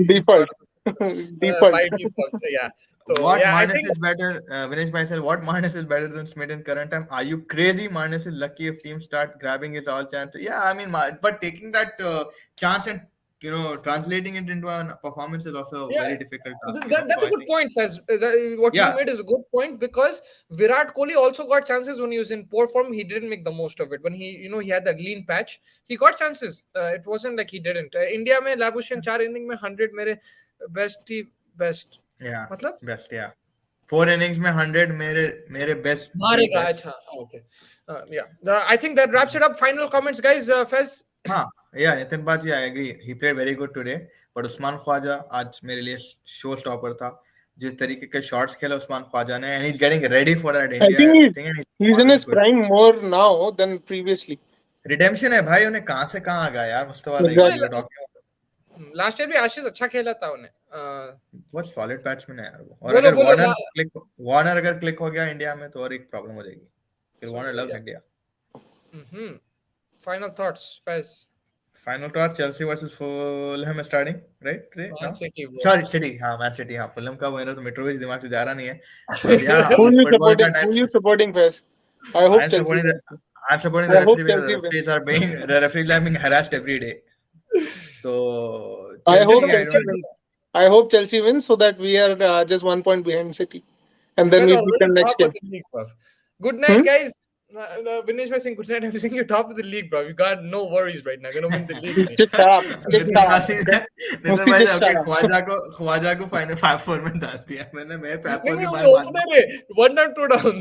he's part default. of the Default. by default. Yeah. So What yeah, I Marnus think is better, Vinesh Bhai said, what Marnus is better than Smith in current time? Are you crazy? Marnus is lucky if teams start grabbing his all chances. Yeah, I mean, but taking that chance and translating it into a performance is also a yeah, very difficult task. that's So a I good think, point, Faz. What yeah, you made is a good point because Virat Kohli also got chances when he was in poor form. He didn't make the most of it. When he had that lean patch, he got chances. It wasn't like he didn't. India में Labuschagne 4 inning में 100 मेरे best. yeah, मतलब best, yeah. 4 innings में 100 मेरे best, the मारेगा. best. अच्छा, okay. Yeah. I think that wraps it up. Final comments, guys. Faz. हाँ, yeah, Nitin Bhaji, I agree. He played very good today. But Usman Khwaja आज मेरे लिए show stopper था. जिस तरीके के शॉट्स खेला उस्मान ख्वाजा ने, and he's getting ready for that I India think thing, and he's in always his good. prime more now than previously. Redemption है भाई, उन्हें कहाँ से कहाँ आ गया यार. Mustafa like Exactly. we were talking about. Last year भी आशीष अच्छा खेला था उन्हें. बहुत सॉलिड बैट्समैन है यार वो. और बोलो, अगर बोलो, वार्नर अगर क्लिक हो गया इंडिया में तो और एक प्रॉब्लम हो जाएगी. फिर So, Warner loves yeah. India. Final thoughts, Faz. Final thought, Chelsea versus Fulham is starting, right? Man No? City, bro. Sorry, City. हाँ, Man City. हाँ, Fulham का winner तो मिट्रोविच दिमाग से जा रहा नहीं है. But yeah, Who अब you football का supporting? time. Who you supporting, Faz? I hope Chelsea supporting the wins. I'm supporting I the hope referee because Chelsea the referees are being harassed every day. So I hope Chelsea, I Chelsea don't. wins. I hope Chelsea wins so that we are just 1 point behind City, and You then guys we are beat already them next top of year. the league, bro. Good night, Hmm? guys. Vinesh was saying good night. I'm saying you're top of the league, bro. You got no worries right now. You're gonna win the league, mate. Just shut up. Just Nitin shut up. भाई ने Musti just okay shut up. Khawaja को final 5-4 में डाल दिया. मैं 5-4 नहीं, के उन्हें बारे में ओपनर है 1 down 2 down.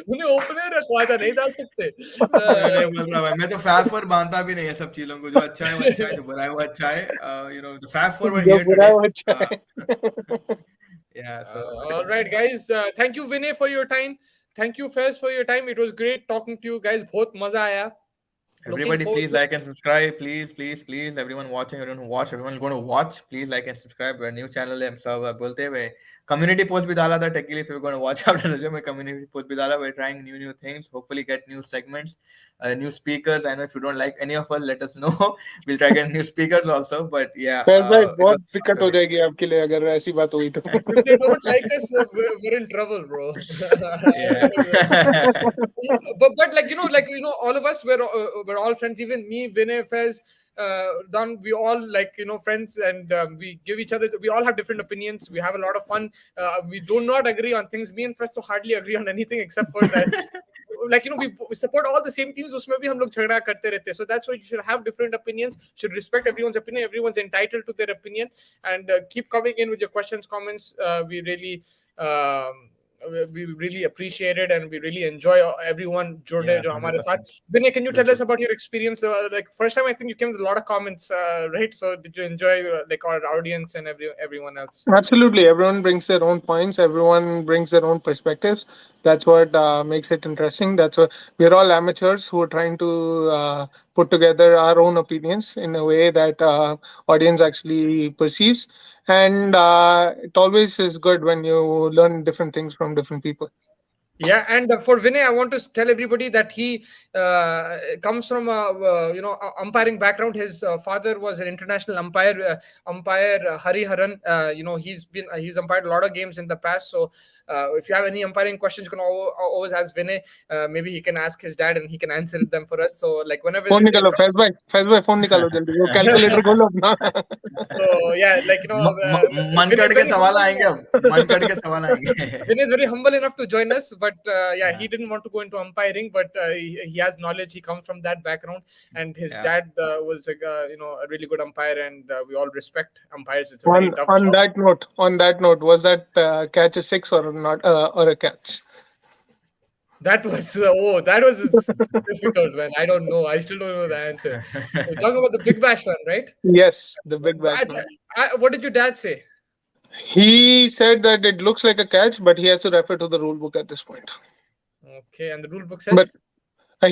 उन्हें ओपनर है, ख्वाजा नहीं डाल सकते. मैं बोल रहा भाई, मैं तो फैब फोर मानता भी नहीं है सब चीजों को. जो अच्छा है वो अच्छा है, जो बुरा है वो अच्छा है. The Fab Four were जो here बुरा today. है वो अच्छा है. Yeah, so All right, guys. Thank you, Vinay, for your time. Thank you, Fez, for your time. It was great talking to you guys. बहुत मजा आया. everybody, please like and subscribe. Please, everyone watching, everyone who watch, everyone going to watch, please like and subscribe. Our new channel है, सब बोलते हुए community post भी डाला था. Technically, if you're going to watch after the में community post भी डाला. We're trying new things. Hopefully, get new segments, new speakers. I know if you don't like any of us, let us know. We'll try getting new speakers also. But yeah, Faiz भाई it बहुत was दिक्कत हो जाएगी आपके लिए अगर ऐसी बात हुई तो. If they don't like us, we're in trouble, bro. Yeah. but all of us, we're all friends. Even me, Vinay, Fez, Don, we all friends, and we give each other. We all have different opinions. We have a lot of fun. We do not agree on things. Me and Fez to hardly agree on anything except for that. We support all the same teams. उसमें भी हम लोग झगड़ा करते रहते हैं. So that's why you should have different opinions. Should respect everyone's opinion. Everyone's entitled to their opinion, and keep coming in with your questions, comments. We really appreciate it, and we really enjoy everyone जुड़े जो हमारे साथ. Vinay, can you tell us about your experience? First time I think you came with a lot of comments, right? So did you enjoy our audience and everyone else? Absolutely, everyone brings their own points. Everyone brings their own perspectives. That's what makes it interesting. That's what we're all amateurs who are trying to put together our own opinions in a way that audience actually perceives. And it always is good when you learn different things from different people. Yeah, and for Vinay, I want to tell everybody that he comes from a umpiring background. His father was an international umpire, Hari Haran. He's umpired a lot of games in the past. So if you have any umpiring questions, you can always ask Vinay. Maybe he can ask his dad and he can answer them for us. So whenever phone निकालो फैज भाई phone निकालो जल्दी वो calculator खोलो अपना. So yeah, मन cut के सवाल आएंगे अब. मन कट के सवाल आएंगे. Vinay is very humble enough to join us, but he didn't want to go into umpiring, but he has knowledge. He comes from that background, and his dad was a really good umpire, and we all respect umpires. It's a very tough job. On that note, was that catch a six or not or a catch? That was difficult, man. I don't know. I still don't know the answer. We're talking about the Big Bash one, right? Yes, the big bash I, one. what did your dad say? He said that it looks like a catch, but he has to refer to the rule book at this point. Okay, and the rule book But says.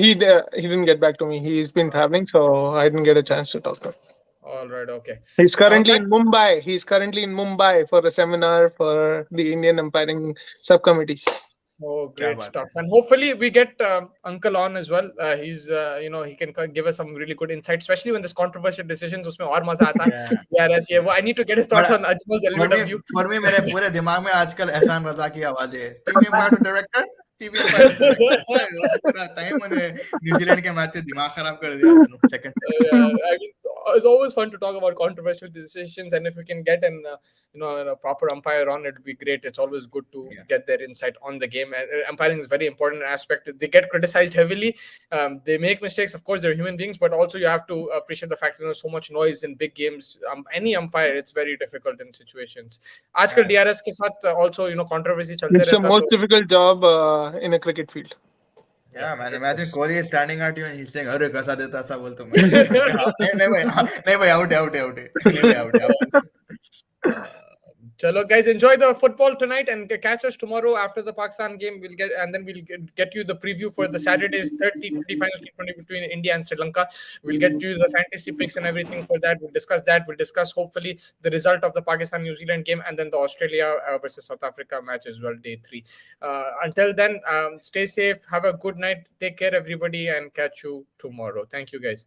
he didn't get back to me. He's been traveling, so I didn't get a chance to talk to him. All right, okay. He's currently That- in Mumbai. He's currently in Mumbai for a seminar for the Indian umpiring subcommittee. Oh, Kya great baat stuff. And hopefully we get Uncle on as well. He's, he can give us some really good insight, especially when there's controversial decisions. Usme aur maza aata. Yeah. Yes, yeah. I need to get his thoughts But on Ajmal's LBW. for me मेरे पूरे दिमाग में आजकल एहसान रजा की आवाज है TV umpire to director TV umpire to director पूरा टाइम मैंने न्यूजीलैंड के मैच से दिमाग खराब कर दिया second I mean, it's always fun to talk about controversial decisions, and if we can get a proper umpire on, it would be great. It's always good to get their insight on the game. And umpiring is a very important aspect. They get criticized heavily. They make mistakes. Of course, they're human beings, but also you have to appreciate the fact that there's so much noise in big games. Any umpire, it's very difficult in situations. Aajkal DRS ke saath also controversy chalte It's the rehta, most difficult job in a cricket field. Yeah, man. Imagine Kohli is standing at you and he's saying, "अरे कैसा देता ऐसा बोल तो मैं नहीं भाई out नहीं भाई out. Chalo, guys, enjoy the football tonight and catch us tomorrow after the Pakistan game. We'll get you the preview for the Saturday's T20 final T20 between India and Sri Lanka. We'll get you the fantasy picks and everything for that. We'll discuss that. We'll discuss hopefully the result of the Pakistan-New Zealand game and then the Australia versus South Africa match as well, day 3. Until then, stay safe. Have a good night. Take care, everybody, and catch you tomorrow. Thank you, guys.